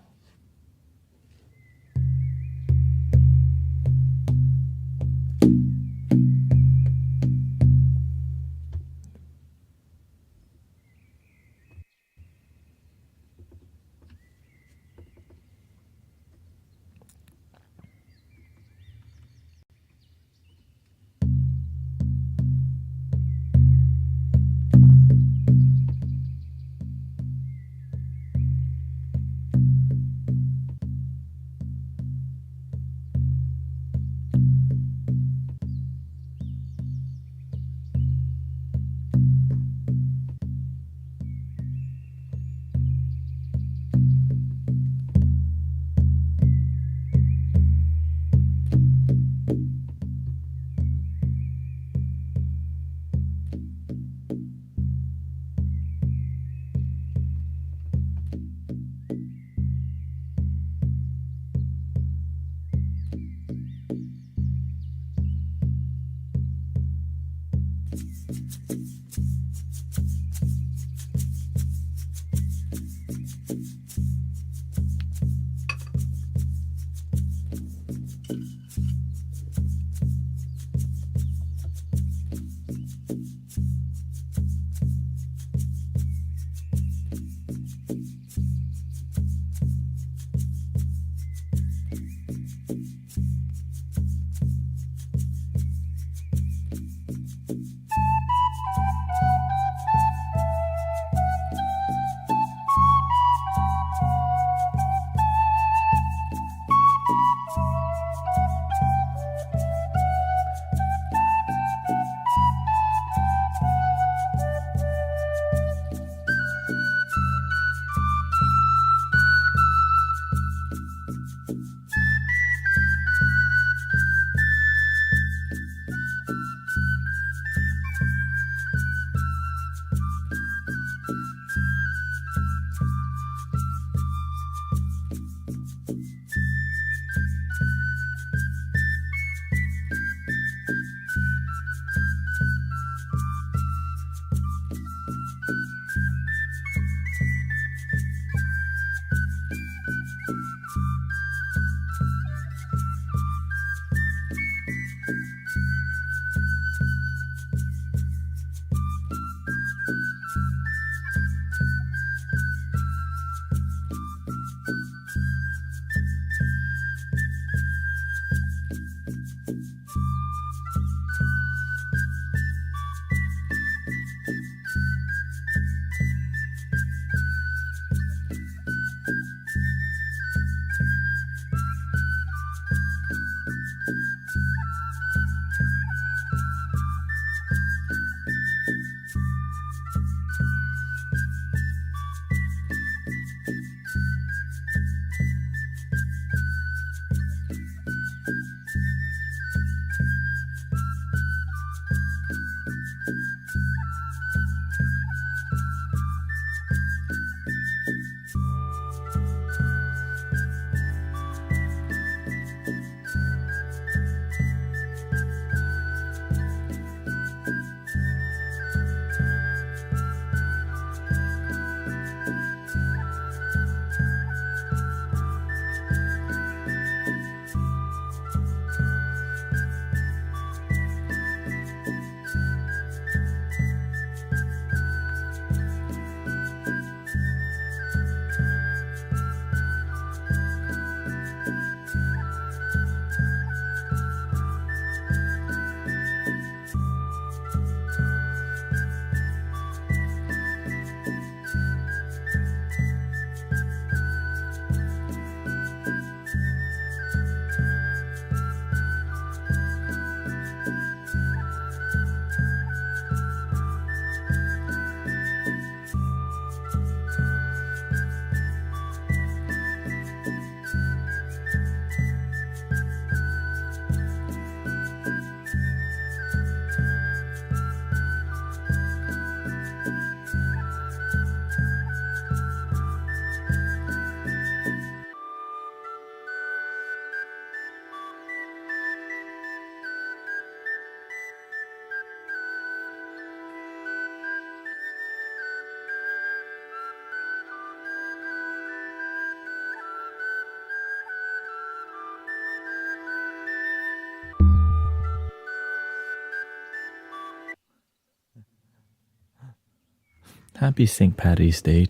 Happy St. Paddy's Day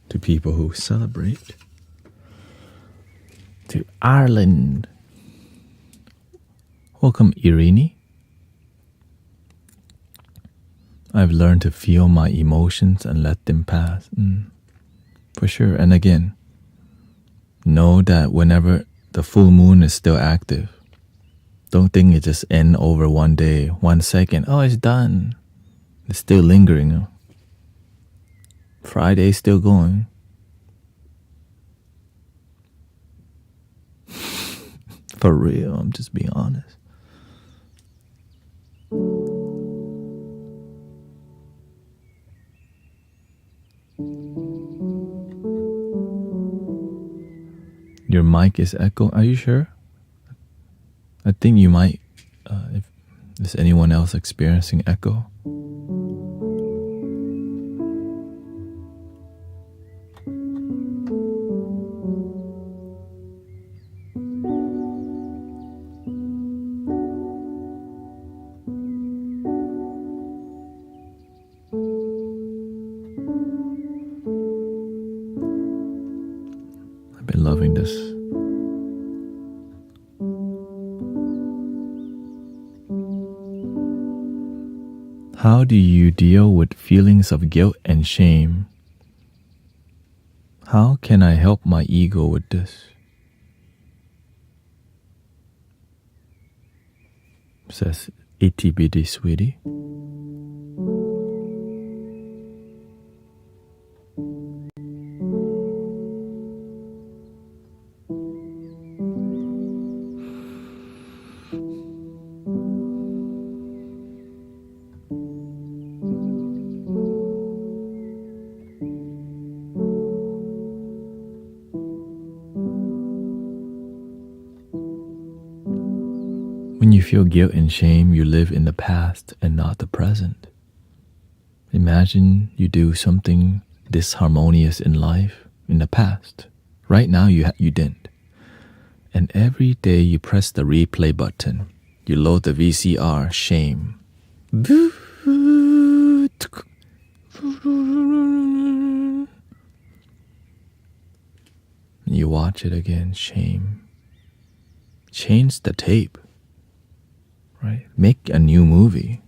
to people who celebrate. To Ireland. Welcome, Irini. I've learned to feel my emotions and let them pass. For sure. And again, know that whenever the full moon is still active, don't think it just end over one day, 1 second. Oh, it's done. It's still lingering. Friday's still going. For real, I'm just being honest. Your mic is echo. Are you sure? I think you might. If is anyone else experiencing echo? I've been loving this. How do you deal with feelings of guilt and shame? How can I help my ego with this? Says itty bitty sweetie. When you feel guilt and shame, you live in the past and not the present. Imagine you do something disharmonious in life in the past. Right now you didn't. And every day you press the replay button. You load the VCR, shame. You watch it again, shame. Change the tape. Right? Make a new movie.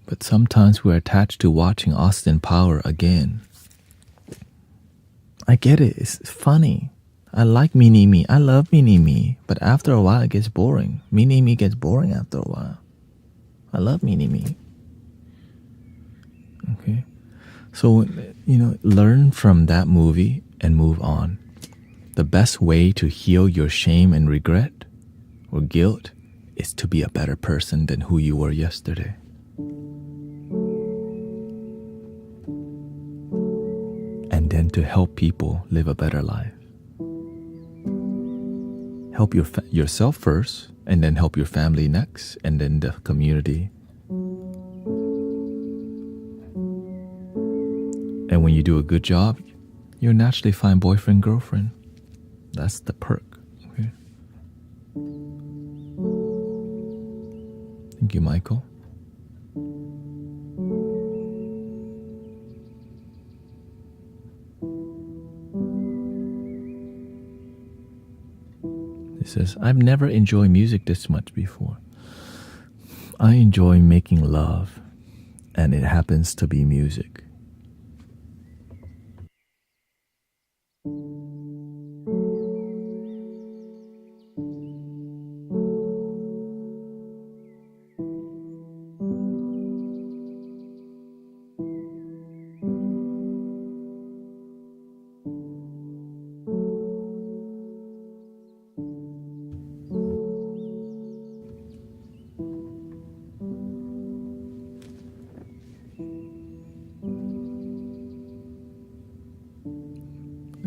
But sometimes we're attached to watching Austin Power again. I get it. It's funny. I like Mini-Me. I love Mini-Me. But after a while, it gets boring. Mini-Me gets boring after a while. I love Mini-Me. Okay? So, learn from that movie and move on. The best way to heal your shame and regret or guilt is to be a better person than who you were yesterday. And then to help people live a better life. Help yourself first, and then help your family next, and then the community. And when you do a good job, you'll naturally find boyfriend, girlfriend. That's the perk. Okay? Thank you, Michael. It says, I've never enjoyed music this much before. I enjoy making love, and it happens to be music.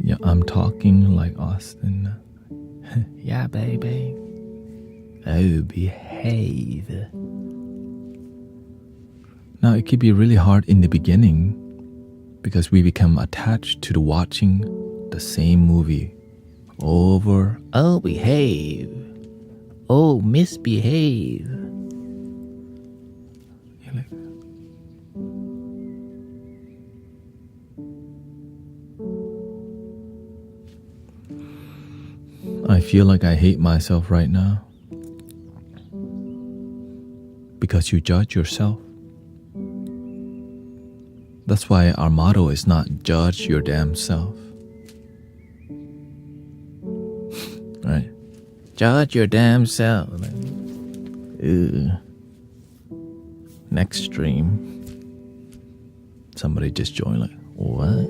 Yeah, I'm talking like Austin. Yeah, baby. Oh, behave. Now, it could be really hard in the beginning because we become attached to watching the same movie over. Oh, behave. Oh, misbehave. feel like I hate myself right now? Because you judge yourself. That's why our motto is not judge your damn self. Right? Judge your damn self. Ew. Next stream. Somebody just joined like, what?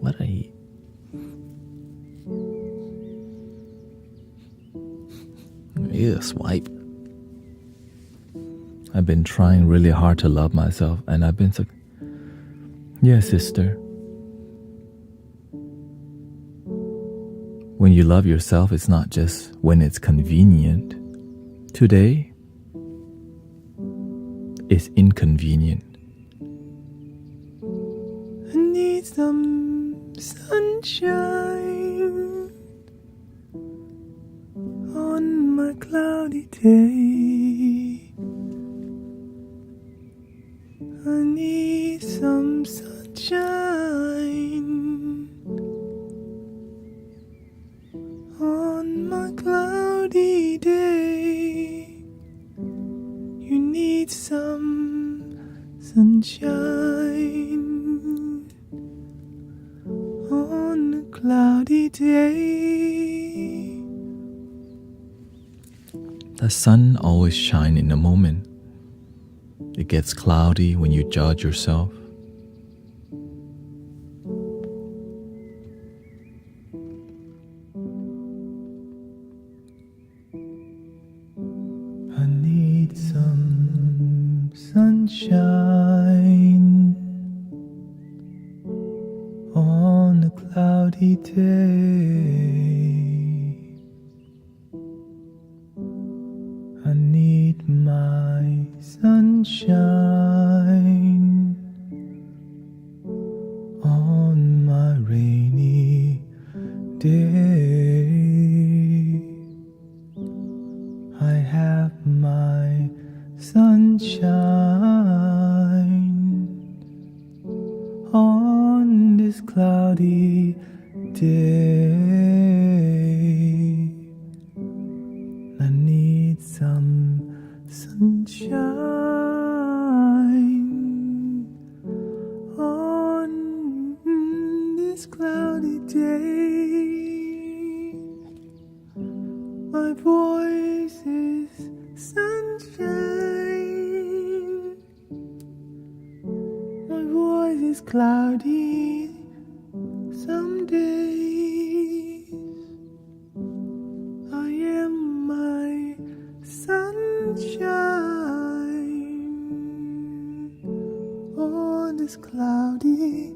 What I eat? Ew, swipe. I've been trying really hard to love myself, and I've been so... Yeah, sister. When you love yourself, it's not just when it's convenient. Today is inconvenient. I need some sunshine on my cloudy day. I need some sunshine on my cloudy day. You need some sunshine on a cloudy day. The sun always shines in a moment. It gets cloudy when you judge yourself. I need some sunshine on a cloudy day. I need my sunshine on my rainy day. I have my sunshine on this cloudy day. I need some sunshine on this cloudy day. My voice is sunshine. My voice is cloudy some days. I am my sunshine on this cloudy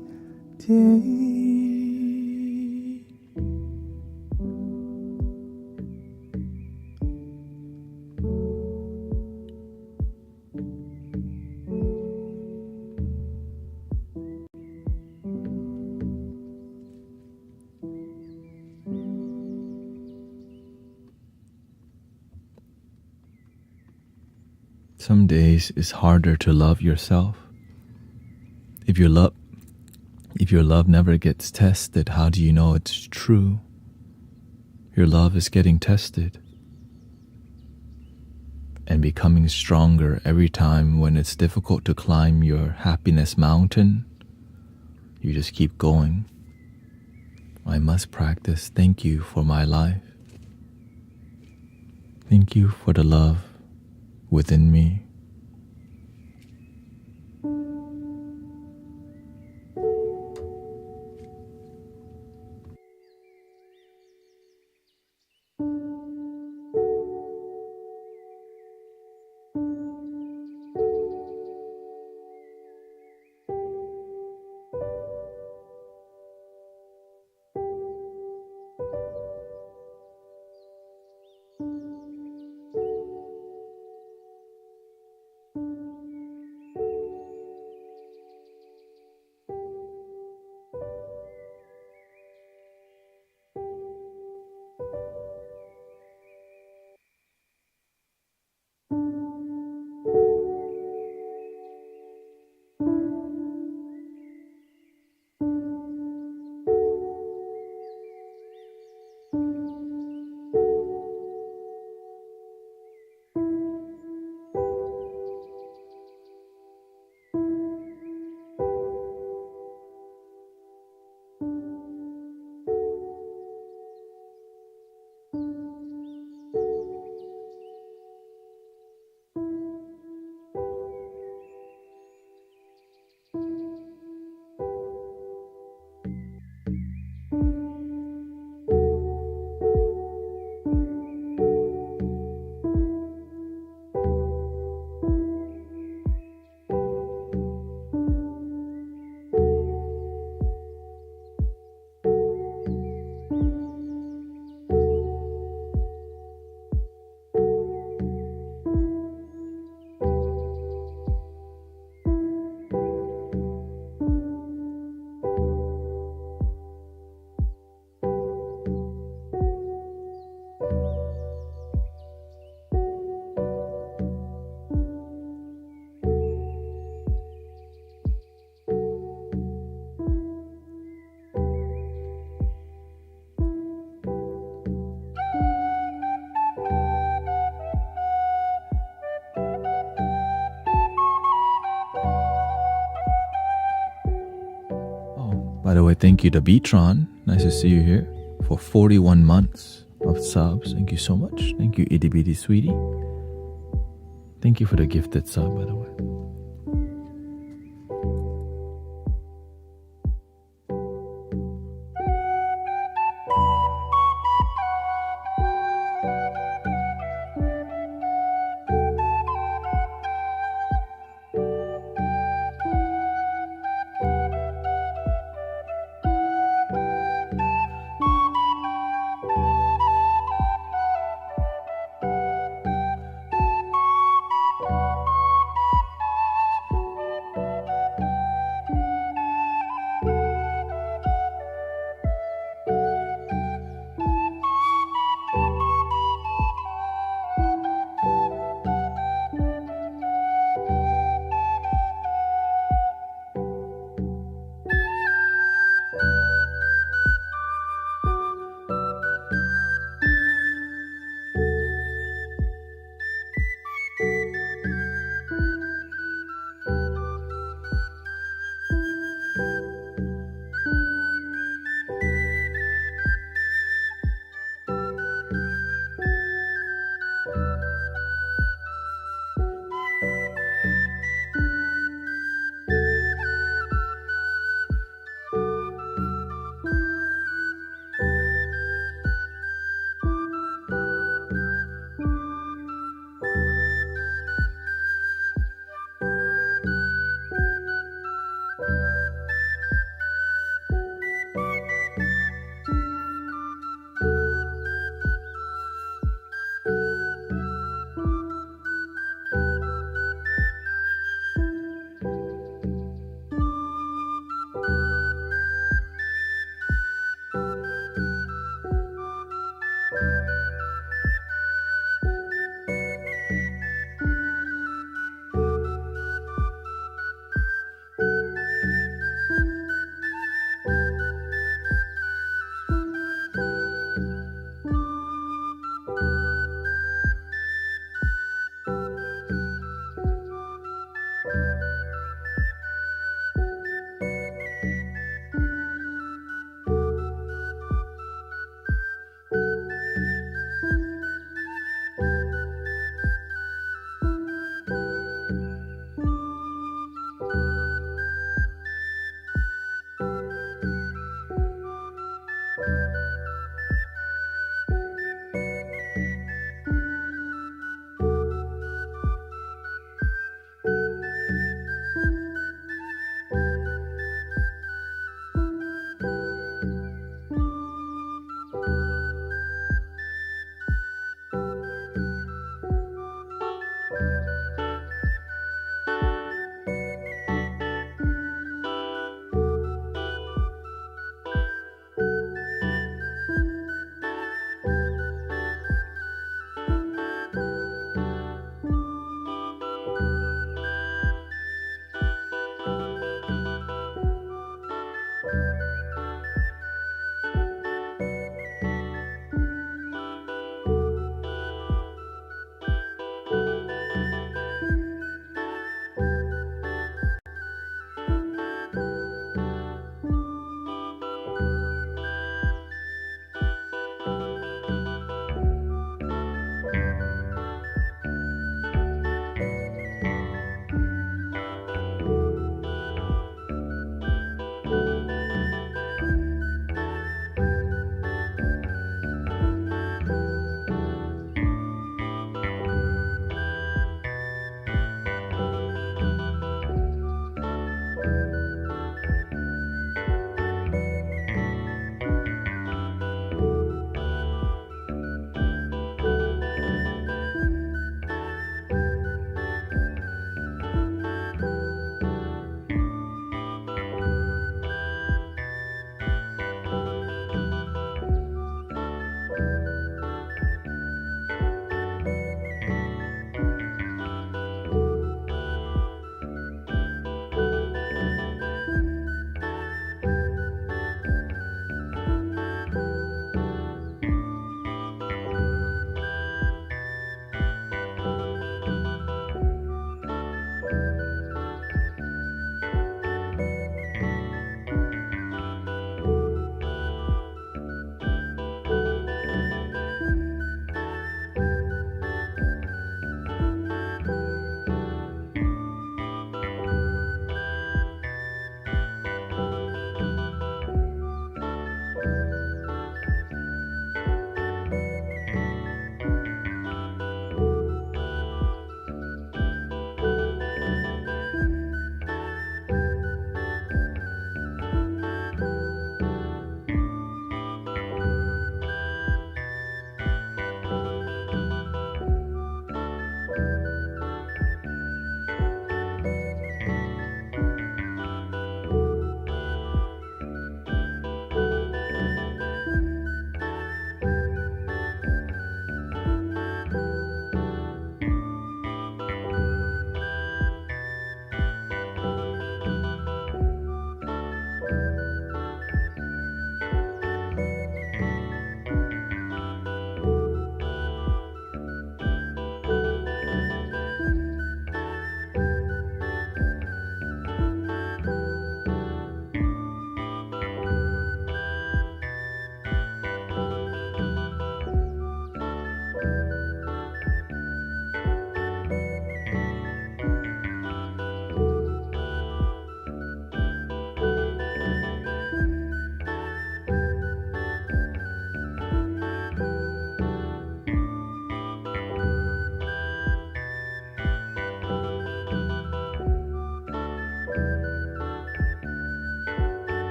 day. Some days it's harder to love yourself. If your love never gets tested, how do you know it's true? Your love is getting tested and becoming stronger every time when it's difficult to climb your happiness mountain. You just keep going. I must practice. Thank you for my life. Thank you for the love within me. By the way, thank you to Beatron. Nice to see you here for 41 months of subs. Thank you so much. Thank you, itty bitty sweetie. Thank you for the gifted sub, by the way.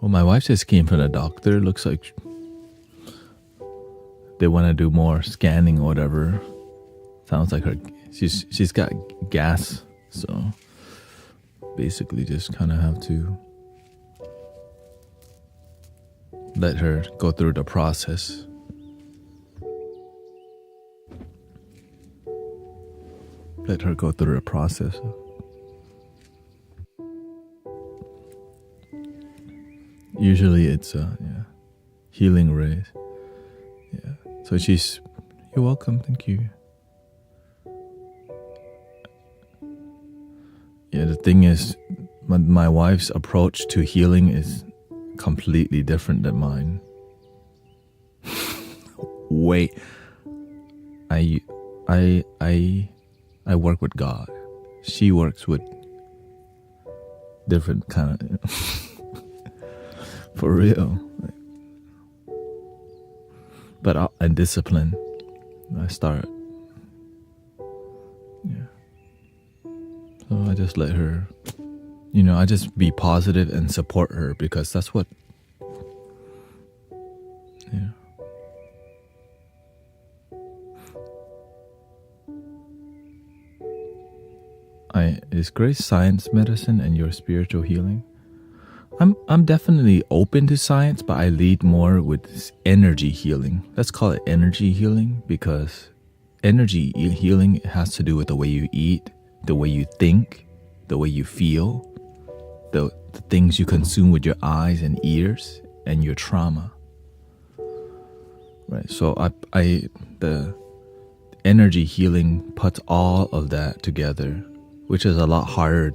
Well, my wife just came from the doctor. Looks like they want to do more scanning or whatever. Sounds like she's got gas, so basically just kind of have to let her go through the process. Let her go through the process. Usually it's healing rays. Yeah. So you're welcome, thank you. Yeah, the thing is, my wife's approach to healing is completely different than mine. Wait, I work with God. She works with different kind of for real. But and discipline. I start. Yeah. So I just let her, I just be positive and support her because that's what, Is Grace science medicine and your spiritual healing? I'm definitely open to science, but I lead more with energy healing. Let's call it energy healing because energy healing has to do with the way you eat, the way you think, the way you feel, the things you consume with your eyes and ears, and your trauma. Right. So the energy healing puts all of that together, which is a lot harder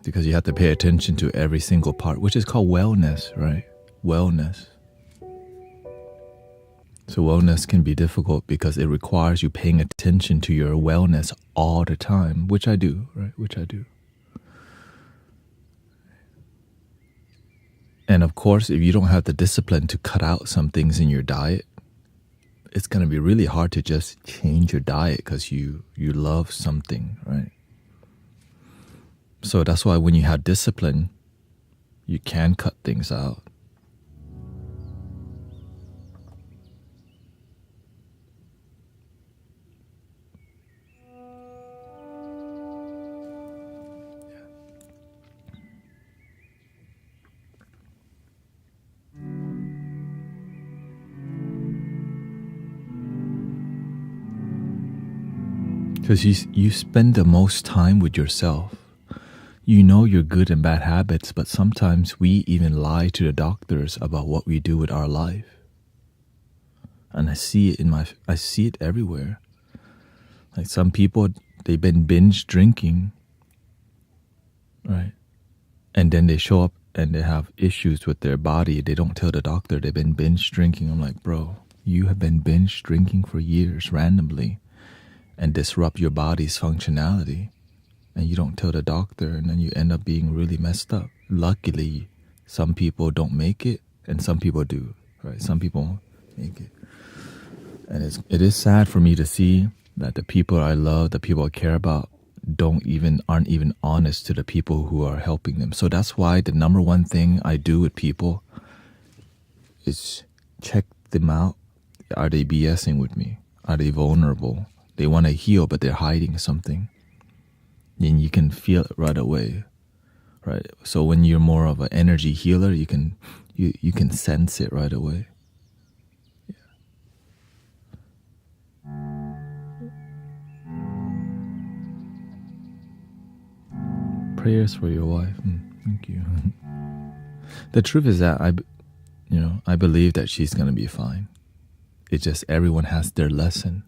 because you have to pay attention to every single part, which is called wellness, right? Wellness. So wellness can be difficult because it requires you paying attention to your wellness all the time, which I do, right? Which I do. And of course, if you don't have the discipline to cut out some things in your diet, it's going to be really hard to just change your diet because you love something, right? So that's why when you have discipline, you can cut things out. Because you spend the most time with yourself. You know your good and bad habits, but sometimes we even lie to the doctors about what we do with our life. And I see it everywhere. Like some people, they've been binge drinking, right? And then they show up and they have issues with their body. They don't tell the doctor they've been binge drinking. I'm like, bro, you have been binge drinking for years randomly and disrupt your body's functionality. And you don't tell the doctor, and then you end up being really messed up. Luckily, some people don't make it, and some people do, right? Some people make it. And it is sad for me to see that the people I love, the people I care about, aren't even honest to the people who are helping them. So that's why the number one thing I do with people is check them out. Are they BSing with me? Are they vulnerable? They want to heal, but they're hiding something. And you can feel it right away, right? So when you're more of an energy healer, you can sense it right away. Prayers for your wife. Thank you. The truth is that I believe that she's gonna be fine. It's just everyone has their lesson,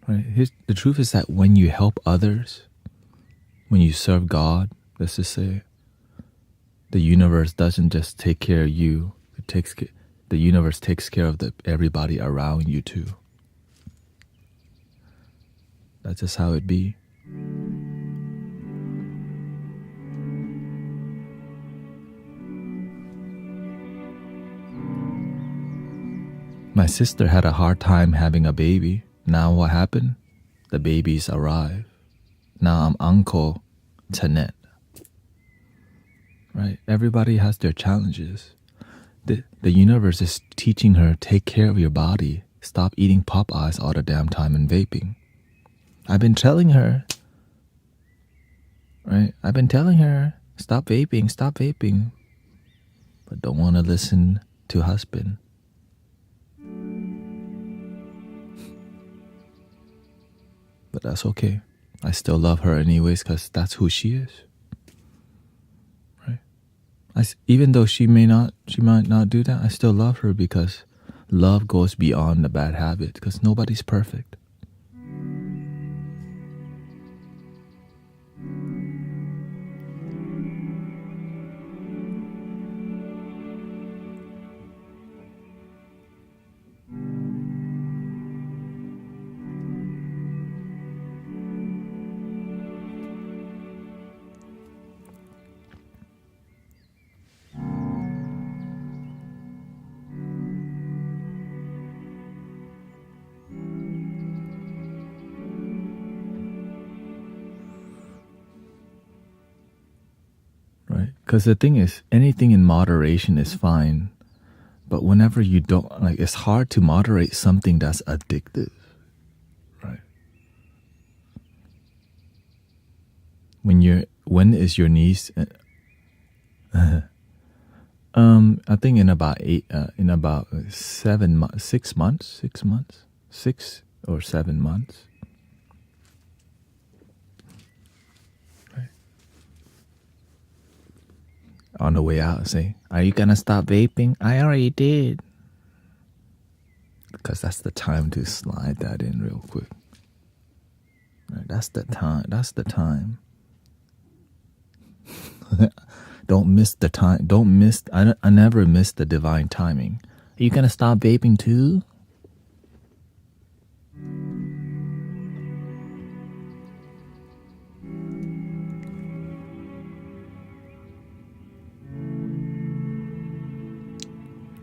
right? The truth is that when you help others, when you serve God, let's just say, the universe doesn't just take care of you. The universe takes care of everybody around you too. That's just how it be. My sister had a hard time having a baby. Now what happened? The babies arrived. Now I'm Uncle Tanet. right? Everybody has their challenges. The universe is teaching her, take care of your body. Stop eating Popeyes all the damn time and vaping. I've been telling her, right? I've been telling her, stop vaping. But don't want to listen to husband. But that's okay. I still love her anyways because that's who she is. Right? Even though she might not do that, I still love her because love goes beyond the bad habit because nobody's perfect. Right? Because the thing is, anything in moderation is fine. But whenever you don't, like, it's hard to moderate something that's addictive. Right? When is your niece? I think in about 6 months, 6 or 7 months. Right. On the way out, say, "Are you gonna stop vaping?" I already did. Because that's the time to slide that in real quick. Right, that's the time. Don't miss the time. I never miss the divine timing. Are you gonna stop vaping too?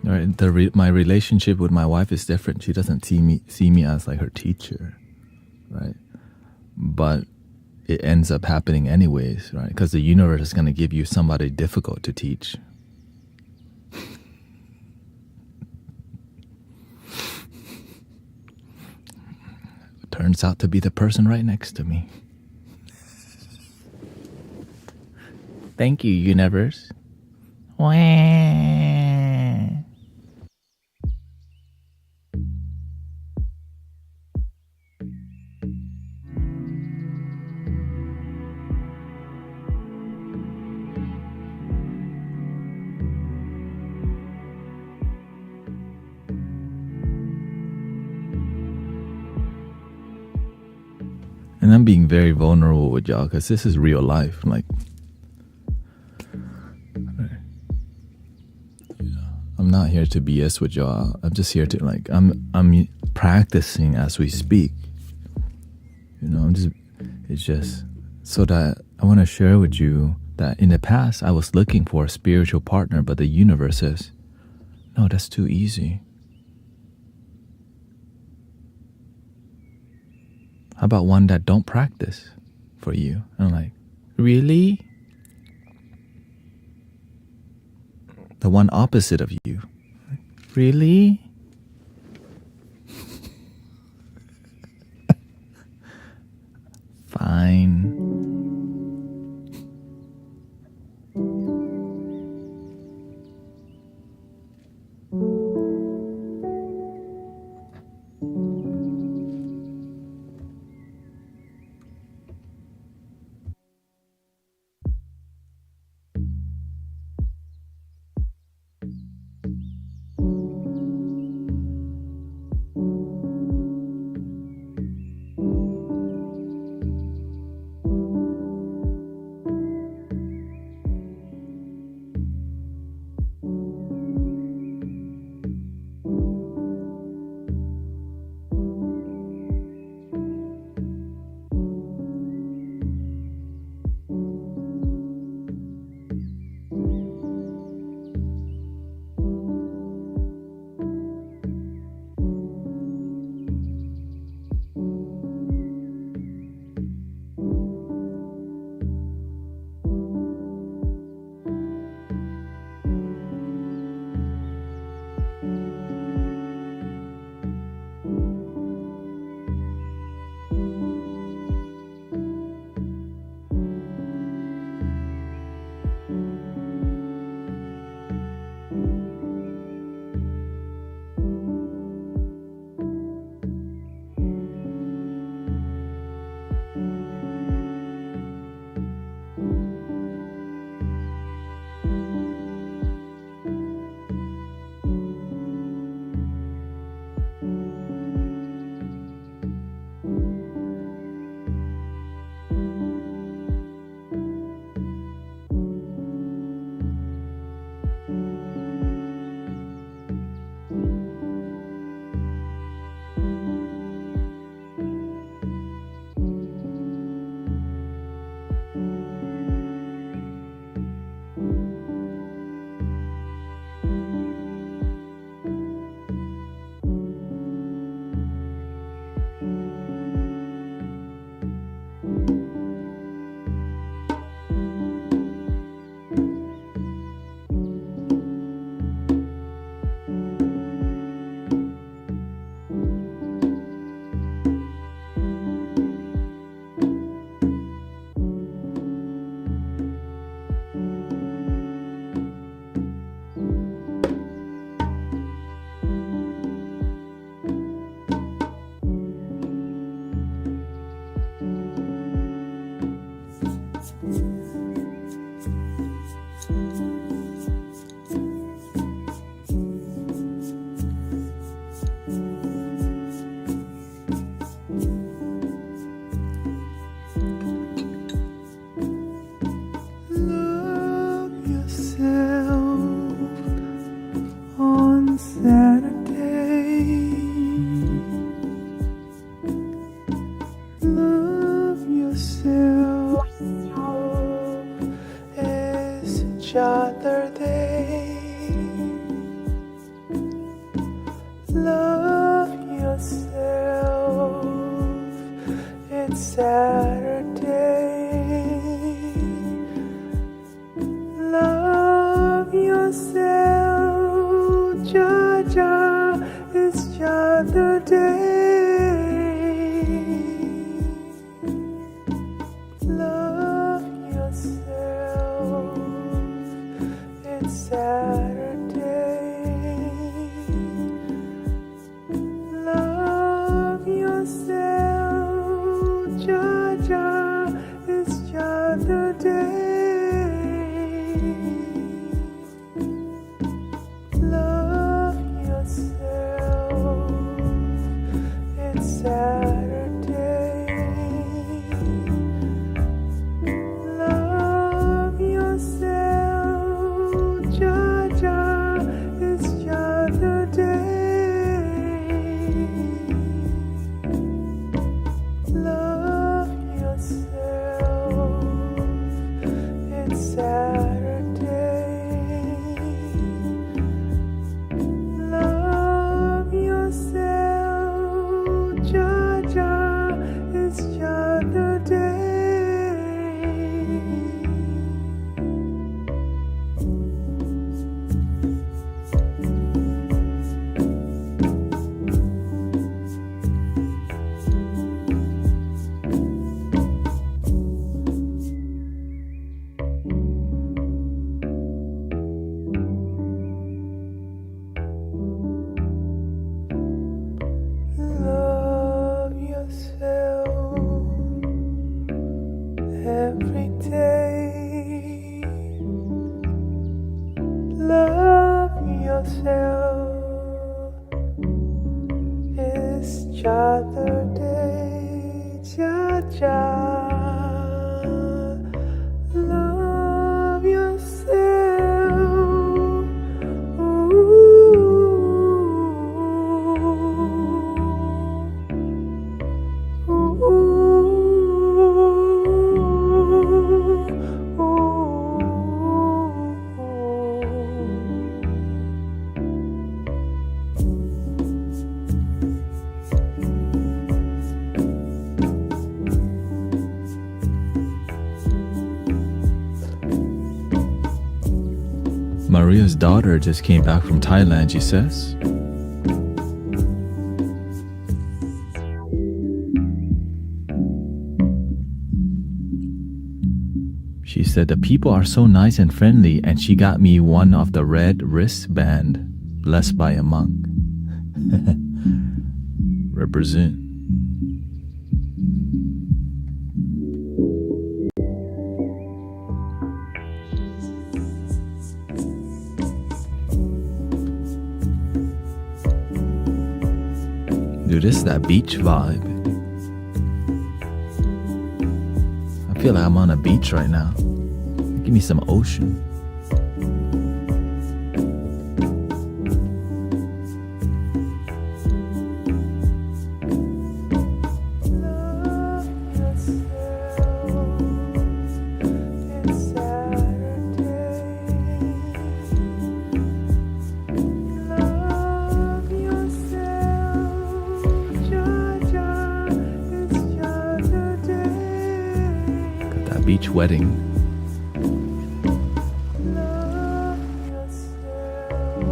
All right, my relationship with my wife is different. She doesn't see me as like her teacher, right? But it ends up happening anyways, right? Because the universe is gonna give you somebody difficult to teach. Turns out to be the person right next to me. Thank you, universe. Wah. And I'm being very vulnerable with y'all because this is real life. Like, I'm not here to BS with y'all. I'm just here to, like, I'm practicing as we speak. It's just so that I want to share with you that in the past I was looking for a spiritual partner, but the universe says, no, that's too easy. How about one that don't practice for you? And I'm like, really? The one opposite of you. Really? Fine. It's Saturday. Love yourself, Jaja. It's Jada Day. Love yourself. It's Saturday. Love yourself, Jaja. It's Jada Day. Love yourself. It's Saturday. Love yourself, Jaja. It's Jada Day. Love yourself. It's Saturday. Love yourself, Jaja. It's Jada Day. Love yourself every day. Love yourself. It's Jada Day, Jaja. Love yourself. Maria's daughter just came back from Thailand, she says. She said the people are so nice and friendly, and she got me one of the red wristband blessed by a monk. Represent. Dude, this is that beach vibe. I feel like I'm on a beach right now. Give me some ocean. Love yourself. It's Saturday. Love yourself, Jaja. It's Jada Day. Got that beach wedding. Love yourself.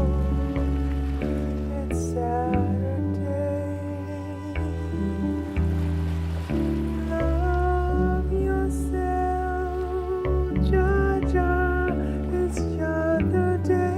It's Saturday. Love yourself, Jaja. It's Jada Day.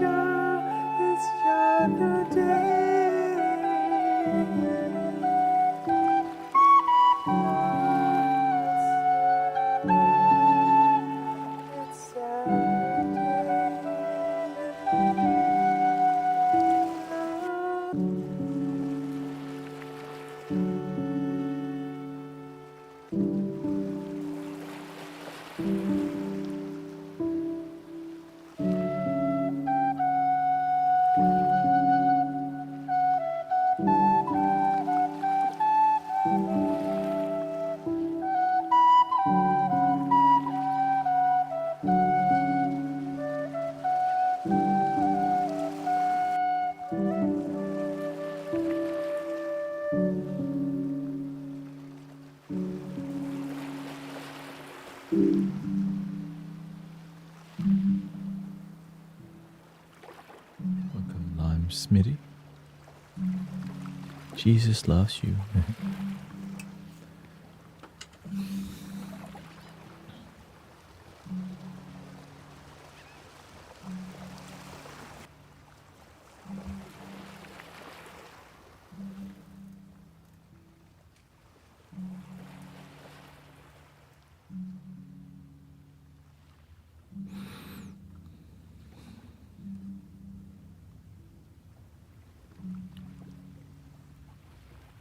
it's another day. It's Welcome, Lime Smitty. Jesus loves you.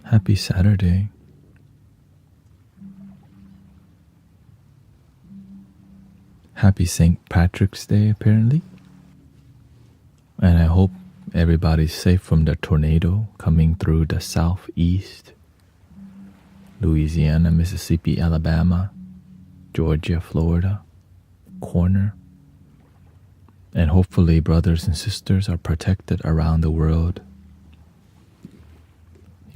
Happy Saturday. Happy St. Patrick's Day, apparently. And I hope everybody's safe from the tornado coming through the southeast. Louisiana, Mississippi, Alabama, Georgia, Florida, corner. And hopefully brothers and sisters are protected around the world.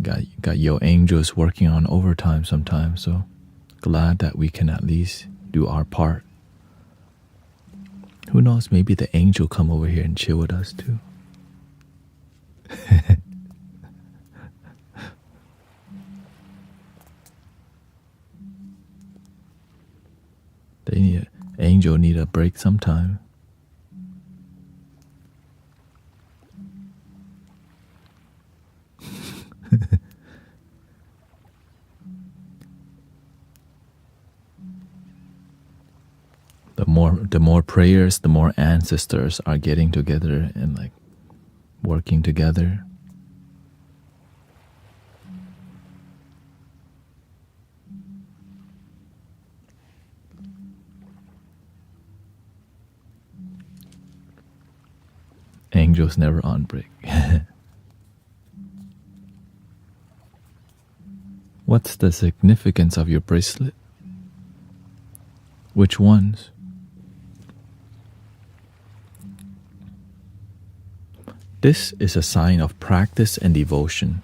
You got your angels working on overtime sometimes, so glad that we can at least do our part. Who knows, maybe the angel come over here and chill with us too. Angel need a break sometime. The more prayers, the more ancestors are getting together and like working together. Angels never on break. What's the significance of your bracelet? Which ones? This is a sign of practice and devotion.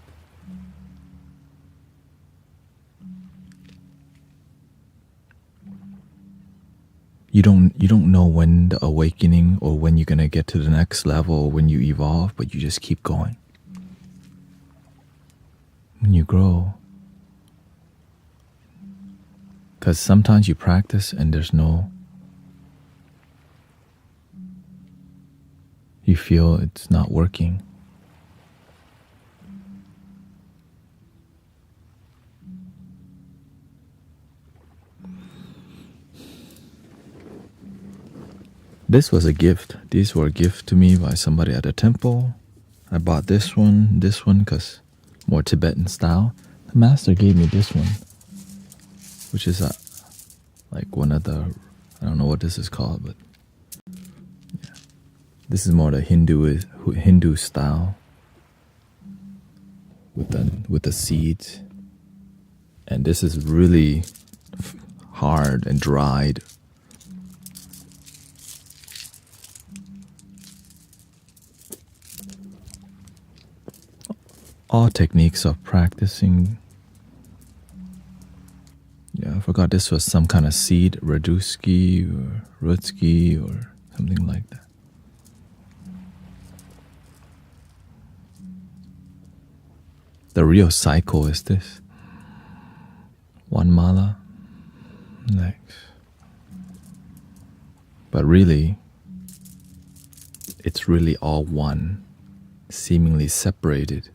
You don't know when the awakening or when you're gonna get to the next level or when you evolve, but you just keep going. When you grow. Because sometimes you practice and you feel it's not working. This was a gift. These were a gift to me by somebody at a temple. I bought this one because more Tibetan style. The master gave me this one, which is like one of the, I don't know what this is called, but yeah. This is more the Hindu style with the seeds. And this is really hard and dried. All techniques of practicing. Yeah, I forgot this was some kind of seed, Raduski or Rutski or something like that. The real cycle is this. One mala, next. But really, it's really all one, seemingly separated.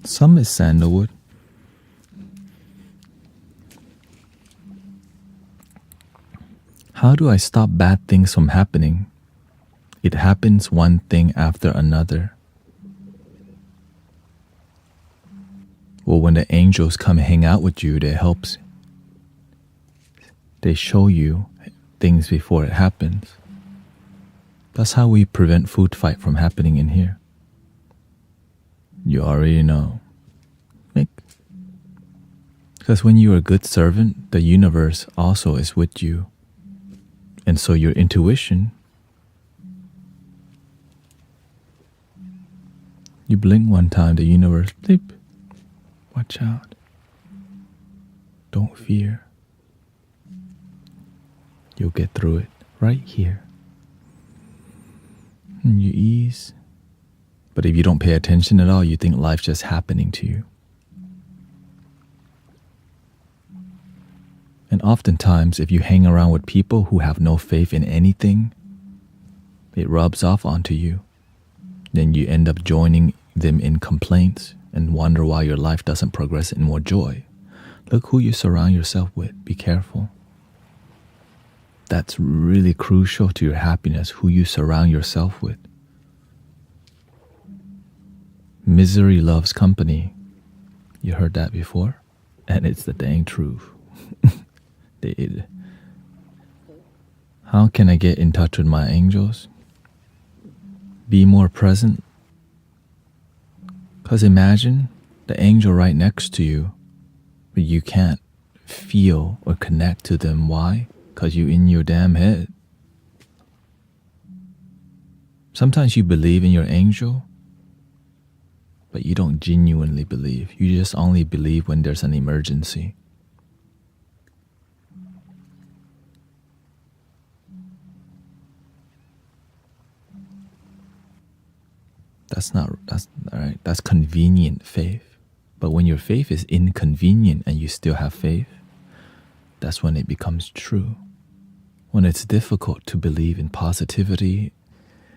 Some is sandalwood. How do I stop bad things from happening? It happens one thing after another. Well, when the angels come hang out with you, they helps. They show you things before it happens. That's how we prevent food fight from happening in here. You already know. Because when you're a good servant, the universe also is with you. And so your intuition, you blink one time, the universe, bleep. Watch out. Don't fear. You'll get through it right here. And you ease. But if you don't pay attention at all, you think life's just happening to you. And oftentimes, if you hang around with people who have no faith in anything, it rubs off onto you. Then you end up joining them in complaints and wonder why your life doesn't progress in more joy. Look who you surround yourself with. Be careful. That's really crucial to your happiness, who you surround yourself with. Misery loves company. You heard that before? And it's the dang truth. How can I get in touch with my angels? Be more present. Because imagine the angel right next to you, but you can't feel or connect to them. Why? Because you're in your damn head. Sometimes you believe in your angel, but you don't genuinely believe. You just only believe when there's an emergency. That's convenient faith. But when your faith is inconvenient and you still have faith, that's when it becomes true. When it's difficult to believe in positivity,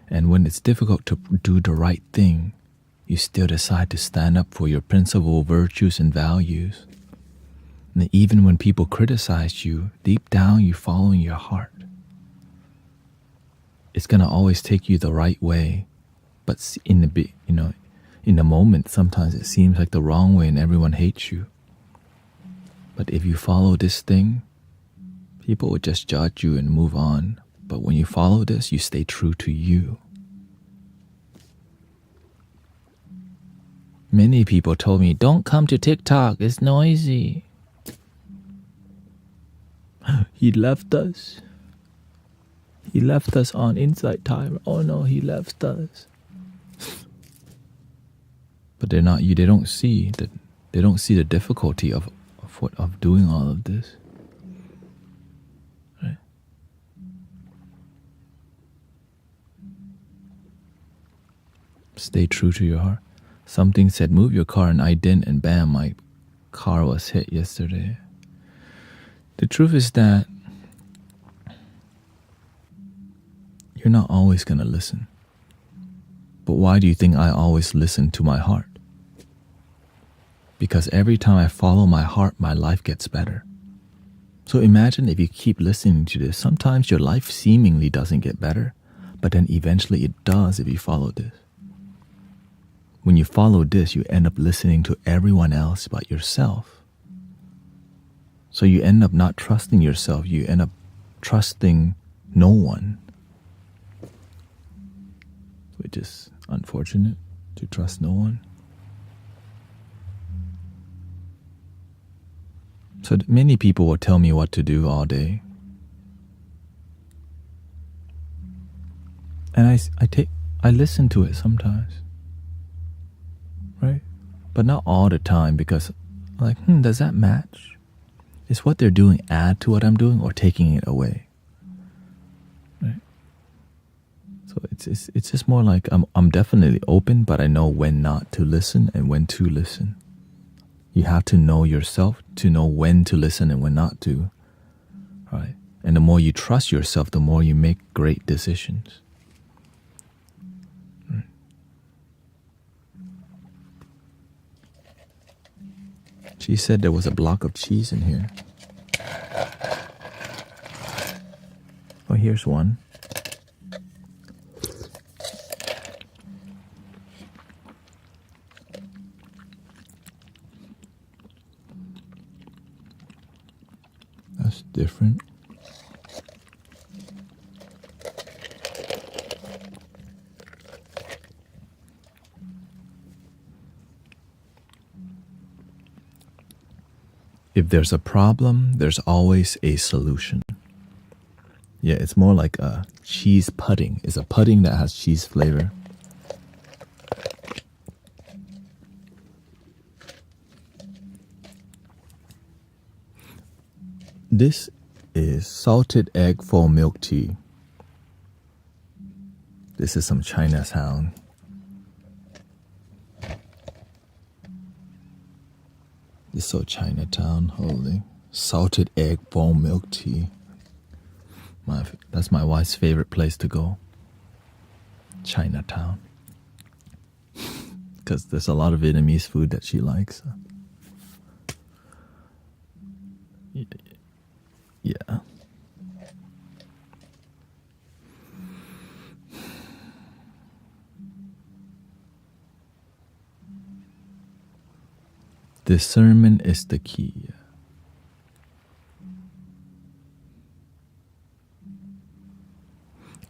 and when it's difficult to do the right thing, you still decide to stand up for your principle, virtues, and values. And even when people criticize you, deep down you're following your heart. It's gonna always take you the right way. But in the moment, sometimes it seems like the wrong way and everyone hates you. But if you follow this thing, people will just judge you and move on. But when you follow this, you stay true to you. Many people told me, don't come to TikTok, it's noisy. He left us. He left us on Insight Time. Oh no, he left us. But they don't see the difficulty of doing all of this. Right? Stay true to your heart. Something said, move your car, and I didn't, and bam, my car was hit yesterday. The truth is that you're not always going to listen. But why do you think I always listen to my heart? Because every time I follow my heart, my life gets better. So imagine if you keep listening to this, sometimes your life seemingly doesn't get better, but then eventually it does if you follow this. When you follow this, you end up listening to everyone else but yourself. So you end up not trusting yourself, you end up trusting no one. Which is unfortunate, to trust no one. So many people will tell me what to do all day. And I listen to it sometimes. Right? But not all the time, because does that match? Is what they're doing add to what I'm doing or taking it away? Right? So it's just more like I'm definitely open, but I know when not to listen and when to listen. You have to know yourself to know when to listen and when not to. Right? And the more you trust yourself, the more you make great decisions. Right? She said there was a block of cheese in here. Oh, here's one. That's different. If there's a problem, there's always a solution. Yeah, it's more like a cheese pudding. It's a pudding that has cheese flavor. This is salted egg full milk tea. This is some Chinatown. It's so Chinatown, holy. Salted egg full milk tea. That's my wife's favorite place to go. Chinatown. Because there's a lot of Vietnamese food that she likes. Yeah. Discernment is the key.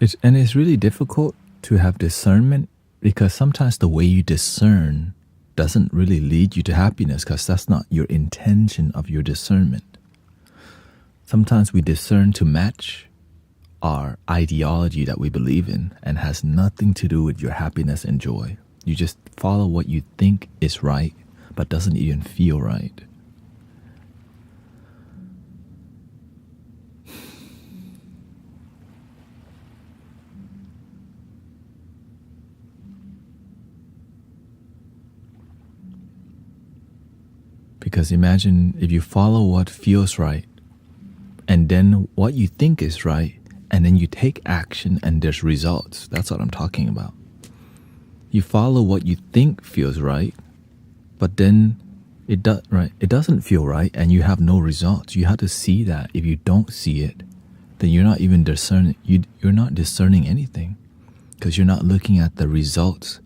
It's really difficult to have discernment because sometimes the way you discern doesn't really lead you to happiness because that's not your intention of your discernment. Sometimes we discern to match our ideology that we believe in and has nothing to do with your happiness and joy. You just follow what you think is right but doesn't even feel right. Because imagine if you follow what feels right and then what you think is right and then you take action and there's results. That's what I'm talking about. You follow what you think feels right, but then it doesn't feel right and you have no results. You have to see that. If you don't see it, then you're not even discerning. You're not discerning anything because you're not looking at the results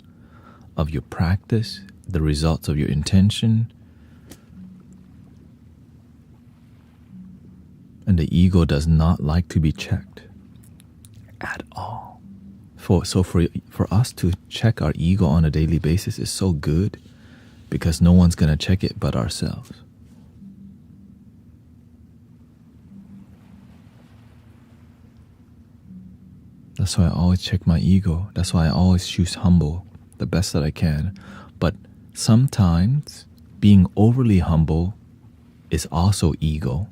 of your practice, the results of your intention. And the ego does not like to be checked at all. For us to check our ego on a daily basis is so good because no one's going to check it but ourselves. That's why I always check my ego. That's why I always choose humble, the best that I can. But sometimes being overly humble is also ego.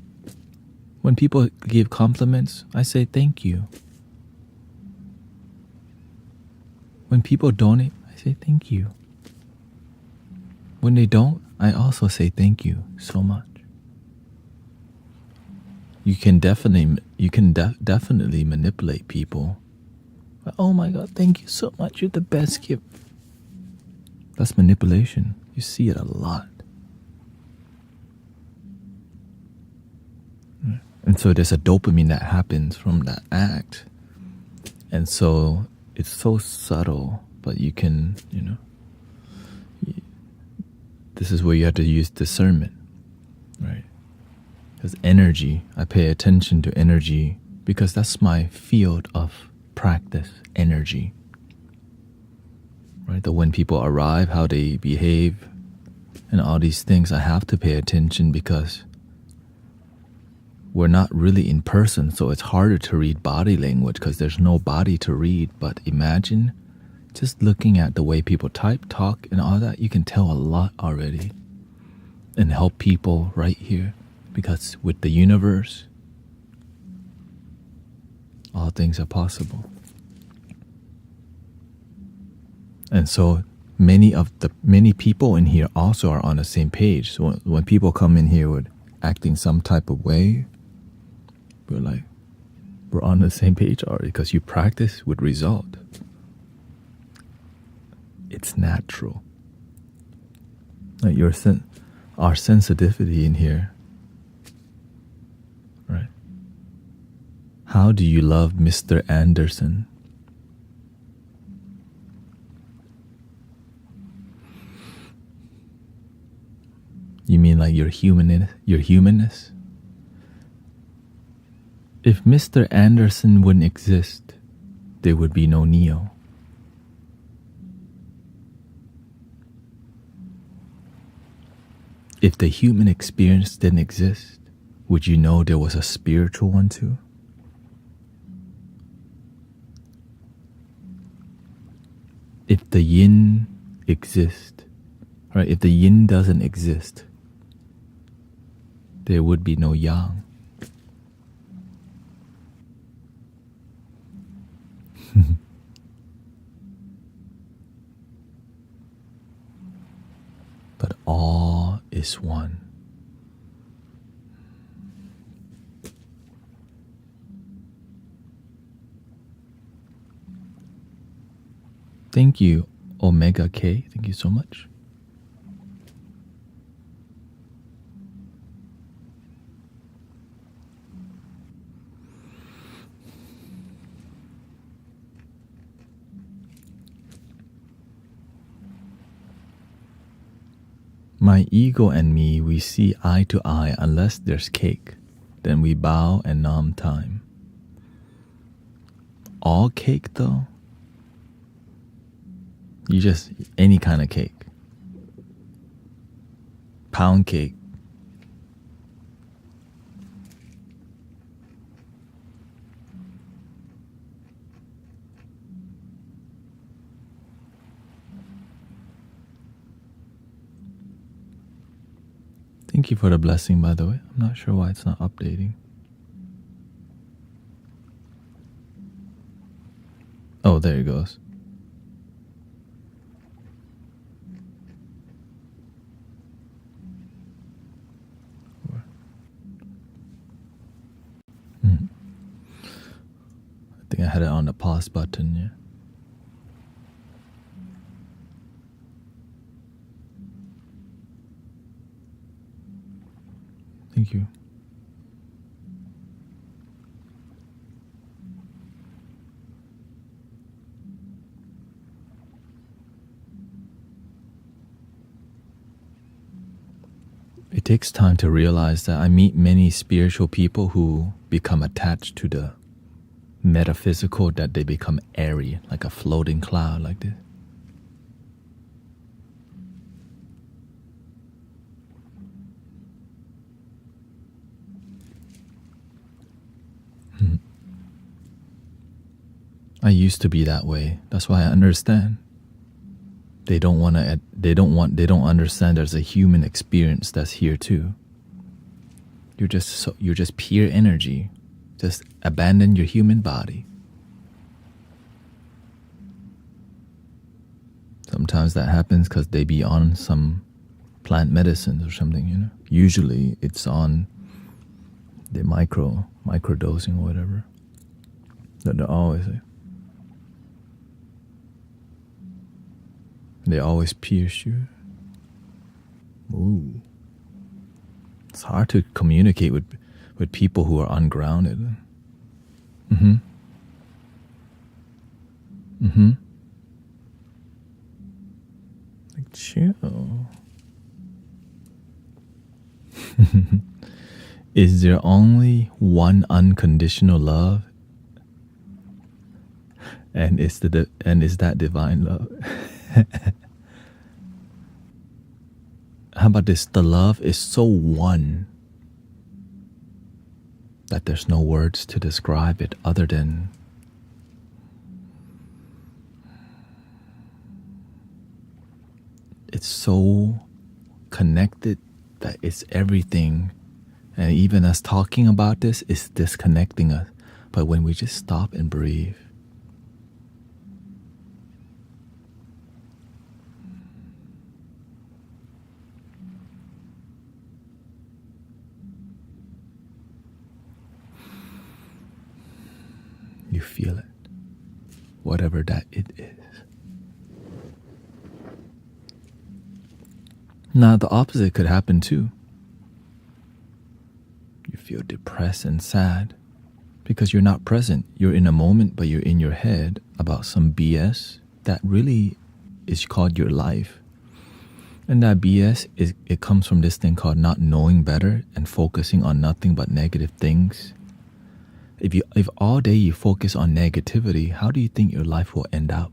When people give compliments, I say thank you. When people donate, I say thank you. When they don't, I also say thank you so much. You can definitely manipulate people. Oh my God, thank you so much. You're the best gift. That's manipulation. You see it a lot. And so there's a dopamine that happens from that act. And so it's so subtle, but you can, this is where you have to use discernment, right? Because energy, I pay attention to energy because that's my field of practice, energy. Right? That when people arrive, how they behave, and all these things, I have to pay attention because we're not really in person, so it's harder to read body language because there's no body to read. But imagine just looking at the way people type, talk, and all that, you can tell a lot already and help people right here. Because with the universe, all things are possible. And so many people in here also are on the same page. So when people come in here with acting some type of way, we're like, we're on the same page already because you practice with result. It's natural. Like our sensitivity in here, right? How do you love Mr. Anderson? You mean like your humanness? If Mr. Anderson wouldn't exist, there would be no Neo. If the human experience didn't exist, would you know there was a spiritual one too? If the yin exists, right? If the yin doesn't exist, there would be no yang. But all is one. Thank you, Omega K. Thank you so much. My ego and me, we see eye to eye unless there's cake. Then we bow and nom time. All cake though? You just, any kind of cake. Pound cake. Thank you for the blessing, by the way. I'm not sure why it's not updating. Oh, there it goes. I think I had it on the pause button, yeah. Thank you. It takes time to realize that I meet many spiritual people who become attached to the metaphysical, that they become airy, like a floating cloud like this. I used to be that way. That's why I understand. They don't understand there's a human experience that's here too. You're just pure energy. Just abandon your human body. Sometimes that happens because they be on some plant medicines or something, you know. Usually it's on the microdosing or whatever. That they always pierce you. Ooh. It's hard to communicate with people who are ungrounded. Like, chill. Is there only one unconditional love? And is that divine love? How about this? The love is so one that there's no words to describe it other than it's so connected that it's everything. And even us talking about this is disconnecting us. But when we just stop and breathe, feel it, whatever that it is. Now, the opposite could happen too. You feel depressed and sad because you're not present. You're in a moment, but you're in your head about some BS that really is called your life. And that BS, it comes from this thing called not knowing better and focusing on nothing but negative things. If all day you focus on negativity, how do you think your life will end up?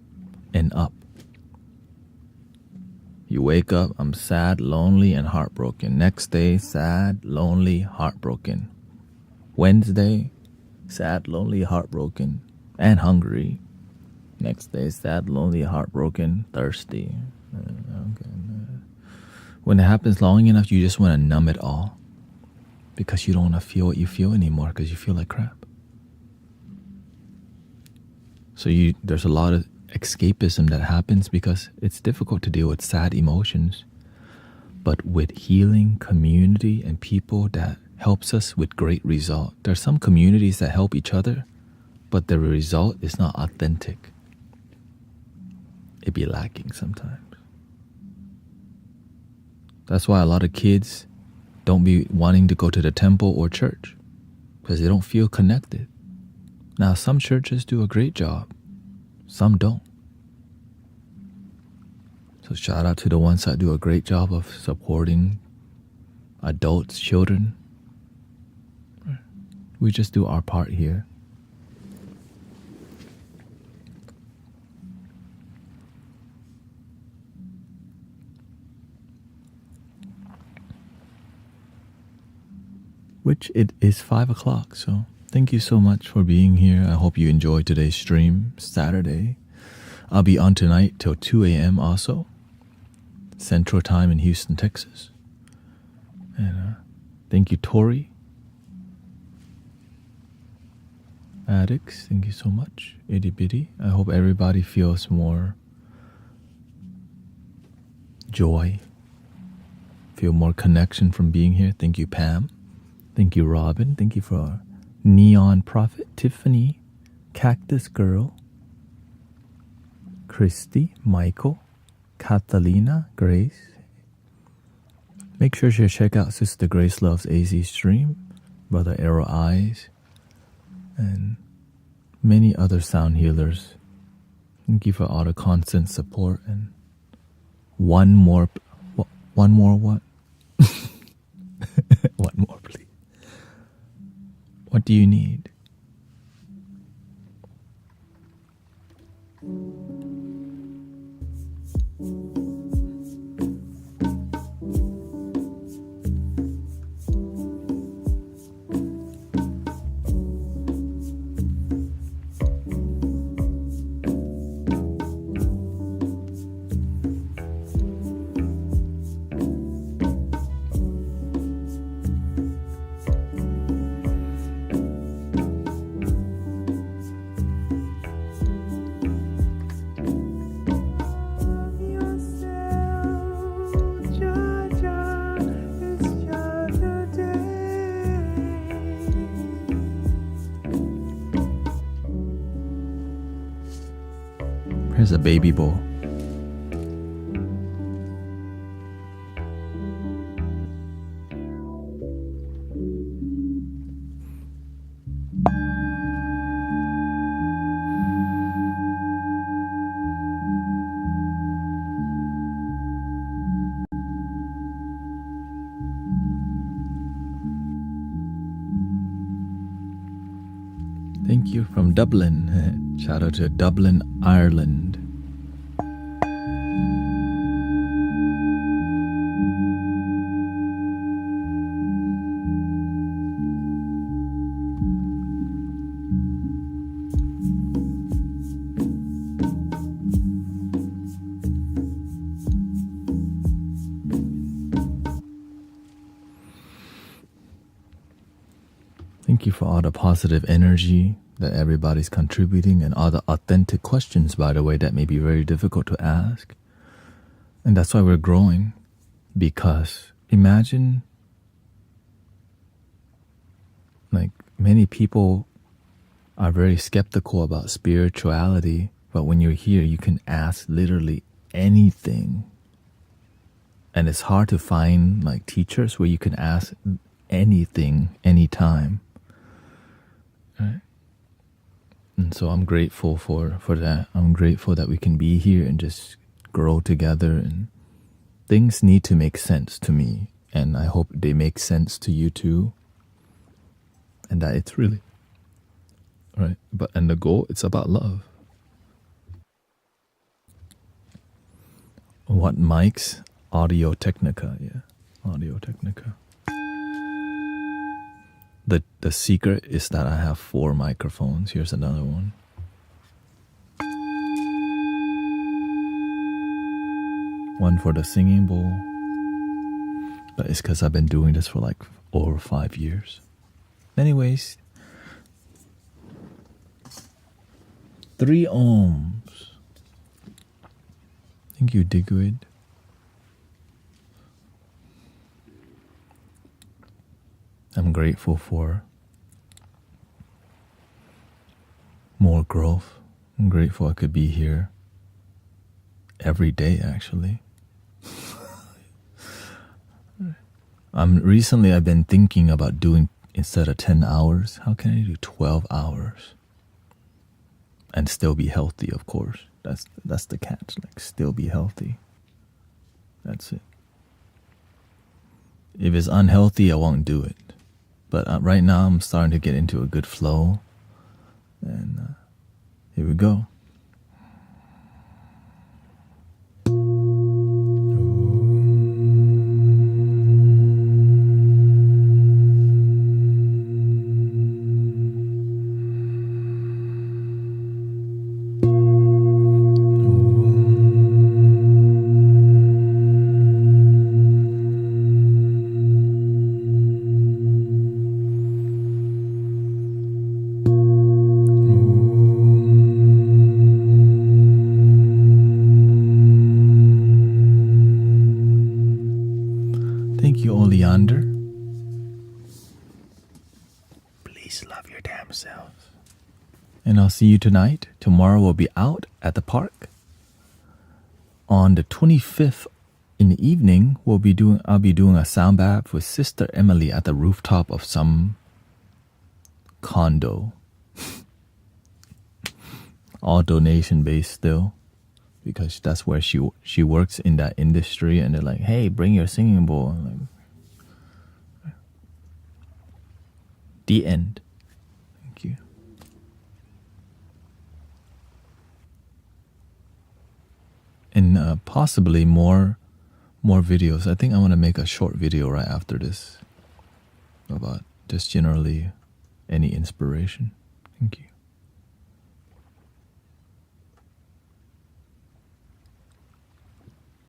You wake up, I'm sad, lonely, and heartbroken. Next day, sad, lonely, heartbroken. Wednesday, sad, lonely, heartbroken, and hungry. Next day, sad, lonely, heartbroken, thirsty. When it happens long enough, you just want to numb it all because you don't want to feel what you feel anymore because you feel like crap. So there's a lot of escapism that happens because it's difficult to deal with sad emotions. But with healing community and people that helps us with great result. There's some communities that help each other, but the result is not authentic. It be lacking sometimes. That's why a lot of kids don't be wanting to go to the temple or church because they don't feel connected. Now, some churches do a great job. Some don't. So shout out to the ones that do a great job of supporting adults, children. We just do our part here. Which it is 5 o'clock, so thank you so much for being here. I hope you enjoyed today's stream, Saturday. I'll be on tonight till 2 a.m. also, Central Time in Houston, Texas. And thank you, Tori. Addicts, thank you so much. Itty bitty. I hope everybody feels more joy, feel more connection from being here. Thank you, Pam. Thank you, Robin. Thank you for Neon Prophet, Tiffany, Cactus Girl, Christy, Michael, Catalina, Grace. Make sure you check out Sister Grace Loves AZ stream, Brother Arrow Eyes, and many other sound healers. Thank you for all the constant support. And one more what? One more, please. What do you need? Here's a baby bowl. Thank you from Dublin. Shout out to Dublin, Ireland. Thank you for all the positive energy that everybody's contributing and all the authentic questions, by the way, that may be very difficult to ask. And that's why we're growing. Because imagine, like, many people are very skeptical about spirituality, but when you're here, you can ask literally anything. And it's hard to find like teachers where you can ask anything, anytime. Right? And so I'm grateful for that. I'm grateful that we can be here and just grow together, and things need to make sense to me. And I hope they make sense to you too. And that it's really, right? And the goal, it's about love. What mics? Audio Technica, yeah. Audio Technica. The secret is that I have 4 microphones. Here's another one. One for the singing bowl. But it's because I've been doing this for like over 5 years. Anyways, 3 ohms. Thank you, Digweed. I'm grateful for more growth. I'm grateful I could be here every day, actually. Recently I've been thinking about doing, instead of 10 hours, how can I do 12 hours? And still be healthy, of course. That's the catch, like still be healthy. That's it. If it's unhealthy, I won't do it. But right now I'm starting to get into a good flow. And here we go. Thank you, Oleander. Please love your damn self. And I'll see you tonight. Tomorrow we'll be out at the park. On the 25th in the evening, I'll be doing a sound bath with Sister Emily at the rooftop of some condo. All donation based still, because that's where she works in that industry, and they're like, hey, bring your singing bowl. I'm like, the end. Thank you. And possibly more videos. I think I want to make a short video right after this about just generally any inspiration. Thank you.